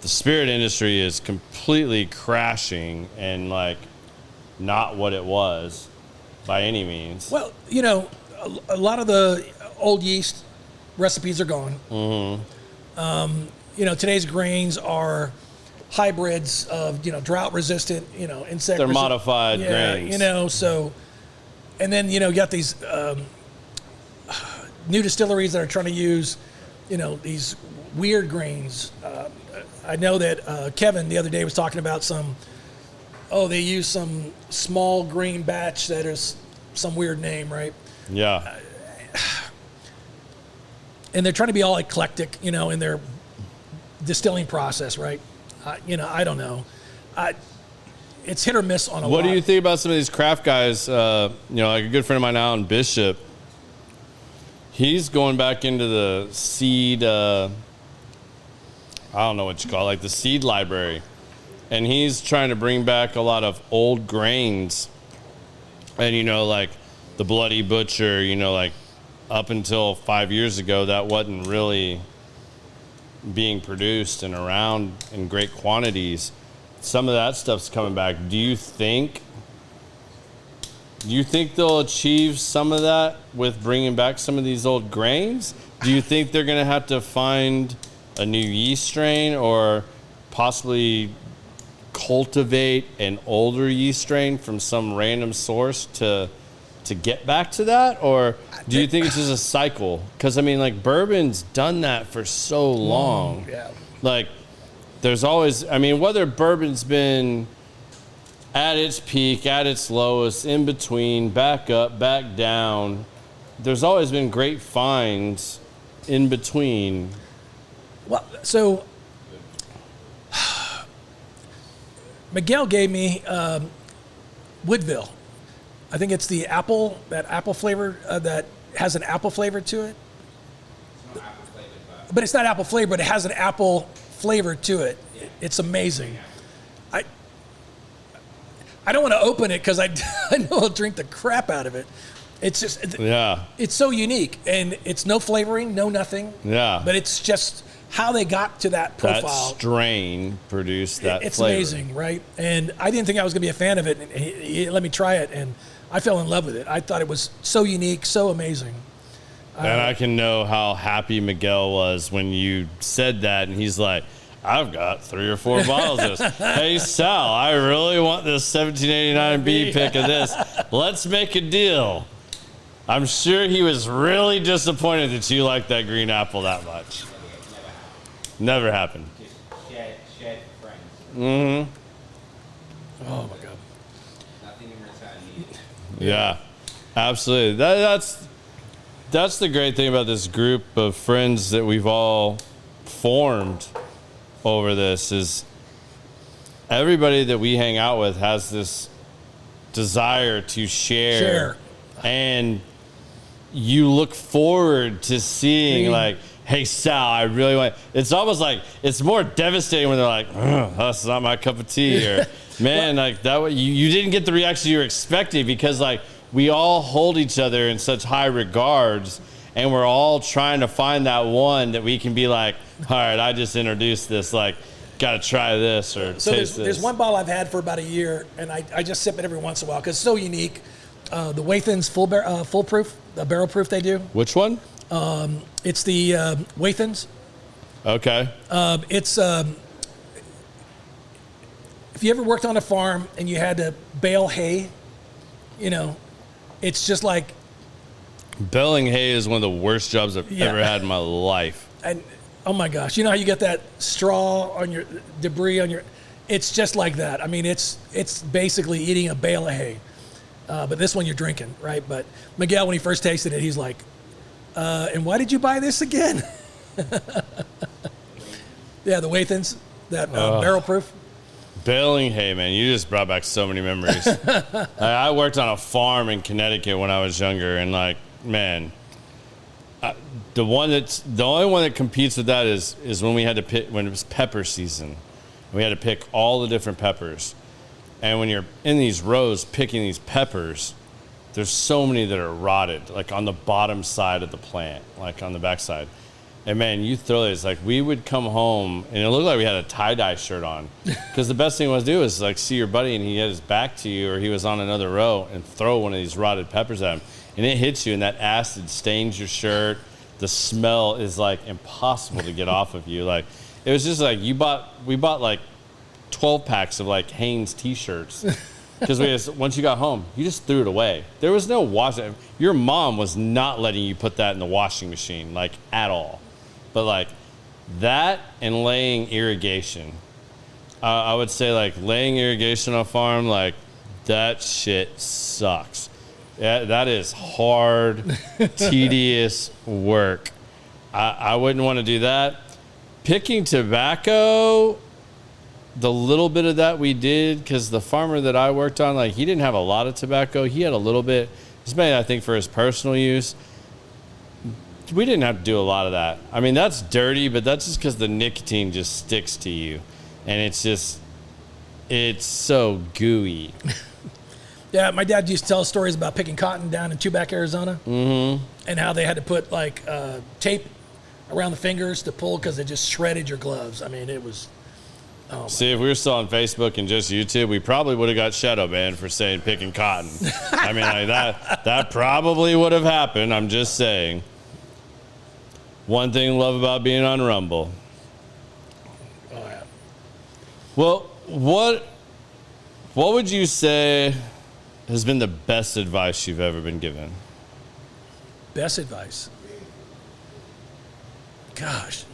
the spirit industry is completely crashing and like not what it was by any means. Well, you know, a lot of the old yeast recipes are gone. Mm-hmm. You know, today's grains are hybrids of, you know, drought resistant, you know, insect. They're modified grains. You know, so, and then, you know, you got these new distilleries that are trying to use, you know, these weird grains. I know that Kevin the other day was talking about they use some small green batch that is some weird name, right? Yeah. And they're trying to be all eclectic, you know, in their distilling process, right? You know, I don't know. It's hit or miss on a lot. What do you think about some of these craft guys? You know, like a good friend of mine out in Bishop. He's going back into the seed, I don't know what you call it, like the seed library. And he's trying to bring back a lot of old grains. And, you know, like the Bloody Butcher, you know, like up until 5 years ago, that wasn't really being produced and around in great quantities. Some of that stuff's coming back. Do you think they'll achieve some of that with bringing back some of these old grains? Do you think they're going to have to find a new yeast strain or possibly cultivate an older yeast strain from some random source to get back to that? Or do you think it's just a cycle? Because, I mean, like, bourbon's done that for so long. Yeah. Like, there's always, I mean, whether bourbon's been at its peak, at its lowest, in between, back up, back down, there's always been great finds in between. Well, so Miguel gave me Woodville. I think it's the apple, that apple flavor that has an apple flavor to it. It's not apple flavored, But it's not apple flavor, but it has an apple flavor to it. It's amazing. I don't want to open it because I know I'll drink the crap out of it. It's just, it's so unique, and it's no flavoring, no nothing. Yeah. But it's just how they got to that profile. That strain produced that It's flavor. amazing, right? And I didn't think I was going to be a fan of it. And he let me try it, and I fell in love with it. I thought it was so unique, so amazing. And I can know how happy Miguel was when you said that, and he's like, I've got 3 or 4 bottles of this. Hey, Sal, I really want this 1789 B pick of this. Let's make a deal. I'm sure he was really disappointed that you liked that green apple that much. Never happened. Just shared for friends. Mm-hmm. Oh, my God. Nothing in return needed. Yeah, absolutely. That's the great thing about this group of friends that we've all formed over this is everybody that we hang out with has this desire to share. And you look forward to seeing like, hey, Sal, I really want, it's almost like, it's more devastating when they're like, that's not my cup of tea, or man, like that way, you didn't get the reaction you were expecting, because like we all hold each other in such high regards, and we're all trying to find that one that we can be like, all right, I just introduced this, like, got to try this or So taste there's this. one bottle I've had for about a year, and I just sip it every once in a while because it's so unique. The Wathan's foolproof, the barrel proof they do. Which one? It's the Wathan's. Okay. It's if you ever worked on a farm and you had to bale hay, you know, it's just like. Baling hay is one of the worst jobs I've Yeah. ever had in my life. And oh my gosh, you know how you get that straw on your debris on your, it's just like that. I mean, it's basically eating a bale of hay. But this one you're drinking, right? But Miguel, when he first tasted it, he's like, and why did you buy this again? Yeah, the Wathan's, that barrel proof. Baling hay, man, you just brought back so many memories. I worked on a farm in Connecticut when I was younger, and like, man, the only one that competes with that is when we had to pick, when it was pepper season. We had to pick all the different peppers, and when you're in these rows picking these peppers, there's so many that are rotted, like on the bottom side of the plant, like on the backside. And man, you throw this, like we would come home and it looked like we had a tie-dye shirt on, because the best thing was to do is like see your buddy and he had his back to you, or he was on another row, and throw one of these rotted peppers at him, and it hits you, and that acid stains your shirt. The smell is like impossible to get off of you. Like it was just like we bought like 12 packs of like Hanes t-shirts, because once you got home, you just threw it away. There was no washing. Your mom was not letting you put that in the washing machine, like at all. But like that and laying irrigation, I would say like laying irrigation on a farm, like that shit sucks. Yeah, that is hard, tedious work. I wouldn't want to do that. Picking tobacco, the little bit of that we did, because the farmer that I worked on, like he didn't have a lot of tobacco. He had a little bit, just made, I think, for his personal use. We didn't have to do a lot of that. I mean, that's dirty, but that's just because the nicotine just sticks to you. And it's so gooey. Yeah, my dad used to tell stories about picking cotton down in Tubac, Arizona, and how they had to put like tape around the fingers to pull because it just shredded your gloves. I mean, it was. Oh See, if we were still on Facebook and just YouTube, we probably would have got shadow banned for saying picking cotton. I mean, like that probably would have happened. I'm just saying. One thing I love about being on Rumble. Oh yeah. Well, what would you say has been the best advice you've ever been given? Best advice. Gosh.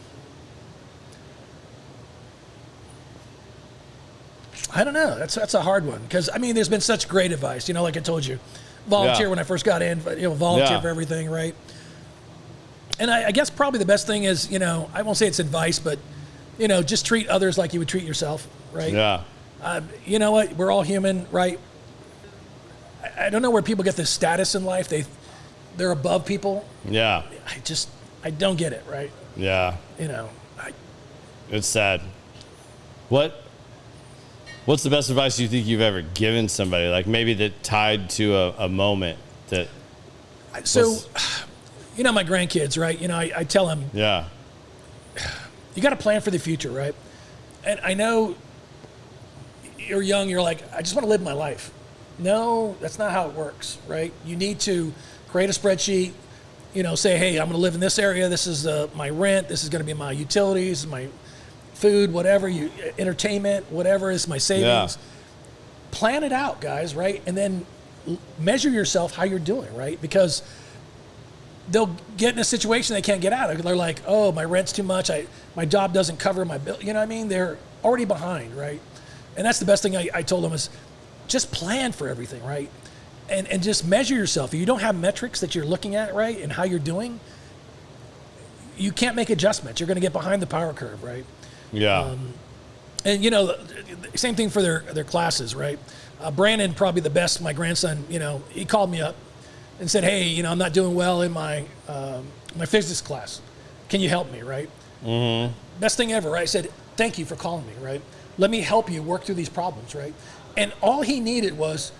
I don't know. That's a hard one, because I mean, there's been such great advice. You know, like I told you, volunteer when I first got in. You know, volunteer for everything, right? And I guess probably the best thing is, you know, I won't say it's advice, but you know, just treat others like you would treat yourself, right? Yeah. You know what? We're all human, right? I don't know where people get this status in life. They're above people. Yeah. I don't get it, right? Yeah. You know, It's sad. What What's the best advice you think you've ever given somebody? Like maybe that tied to a moment that. So, you know, my grandkids, right? You know, I tell them, Yeah. you got to plan for the future, right? And I know you're young, you're like, I just want to live my life. No, that's not how it works, right? You need to create a spreadsheet, you know, say, hey, I'm going to live in this area. This is my rent. This is going to be my utilities, my food, whatever, entertainment, whatever is my savings. Yeah. Plan it out, guys, right? And then measure yourself how you're doing, right? Because they'll get in a situation they can't get out of. They're like, oh, my rent's too much. My job doesn't cover my bill. You know what I mean? They're already behind, right? And that's the best thing I told them is just plan for everything, right? And just measure yourself. If you don't have metrics that you're looking at, right, and how you're doing, you can't make adjustments. You're going to get behind the power curve, right? Yeah. And, you know, same thing for their classes, right? Brandon, probably the best, my grandson, you know, he called me up and said, hey, you know, I'm not doing well in my physics class. Can you help me, right? Mm-hmm. Best thing ever, right? I said, thank you for calling me, right? Let me help you work through these problems, right? And all he needed was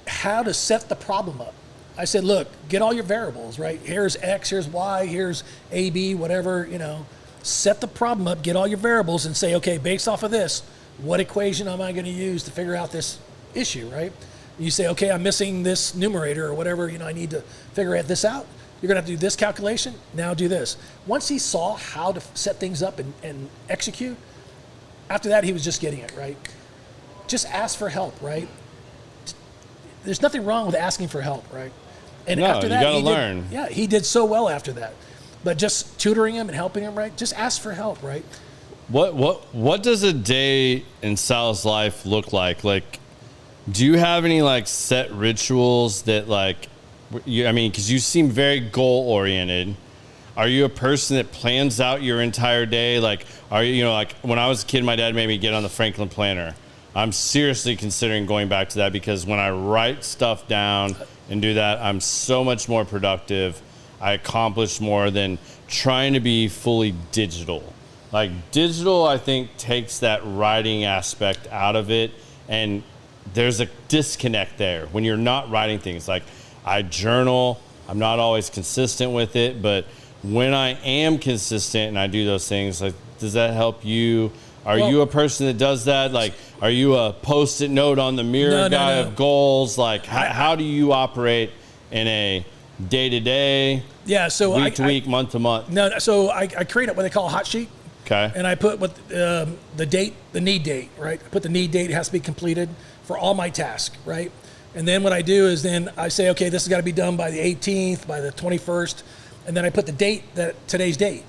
how to set the problem up. I said, look, get all your variables, right? Here's X, here's Y, here's A, B, whatever, you know. Set the problem up, get all your variables and say, okay, based off of this, what equation am I going to use to figure out this issue, right? You say, okay, I'm missing this numerator or whatever, you know, I need to figure this out. You're going to have to do this calculation, now do this. Once he saw how to set things up and execute, after that, he was just getting it, right? Just ask for help, right? There's nothing wrong with asking for help, right? And No, after that, you got to learn. he did so well after that. But just tutoring him and helping him, right? Just ask for help, right? What does a day in Sal's life look like? Like, do you have any like set rituals that like, I mean, because you seem very goal oriented. Are you a person that plans out your entire day? Like, are you, you know, like when I was a kid, my dad made me get on the Franklin Planner. I'm seriously considering going back to that because when I write stuff down and do that, I'm so much more productive. I accomplish more than trying to be fully digital. Like digital, I think, takes that writing aspect out of it. And there's a disconnect there when you're not writing things. Like I journal, I'm not always consistent with it, but when I am consistent and I do those things, like, does that help you? Are you a person that does that? Like, are you a Post-it note on the mirror guy of goals? Like, how do you operate in a day-to-day, week to week, month to month? No, so I create what they call a hot sheet. Okay. And I put what the date, the need date, right? I put the need date, it has to be completed for all my tasks, right? And then what I do is then I say, okay, this has got to be done by the 18th, by the 21st. And then I put the date, today's date.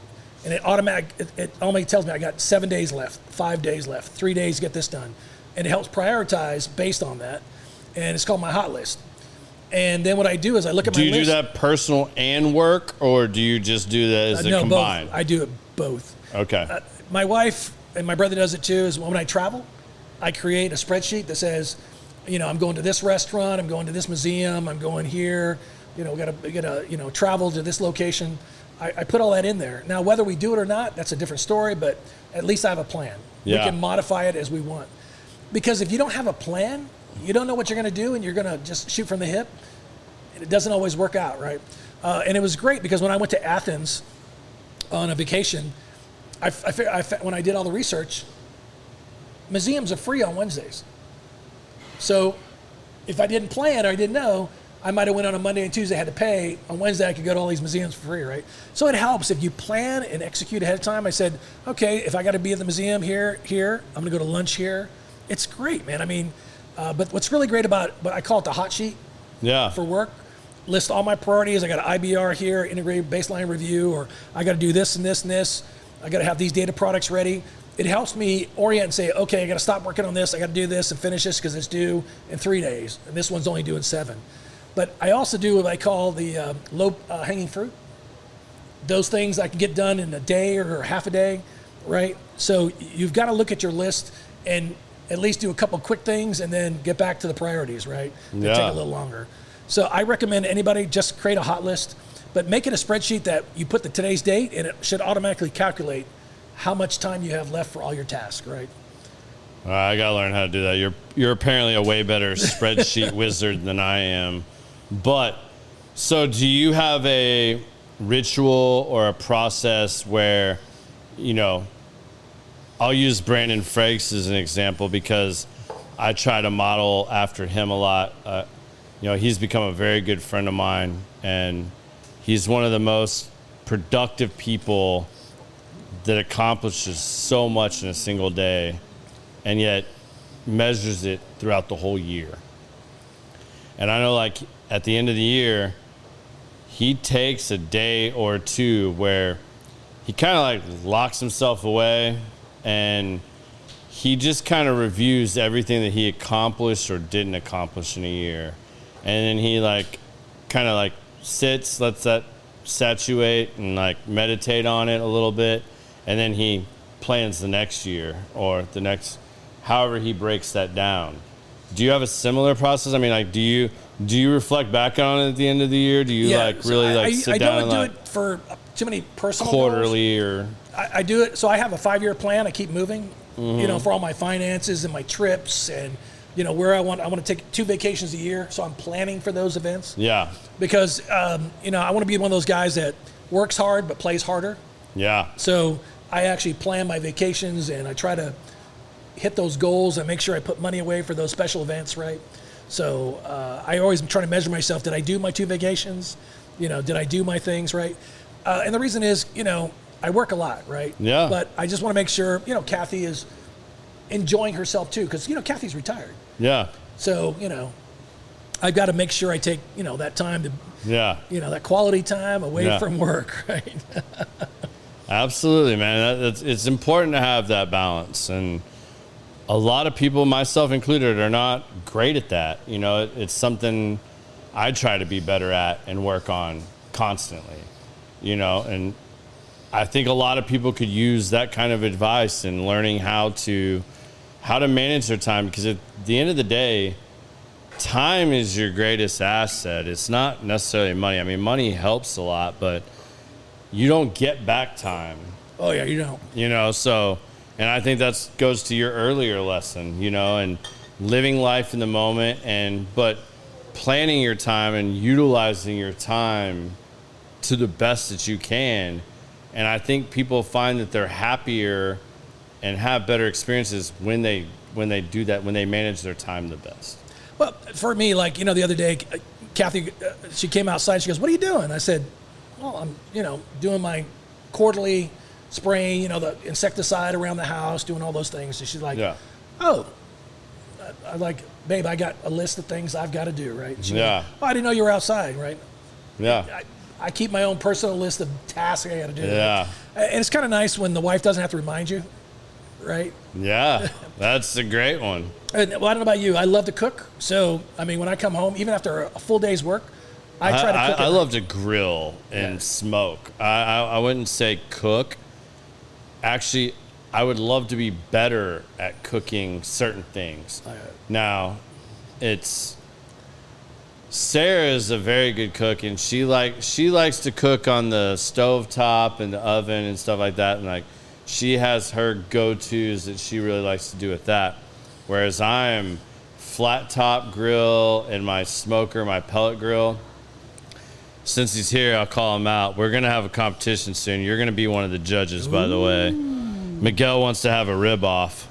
And it automatically tells me I got 7 days left, 5 days left, 3 days to get this done. And it helps prioritize based on that. And it's called my hot list. And then what I do is I look at my list. Do you do that personal and work, or do you just do that as a combined? Both. I do it both. Okay. My wife and my brother does it too, is when I travel, I create a spreadsheet that says, you know, I'm going to this restaurant, I'm going to this museum, I'm going here, you know, we gotta you know, travel to this location. I put all that in there. Now, whether we do it or not, that's a different story, but at least I have a plan. Yeah. We can modify it as we want. Because if you don't have a plan, you don't know what you're going to do, and you're going to just shoot from the hip, and it doesn't always work out, right? And it was great because when I went to Athens on a vacation, when I did all the research, museums are free on Wednesdays. So if I didn't plan or I didn't know, I might have went on a Monday and Tuesday, had to pay. On Wednesday, I could go to all these museums for free, right? So it helps if you plan and execute ahead of time. I said, okay, if I got to be at the museum here, I'm going to go to lunch here. It's great, man. I mean, but what's really great about, I call it the hot sheet for work. List all my priorities. I got an IBR here, integrated baseline review, or I got to do this and this and this. I got to have these data products ready. It helps me orient and say, okay, I got to stop working on this. I got to do this and finish this because it's due in 3 days, and this one's only due in 7. But I also do what I call the low hanging fruit. Those things I can get done in a day or half a day, right? So you've got to look at your list and at least do a couple quick things and then get back to the priorities, right? They take a little longer. So I recommend anybody just create a hot list, but make it a spreadsheet that you put today's date, and it should automatically calculate how much time you have left for all your tasks, right? I gotta learn how to do that. You're apparently a way better spreadsheet wizard than I am. But so, do you have a ritual or a process where, I'll use Brandon Frakes as an example because I try to model after him a lot. He's become a very good friend of mine, and he's one of the most productive people that accomplishes so much in a single day and yet measures it throughout the whole year. And I know, like, at the end of the year, he takes a day or two where he kind of like locks himself away and he just kind of reviews everything that he accomplished or didn't accomplish in a year. And then he like kind of like sits, lets that saturate and like meditate on it a little bit. And then he plans the next year or the next, however he breaks that down. Do you have a similar process? I mean, like, do you reflect back on it at the end of the year? Do you sit down and I don't do it for too many personal quarterly goals. or? I do it. So I have a 5-year plan. I keep moving, for all my finances and my trips and, where I want to take 2 vacations a year. So I'm planning for those events. Yeah. Because, I want to be one of those guys that works hard but plays harder. Yeah. So I actually plan my vacations and I try to hit those goals and make sure I put money away for those special events, right? So I always try to measure myself. Did I do my 2 vacations? Did I do my things right? And the reason is, I work a lot, right? Yeah. But I just want to make sure, Kathy is enjoying herself too, because, Kathy's retired. Yeah. So, I've got to make sure I take, that time to, that quality time away from work, right? Absolutely, man. It's important to have that balance. And a lot of people, myself included, are not great at that. It's something I try to be better at and work on constantly, and I think a lot of people could use that kind of advice in learning how to manage their time, because at the end of the day, time is your greatest asset. It's not necessarily money. I mean, money helps a lot, but you don't get back time. Oh yeah, you don't. So, and I think that goes to your earlier lesson, and living life in the moment, but planning your time and utilizing your time to the best that you can. And I think people find that they're happier and have better experiences when they do that, when they manage their time the best. Well, for me, like, the other day, Kathy, she came outside, she goes, "What are you doing?" I said, "Well, I'm, doing my quarterly spraying, the insecticide around the house, doing all those things." And she's like, "Oh," I'm like, "Babe, I got a list of things I've got to do, right?" And she goes, "Oh, I didn't know you were outside, right?" Yeah. I keep my own personal list of tasks I got to do. Yeah. And it's kind of nice when the wife doesn't have to remind you, right? Yeah, that's a great one. And, well, I don't know about you. I love to cook. So, I mean, when I come home, even after a full day's work, I try to cook. I love to grill and smoke. I wouldn't say cook. Actually, I would love to be better at cooking certain things. Now, Sarah is a very good cook, and she likes to cook on the stovetop and the oven and stuff like that. And like, she has her go-tos that she really likes to do with that. Whereas I am flat top grill and my smoker, my pellet grill. Since he's here, I'll call him out. We're gonna have a competition soon. You're gonna be one of the judges, by the way. Miguel wants to have a rib off,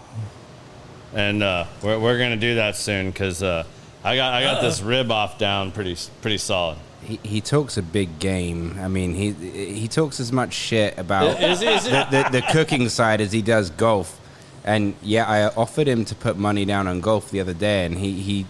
and we're gonna do that soon because I got this rib off down pretty solid. He talks a big game. I mean, he talks as much shit about the cooking side as he does golf. And yeah, I offered him to put money down on golf the other day, and he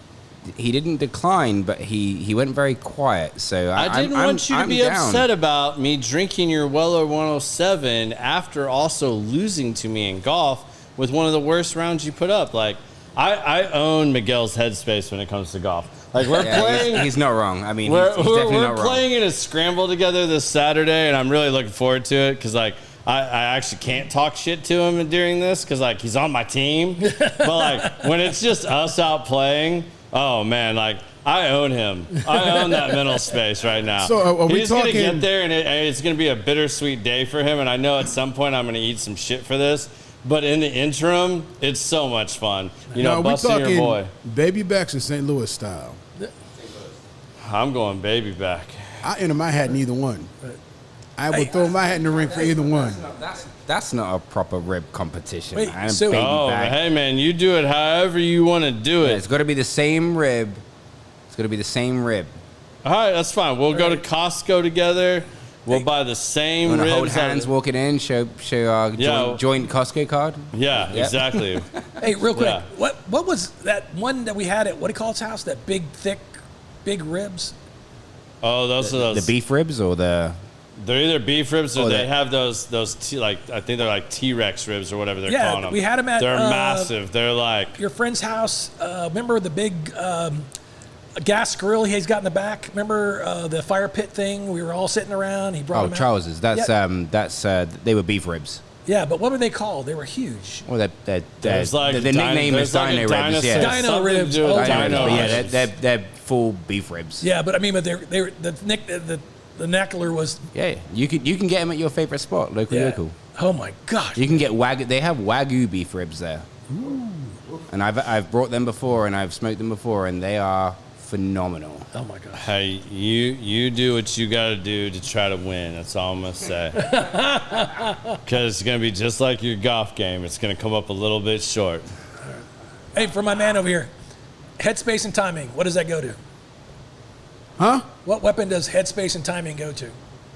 didn't decline, but he went very quiet. So I didn't want you to be upset about me drinking your Weller 107 after also losing to me in golf with one of the worst rounds you put up. Like, I own Miguel's headspace when it comes to golf. Like, we're playing. He's not wrong. I mean, he's definitely not wrong. We're playing in a scramble together this Saturday, and I'm really looking forward to it because, like, I actually can't talk shit to him during this because, like, he's on my team. But, like, when it's just us out playing, oh, man, like, I own him. I own that mental space right now. So are we He's going to get there, and it's going to be a bittersweet day for him, and I know at some point I'm going to eat some shit for this. But in the interim, it's so much fun. You Now, know, are we busting your talking boy. baby backs or St. Louis style? I'm going baby back. I enter my hat in either one. I would throw my hat in the ring for either one. That's not a proper rib competition, Wait, man. so- Baby Oh, back. hey, man, you do it however you want to do Yeah, it. it's got to be the same rib. It's got to be the same rib. All right, that's fine. We'll go to Costco together. We'll buy the same You want to hold ribs. hands walking in, show our Yeah. joint Costco card? Yeah, Yep. exactly. Hey, real quick, Yeah. what was that one that we had at what do you call its house? That big, thick, big ribs. Oh, those are The those. beef ribs or the... They're either beef ribs or Oh, they they- have those like I think they're like T-Rex ribs or whatever they're Yeah, calling them. we had 'em at, They're massive. They're like Your friend's house. Remember the big gas grill he's got in the back? Remember the fire pit thing? We were all sitting around. He brought Oh, them out. trousers. That's Yeah. they were beef ribs. Yeah, but what were they called? They were huge. Well, There's like the nickname is there's like a Dino Ribs. dinosaur- Yeah, Dino something to ribs. do with Oh, Dino Dino Ribs. dino But yeah, ribs. they're full beef ribs. Yeah, but I mean, but the neckler was. Yeah, you can get them at your favorite spot, local. Oh my gosh. You can get wagyu. They have wagyu beef ribs there. And I've brought them before, and I've smoked them before, and they are phenomenal. Oh my gosh. Hey, you do what you got to do to try to win. That's all I'm gonna say. Because it's gonna be just like your golf game. It's gonna come up a little bit short. Hey, for my man over here, headspace and timing. What does that go to? Huh? What weapon does headspace and timing go to?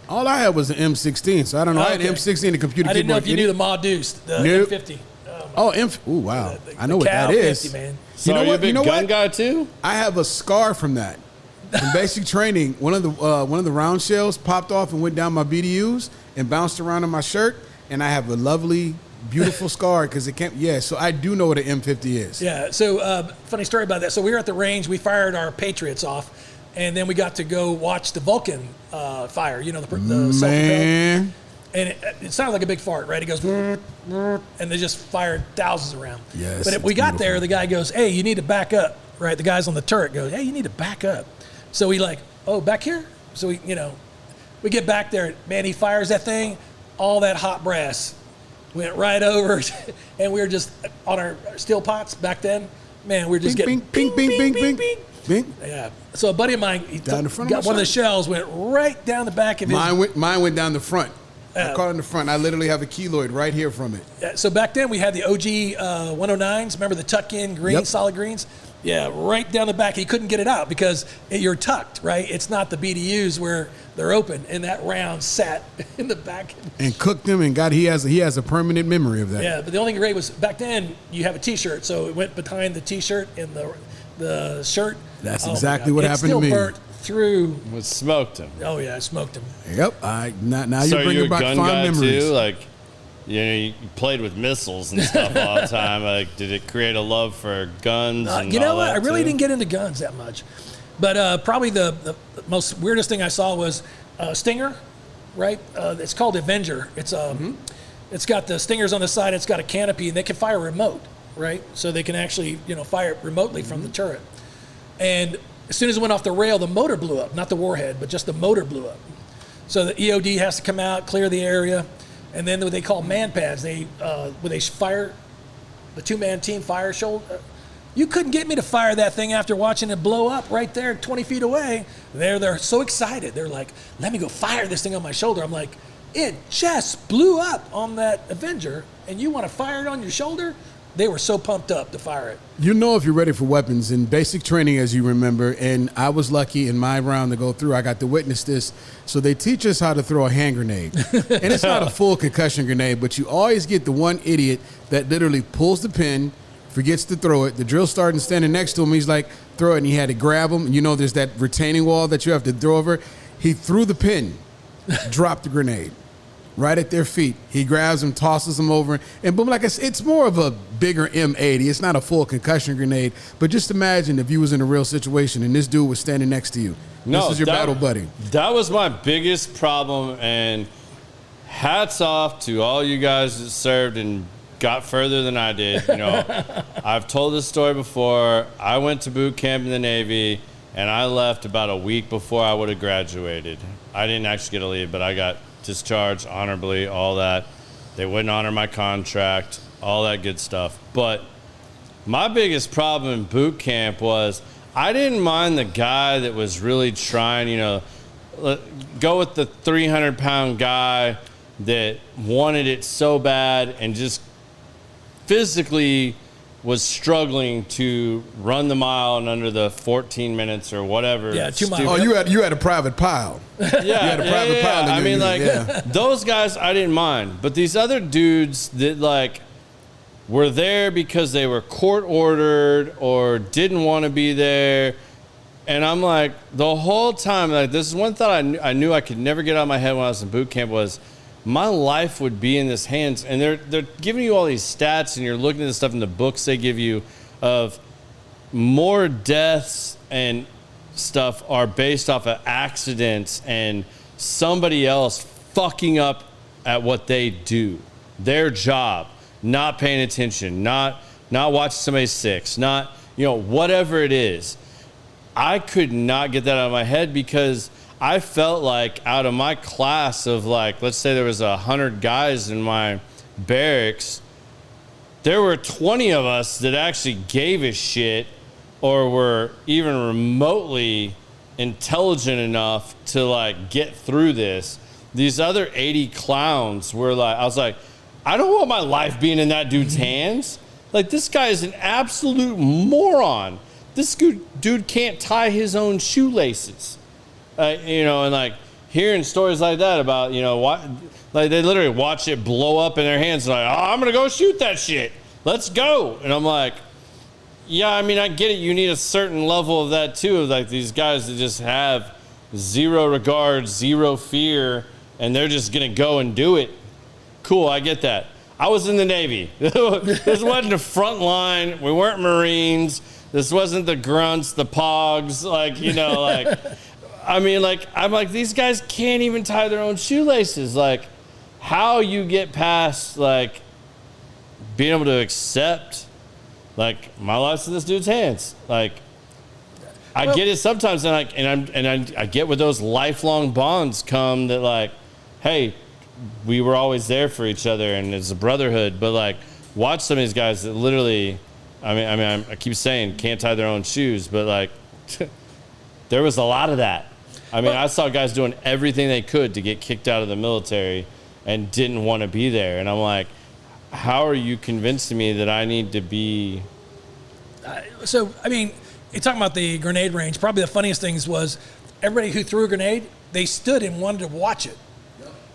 All I had was an M16, so I don't know. I had Okay. an M16, the computer I didn't know keyboard. if you knew the Ma Deuce, the Nope. M50. Oh, ooh, wow. I know the what that Cal is. 50, man. So You know are you a what? big You know gun what? guy too? I have a scar from that. In basic training, one of the round shells popped off and went down my BDUs and bounced around on my shirt, and I have a lovely, beautiful scar because it can't. Yeah, so I do know what an M50 is. Yeah, so funny story about that. So we were at the range, we fired our Patriots off, and then we got to go watch the Vulcan fire, you know, the self-propelled. Man, And it sounded like a big fart, right? It goes, and they just fired thousands around. Yes, But it's we got beautiful. there, the guy goes, hey, you need to back up, right? The guys on the turret goes, hey, you need to back up. So we like, oh, back here? So we, we get back there, man, he fires that thing, all that hot brass went right over, and we were just on our steel pots back then. Man, we were just bing, getting bing, bing, bing, bing, bing. Yeah. So a buddy of mine, he Down the front of got my one of the shirt. shells, went right down the back of his. Mine went down the front. I caught it in the front. I literally have a keloid right here from it. Yeah, so back then we had the OG 109s. Remember the tuck-in green, Yep. solid greens? Yeah, right down the back. He couldn't get it out because you're tucked, right? It's not the BDUs where they're open, and that round sat in the back. And cooked them and he has a permanent memory of that. Yeah, but the only thing great was back then you have a T-shirt, so it went behind the T-shirt and the shirt. That's Oh my exactly God. what It happened to still me. burnt through. We smoked him. Oh yeah, I smoked him. Yep. Now So you're are you bringing a back gun fond guy memories. too? Like, you played with missiles and stuff all the time. Like, did it create a love for guns? And You know all what? that I really too? didn't get into guns that much. But probably the most weirdest thing I saw was Stinger, right? It's called Avenger. It's got the stingers on the side. It's got a canopy, and they can fire remote, right? So they can actually fire it remotely from the turret. And as soon as it went off the rail, the motor blew up, not the warhead, but just the motor blew up. So the EOD has to come out, clear the area, and then what they call man pads. Where they fire, the two-man team fire shoulder. You couldn't get me to fire that thing after watching it blow up right there 20 feet away. They're so excited. They're like, let me go fire this thing on my shoulder. I'm like, it just blew up on that Avenger, and you want to fire it on your shoulder? They were so pumped up to fire it. You know if you're ready for weapons in basic training, as you remember, and I was lucky in my round to go through. I got to witness this. So they teach us how to throw a hand grenade. And it's not a full concussion grenade, but you always get the one idiot that literally pulls the pin, forgets to throw it. The drill sergeant standing next to him, he's like, throw it, and he had to grab him. You know there's that retaining wall that you have to throw over. He threw the pin, dropped the grenade. Right at their feet. He grabs them, tosses them over, and boom, like it's more of a bigger M80. It's not a full concussion grenade, but just imagine if you was in a real situation and this dude was standing next to you. This is your battle buddy. That was my biggest problem, and hats off to all you guys that served and got further than I did. I've told this story before. I went to boot camp in the Navy, and I left about a week before I would have graduated. I didn't actually get to leave, but I got discharged honorably, all that. They wouldn't honor my contract. all that good stuff. But my biggest problem in boot camp was I didn't mind the guy that was really trying, go with the 300-pound guy that wanted it so bad and just physically was struggling to run the mile in under the 14 minutes or whatever. Yeah, 2 miles. Oh, you had a private pile. Yeah, you had a private pile. I mean, those guys I didn't mind, but these other dudes that were there because they were court ordered or didn't want to be there, and I'm like the whole time, this is one thought I knew I could never get out of my head when I was in boot camp was my life would be in his hands. And they're giving you all these stats, and you're looking at the stuff in the books they give you of more deaths and stuff are based off of accidents and somebody else fucking up at what they do, their job, not paying attention, not watching somebody sick, not, whatever it is. I could not get that out of my head because I felt like out of my class of let's say there was 100 guys in my barracks, there were 20 of us that actually gave a shit or were even remotely intelligent enough to get through this. These other 80 clowns were I was like, I don't want my life being in that dude's hands. This guy is an absolute moron. This dude can't tie his own shoelaces. And hearing stories like that about, they literally watch it blow up in their hands and I'm going to go shoot that shit. Let's go. And I'm like, yeah, I mean, I get it. You need a certain level of that too. Of these guys that just have zero regard, zero fear, and they're just going to go and do it. Cool. I get that. I was in the Navy. This wasn't the front line. We weren't Marines. This wasn't the grunts, the pogs, I'm like, these guys can't even tie their own shoelaces. How you get past, being able to accept, my life's in this dude's hands. I get it sometimes, and I get where those lifelong bonds come that, hey, we were always there for each other, and it's a brotherhood. But, watch some of these guys that literally, I keep saying can't tie their own shoes, but, there was a lot of that. I saw guys doing everything they could to get kicked out of the military and didn't want to be there. And I'm like, how are you convincing me that I need to be? You're talking about the grenade range. Probably the funniest things was everybody who threw a grenade, they stood and wanted to watch it.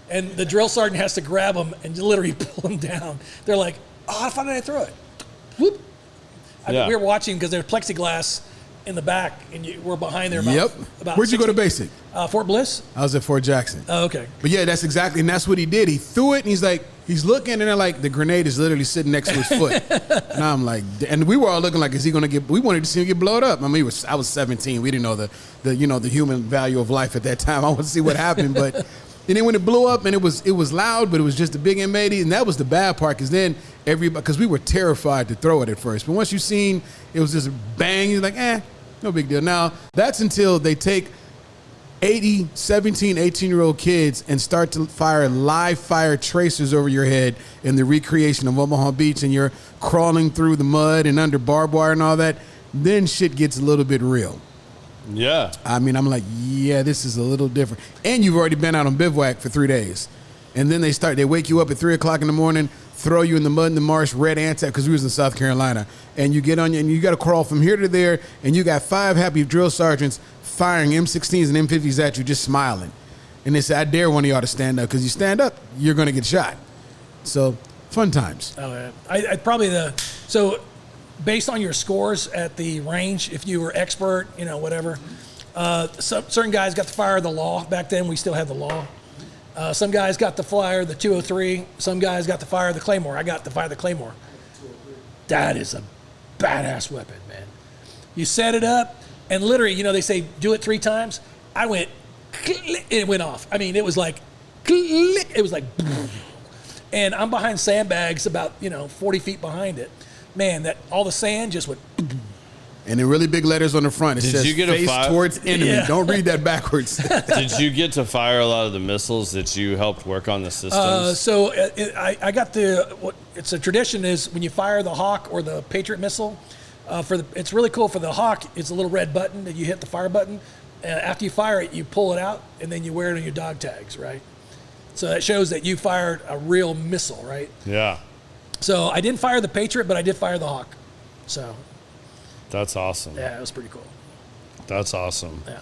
And the drill sergeant has to grab them and literally pull them down. They're like, how did I throw it? Whoop. We were watching because there's plexiglass in the back, and we're behind there. About Where'd you go to basic? Fort Bliss. I was at Fort Jackson. Oh, okay. But yeah, that's what he did. He threw it, and he's looking, and they're the grenade is literally sitting next to his foot. And I'm like, and we were all looking is he going to we wanted to see him get blown up. I was 17. We didn't know the human value of life at that time. I wanted to see what happened, but and then when it blew up, and it was loud, but it was just a big M80, and that was the bad part, because then because we were terrified to throw it at first, but once you seen it was just a bang, you're like, no big deal. Now, that's until they take 17, 18-year-old kids and start to fire live fire tracers over your head in the recreation of Omaha Beach, and you're crawling through the mud and under barbed wire and all that, then shit gets a little bit real. Yeah. I'm like, yeah, this is a little different. And you've already been out on bivouac for 3 days. And then they wake you up at 3 o'clock in the morning, throw you in the mud in the marsh, red ants, because we was in South Carolina. And you get on and you got to crawl from here to there, and you got 5 happy drill sergeants firing M16s and M50s at you, just smiling. And they say, I dare one of y'all to stand up, because you stand up, you're going to get shot. So, fun times. Oh, yeah. I probably so based on your scores at the range, if you were expert, whatever, certain guys got to fire the law. Back then, we still had the law. Some guys got to fire the 203. Some guys got to fire the Claymore. I got to fire the Claymore. That is a badass weapon, man. You set it up, and literally, they say do it 3 times. I went, it went off. It was like, and I'm behind sandbags about 40 feet behind it. Man, that all the sand just went. And in really big letters on the front, it Did says you get a face fire? towards enemy. Yeah. Don't read that backwards. Did you get to fire a lot of the missiles that you helped work on the systems? So I got it's a tradition is when you fire the Hawk or the Patriot missile, it's really cool. For the Hawk, it's a little red button that you hit the fire button. And after you fire it, you pull it out and then you wear it on your dog tags, right? So that shows that you fired a real missile, right? Yeah. So I didn't fire the Patriot, but I did fire the Hawk. So That's awesome. yeah, it was pretty cool. That's awesome. Yeah.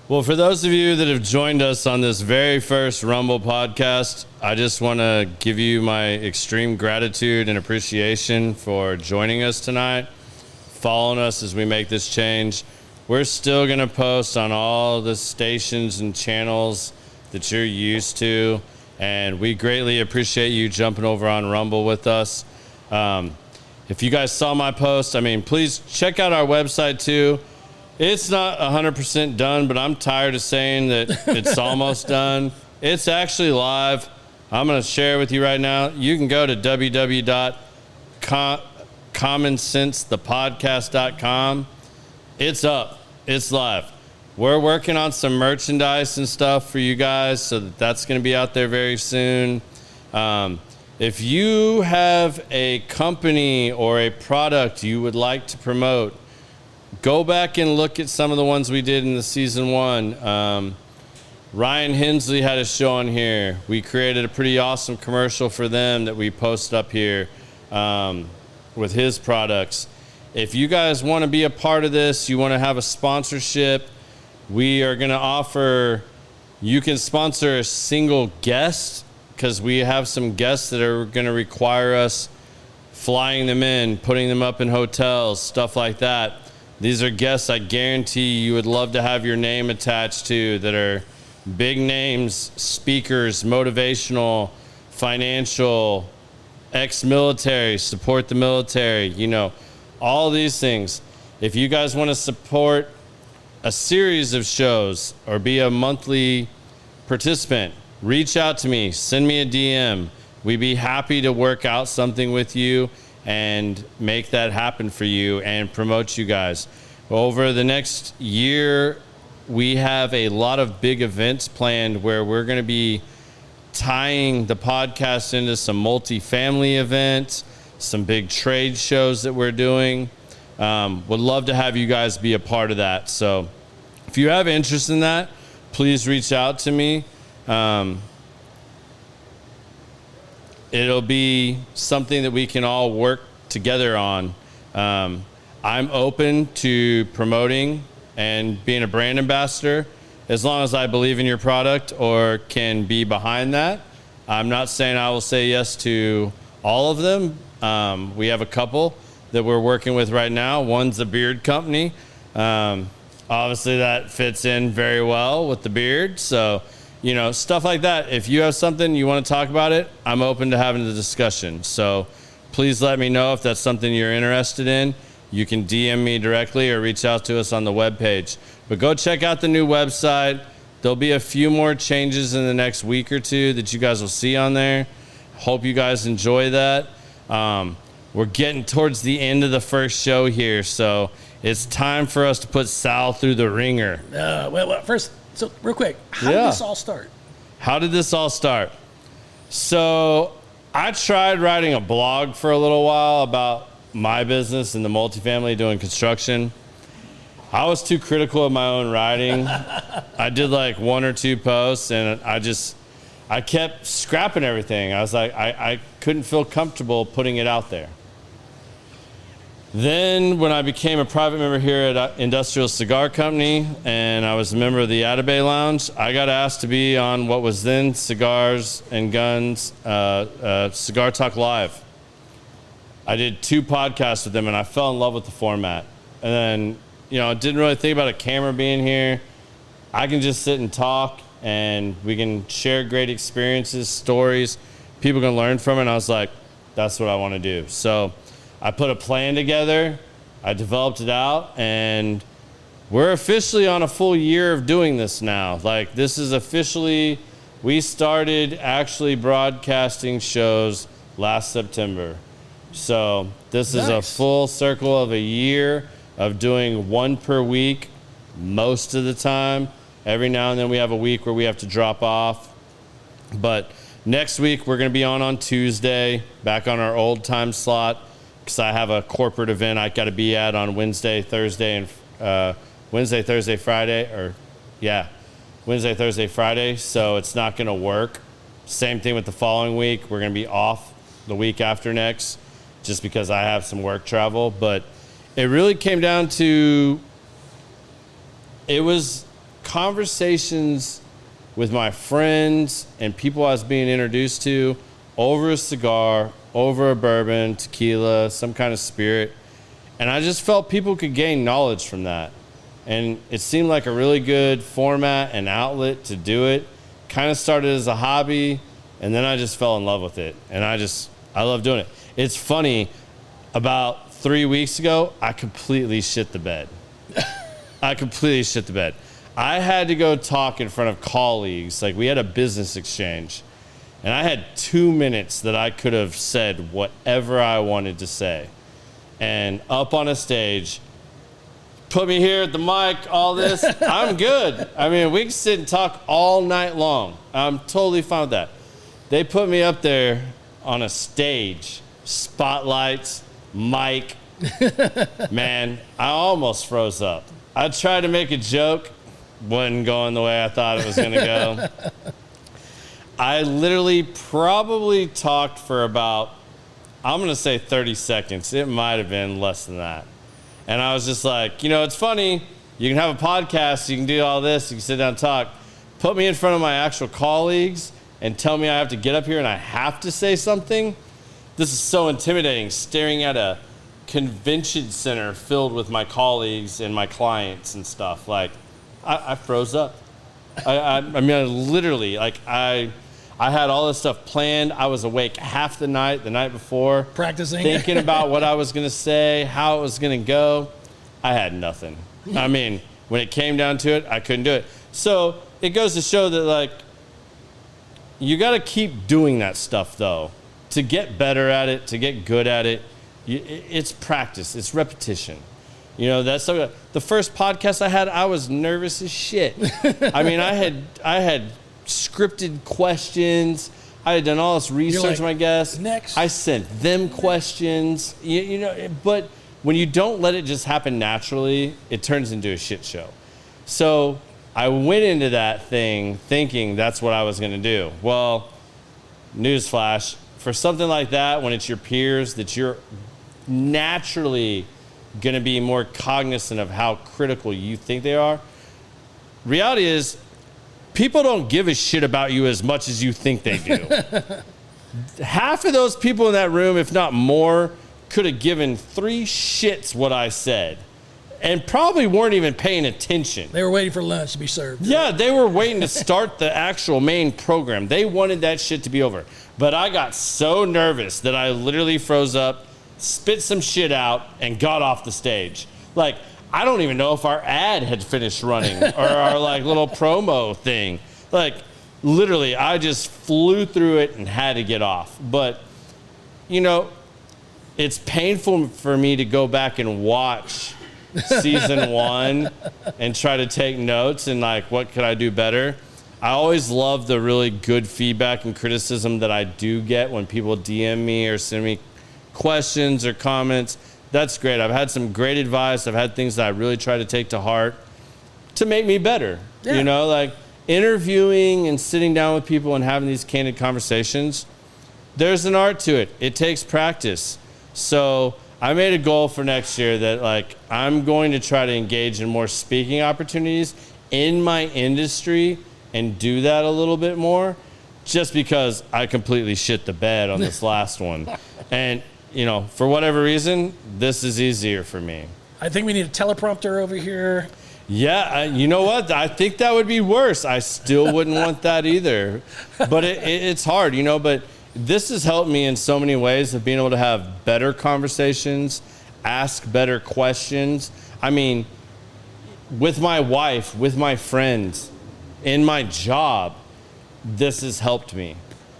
Well, for those of you that have joined us on this very first Rumble podcast, I just want to give you my extreme gratitude and appreciation for joining us tonight, following us as we make this change. We're still going to post on all the stations and channels that you're used to, and we greatly appreciate you jumping over on Rumble with us. If you guys saw my post, please check out our website too. It's not 100% done, but I'm tired of saying that it's almost done. It's actually live. I'm going to share it with you right now. You can go to www.commonsensethepodcast.com. It's up. It's live. We're working on some merchandise and stuff for you guys, so that's going to be out there very soon. If you have a company or a product you would like to promote, go back and look at some of the ones we did in the season 1. Ryan Hensley had a show on here. We created a pretty awesome commercial for them that we post up here with his products. If you guys want to be a part of this, you want to have a sponsorship, we are going to offer, you can sponsor a single guest, because we have some guests that are going to require us flying them in, putting them up in hotels, stuff like that. These are guests I guarantee you would love to have your name attached to, that are big names, speakers, motivational, financial, ex-military, support the military, all these things. If you guys want to support a series of shows or be a monthly participant, reach out to me, send me a DM. We'd be happy to work out something with you and make that happen for you and promote you guys. Over the next year, we have a lot of big events planned where we're going to be tying the podcast into some multifamily events, some big trade shows that we're doing. Would love to have you guys be a part of that. So if you have interest in that, please reach out to me. It'll be something that we can all work together on. I'm open to promoting and being a brand ambassador as long as I believe in your product or can be behind that. I'm not saying I will say yes to all of them. We have a couple that we're working with right now. One's a beard company. Obviously that fits in very well with the beard. So, stuff like that. If you have something you want to talk about it, I'm open to having the discussion. So please let me know if that's something you're interested in. You can DM me directly or reach out to us on the webpage. But go check out the new website. There'll be a few more changes in the next week or two that you guys will see on there. Hope you guys enjoy that. We're getting towards the end of the first show here, so it's time for us to put Sal through the ringer. Well, first, so real quick, how did this all start? How did this all start? So I tried writing a blog for a little while about my business in the multifamily doing construction. I was too critical of my own writing. I did like 1 or 2 posts, and I kept scrapping everything. I was like, I couldn't feel comfortable putting it out there. Then when I became a private member here at Industrial Cigar Company and I was a member of the Atabay Lounge, I got asked to be on what was then Cigars and Guns, Cigar Talk Live. I did 2 podcasts with them and I fell in love with the format. And then, I didn't really think about a camera being here. I can just sit and talk and we can share great experiences, stories. People can learn from it. And I was like, that's what I want to do. So I put a plan together, I developed it out, and we're officially on a full year of doing this now. Like, this is officially, we started actually broadcasting shows last September. So this is a full circle of a year of doing one per week most of the time. Every now and then we have a week where we have to drop off. But next week we're going to be on Tuesday, back on our old time slot, because I have a corporate event I got to be at on Wednesday, Thursday, Friday. So it's not going to work. Same thing with the following week. We're going to be off the week after next, just because I have some work travel. But it really came down to, it was conversations with my friends and people I was being introduced to over a cigar, over a bourbon, tequila, some kind of spirit. And I just felt people could gain knowledge from that. And it seemed like a really good format and outlet to do it. Kind of started as a hobby, and then I just fell in love with it. And I love doing it. It's funny, about 3 weeks ago, I completely shit the bed. I had to go talk in front of colleagues. Like, we had a business exchange, and I had 2 minutes that I could have said whatever I wanted to say. And up on a stage, put me here at the mic, all this, I'm good. I mean, we can sit and talk all night long. I'm totally fine with that. They put me up there on a stage, spotlights, mic. Man, I almost froze up. I tried to make a joke, wasn't going the way I thought it was going to go. I literally probably talked for about, I'm going to say 30 seconds. It might have been less than that. And I was just like, it's funny. You can have a podcast. You can do all this. You can sit down and talk. Put me in front of my actual colleagues and tell me I have to get up here and I have to say something. This is so intimidating, staring at a convention center filled with my colleagues and my clients and stuff. Like, I froze up. I mean, literally, like, I had all this stuff planned. I was awake half the night before. Practicing. Thinking about what I was going to say, how it was going to go. I had nothing. I mean, when it came down to it, I couldn't do it. So it goes to show that, like, you got to keep doing that stuff, though, to get better at it, to get good at it. It's practice. It's repetition. That's so. The first podcast I had, I was nervous as shit. I mean, I had scripted questions. I had done all this research on my guests. Next. I sent them questions. But when you don't let it just happen naturally, it turns into a shit show. So I went into that thing thinking that's what I was going to do. Well, newsflash, for something like that, when it's your peers, that you're naturally going to be more cognizant of how critical you think they are. Reality is, people don't give a shit about you as much as you think they do. Half of those people in that room, if not more, could have given 3 shits what I said and probably weren't even paying attention. They were waiting for lunch to be served. Yeah, they were waiting to start the actual main program. They wanted that shit to be over. But I got so nervous that I literally froze up, spit some shit out, and got off the stage. Like, I don't even know if our ad had finished running or our like little promo thing. Like, literally, I just flew through it and had to get off. But, it's painful for me to go back and watch season 1 and try to take notes and like, what could I do better? I always love the really good feedback and criticism that I do get when people DM me or send me questions or comments. That's great. I've had some great advice. I've had things that I really try to take to heart to make me better. Yeah. Like interviewing and sitting down with people and having these candid conversations. There's an art to it. It takes practice. So I made a goal for next year that like I'm going to try to engage in more speaking opportunities in my industry and do that a little bit more, just because I completely shit the bed on this last one. And for whatever reason, this is easier for me. I think we need a teleprompter over here. Yeah, you know what? I think that would be worse. I still wouldn't want that either. But it's hard, but this has helped me in so many ways of being able to have better conversations, ask better questions. I mean, with my wife, with my friends, in my job, this has helped me.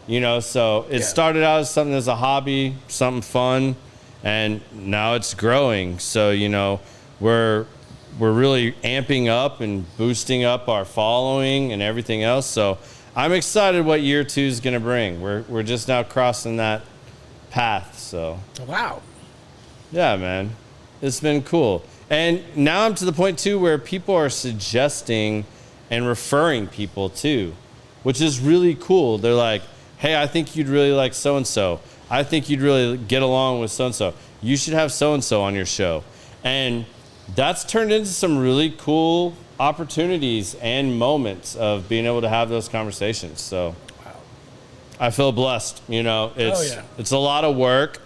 So it started out as something as a hobby, something fun, and now it's growing. So, we're really amping up and boosting up our following and everything else. So I'm excited what year 2 is going to bring. We're just now crossing that path. So Wow. yeah, man, it's been cool. And now I'm to the point too where people are suggesting and referring people too, which is really cool. They're like, hey, I think you'd really like so-and-so. I think you'd really get along with so-and-so. You should have so-and-so on your show. And that's turned into some really cool opportunities and moments of being able to have those conversations. So I feel blessed. You know, it's a lot of work.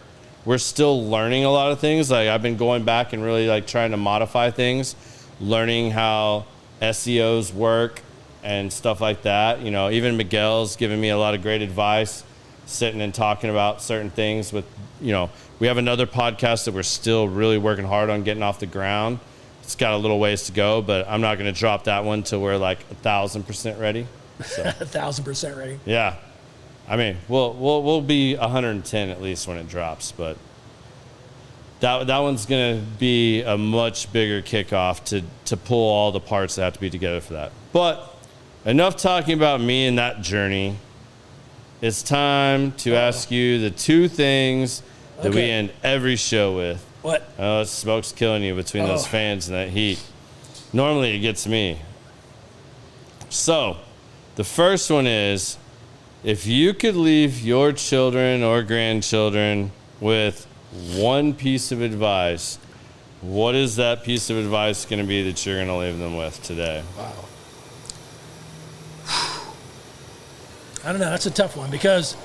We're still learning a lot of things. Like I've been going back and really like trying to modify things, learning how SEOs work and stuff like that. You know, even Miguel's giving me a lot of great advice, sitting and talking about certain things with, you know, we have another podcast that we're still really working hard on getting off the ground. It's got a little ways to go, but I'm not going to drop that one till we're like 1,000% ready. So. 1,000% ready. Yeah. I mean, we'll be 110 at least when it drops, but that one's going to be a much bigger kickoff to pull all the parts that have to be together for that. But enough talking about me and that journey. It's time to ask you the 2 things that we end every show with. What? Oh, smoke's killing you between those fans and that heat. Normally it gets me. So, the first one is, if you could leave your children or grandchildren with one piece of advice, what is that piece of advice going to be that you're going to leave them with today? Wow. I don't know. That's a tough one because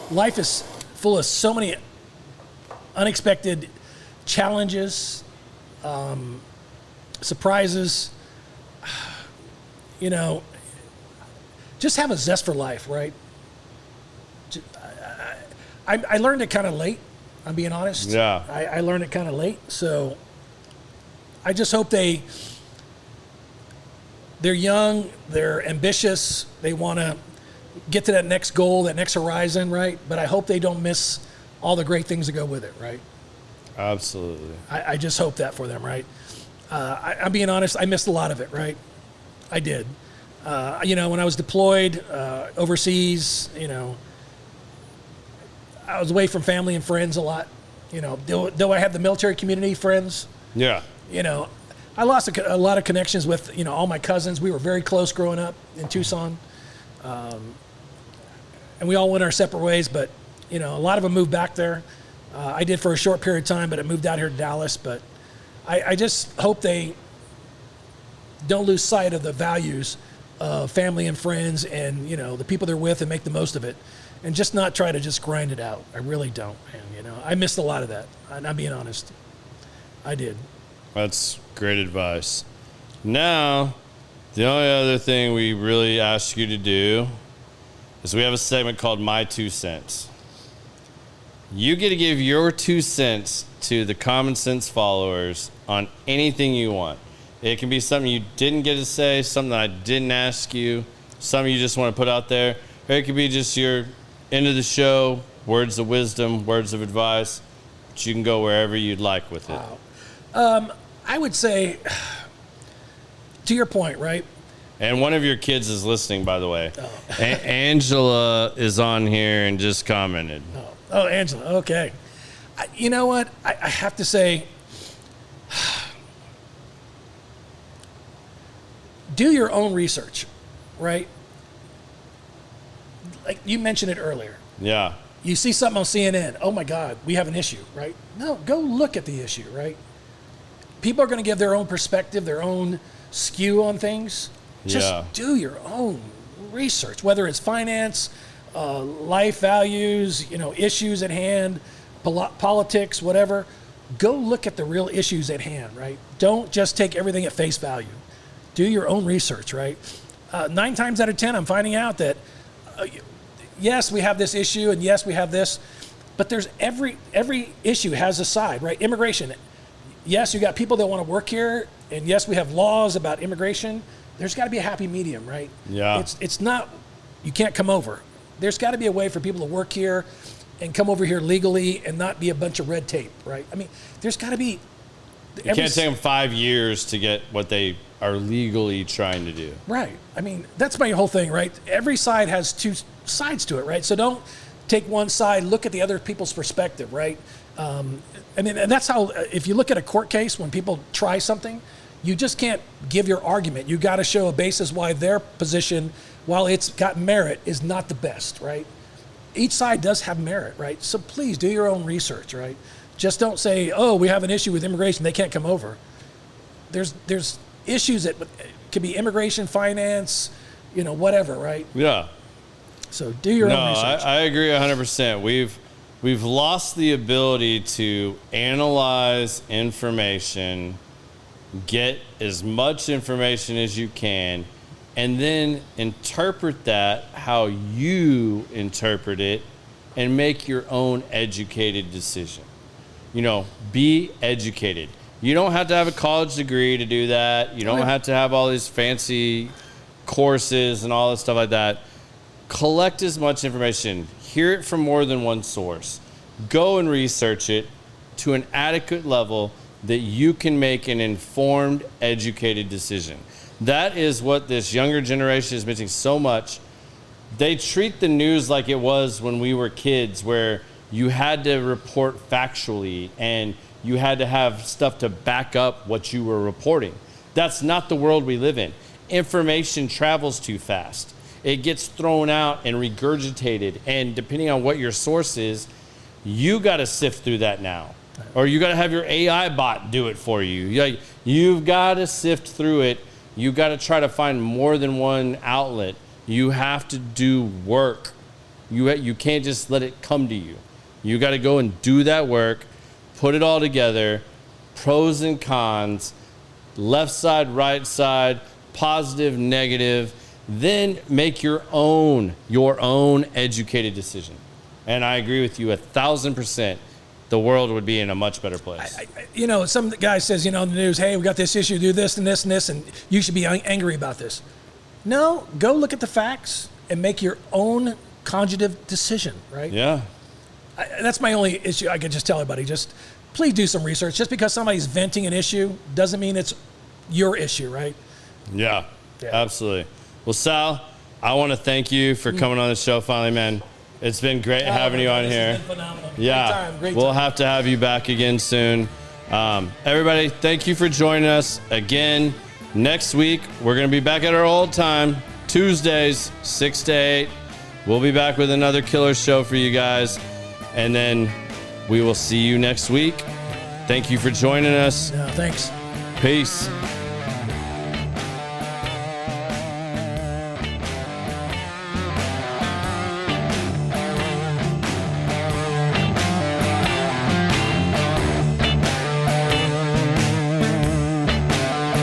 life is full of so many unexpected challenges, surprises. You know, just have a zest for life, right? I learned it kind of late, I'm being honest. Yeah. I learned it kind of late, so I just hope they're young, they're ambitious, they want to get to that next goal, that next horizon, right? But I hope they don't miss all the great things that go with it, right? Absolutely. I just hope that for them, right? I'm being honest, I missed a lot of it, right? I did. You know, when I was deployed overseas, you know, I was away from family and friends a lot. You know, though I had the military community friends. Yeah. You know, I lost a lot of connections with, you know, all my cousins. We were very close growing up in Tucson. And we all went our separate ways, but, you know, a lot of them moved back there. I did for a short period of time, but I moved out here to Dallas. But I just hope they don't lose sight of the values of family and friends and, you know, the people they're with and make the most of it. And just not try to just grind it out. I really don't, man. You know, I missed a lot of that. I'm being honest. I did. That's great advice. Now, the only other thing we really ask you to do is we have a segment called My 2 Cents. You get to give your 2 cents to the Common Sense followers on anything you want. It can be something you didn't get to say, something I didn't ask you, something you just want to put out there. Or it could be just your end of the show, words of wisdom, words of advice. But you can go wherever you'd like with it. Wow. I would say, to your point, right? And one of your kids is listening, by the way. Angela is on here and just commented. Oh, Angela, okay. You know what? I have to say, do your own research, right? Like you mentioned it earlier. Yeah. You see something on CNN. Oh my God, we have an issue, right? No, go look at the issue, right? People are going to give their own perspective, their own skew on things. Just do your own research, whether it's finance, life values, you know, issues at hand, politics, whatever. Go look at the real issues at hand, right? Don't just take everything at face value. Do your own research, right? 9 times out of 10, I'm finding out that yes, we have this issue, and yes, we have this, but there's every issue has a side, right? Immigration. Yes, you got people that want to work here, and yes, we have laws about immigration. There's got to be a happy medium, right? Yeah. It's not, you can't come over. There's got to be a way for people to work here, and come over here legally and not be a bunch of red tape, right? I mean, there's got to be. You can't take them 5 years to get what they are legally trying to do. Right. I mean, that's my whole thing, right? Every side has two sides to it, right? So don't take one side, look at the other people's perspective, right? I mean, and that's how, if you look at a court case, when people try something, you just can't give your argument. You got to show a basis why their position, while it's got merit, is not the best, right? Each side does have merit, right? So please do your own research, right? Just don't say, oh, we have an issue with immigration, they can't come over. There's issues that could be immigration, finance, whatever, right? Yeah. So do your own research. I agree 100%. We've lost the ability to analyze information, get as much information as you can, and then interpret that how you interpret it and make your own educated decision. Be educated. You don't have to have a college degree to do that. You don't have to have all these fancy courses and all this stuff like that. Collect as much information. Hear it from more than one source. Go and research it to an adequate level that you can make an informed, educated decision. That is what this younger generation is missing so much. They treat the news like it was when we were kids, where you had to report factually and you had to have stuff to back up what you were reporting. That's not the world we live in. Information travels too fast. It gets thrown out and regurgitated, and depending on what your source is, you got to sift through that now. Or you got to have your AI bot do it for you. You've got to sift through it. You got to try to find more than one outlet. You have to do work. You can't just let it come to you. You got to go and do that work, put it all together, pros and cons, left side, right side, positive, negative, then make your own educated decision. And I agree with you 1,000%. The world would be in a much better place. Some guy says, in the news, hey, we got this issue, do this and this and this, and you should be angry about this. No, go look at the facts and make your own conjugative decision, right? Yeah. That's my only issue. I could just tell everybody, just please do some research. Just because somebody's venting an issue doesn't mean it's your issue, right? Yeah. Absolutely. Well, Sal, I want to thank you for coming on the show finally, man. It's been great having you on here. This has been phenomenal. Yeah. Great time. We'll have to have you back again soon. Everybody, thank you for joining us again. Next week, we're going to be back at our old time, Tuesdays, 6 to 8. We'll be back with another killer show for you guys. And then we will see you next week. Thank you for joining us. Thanks. Peace.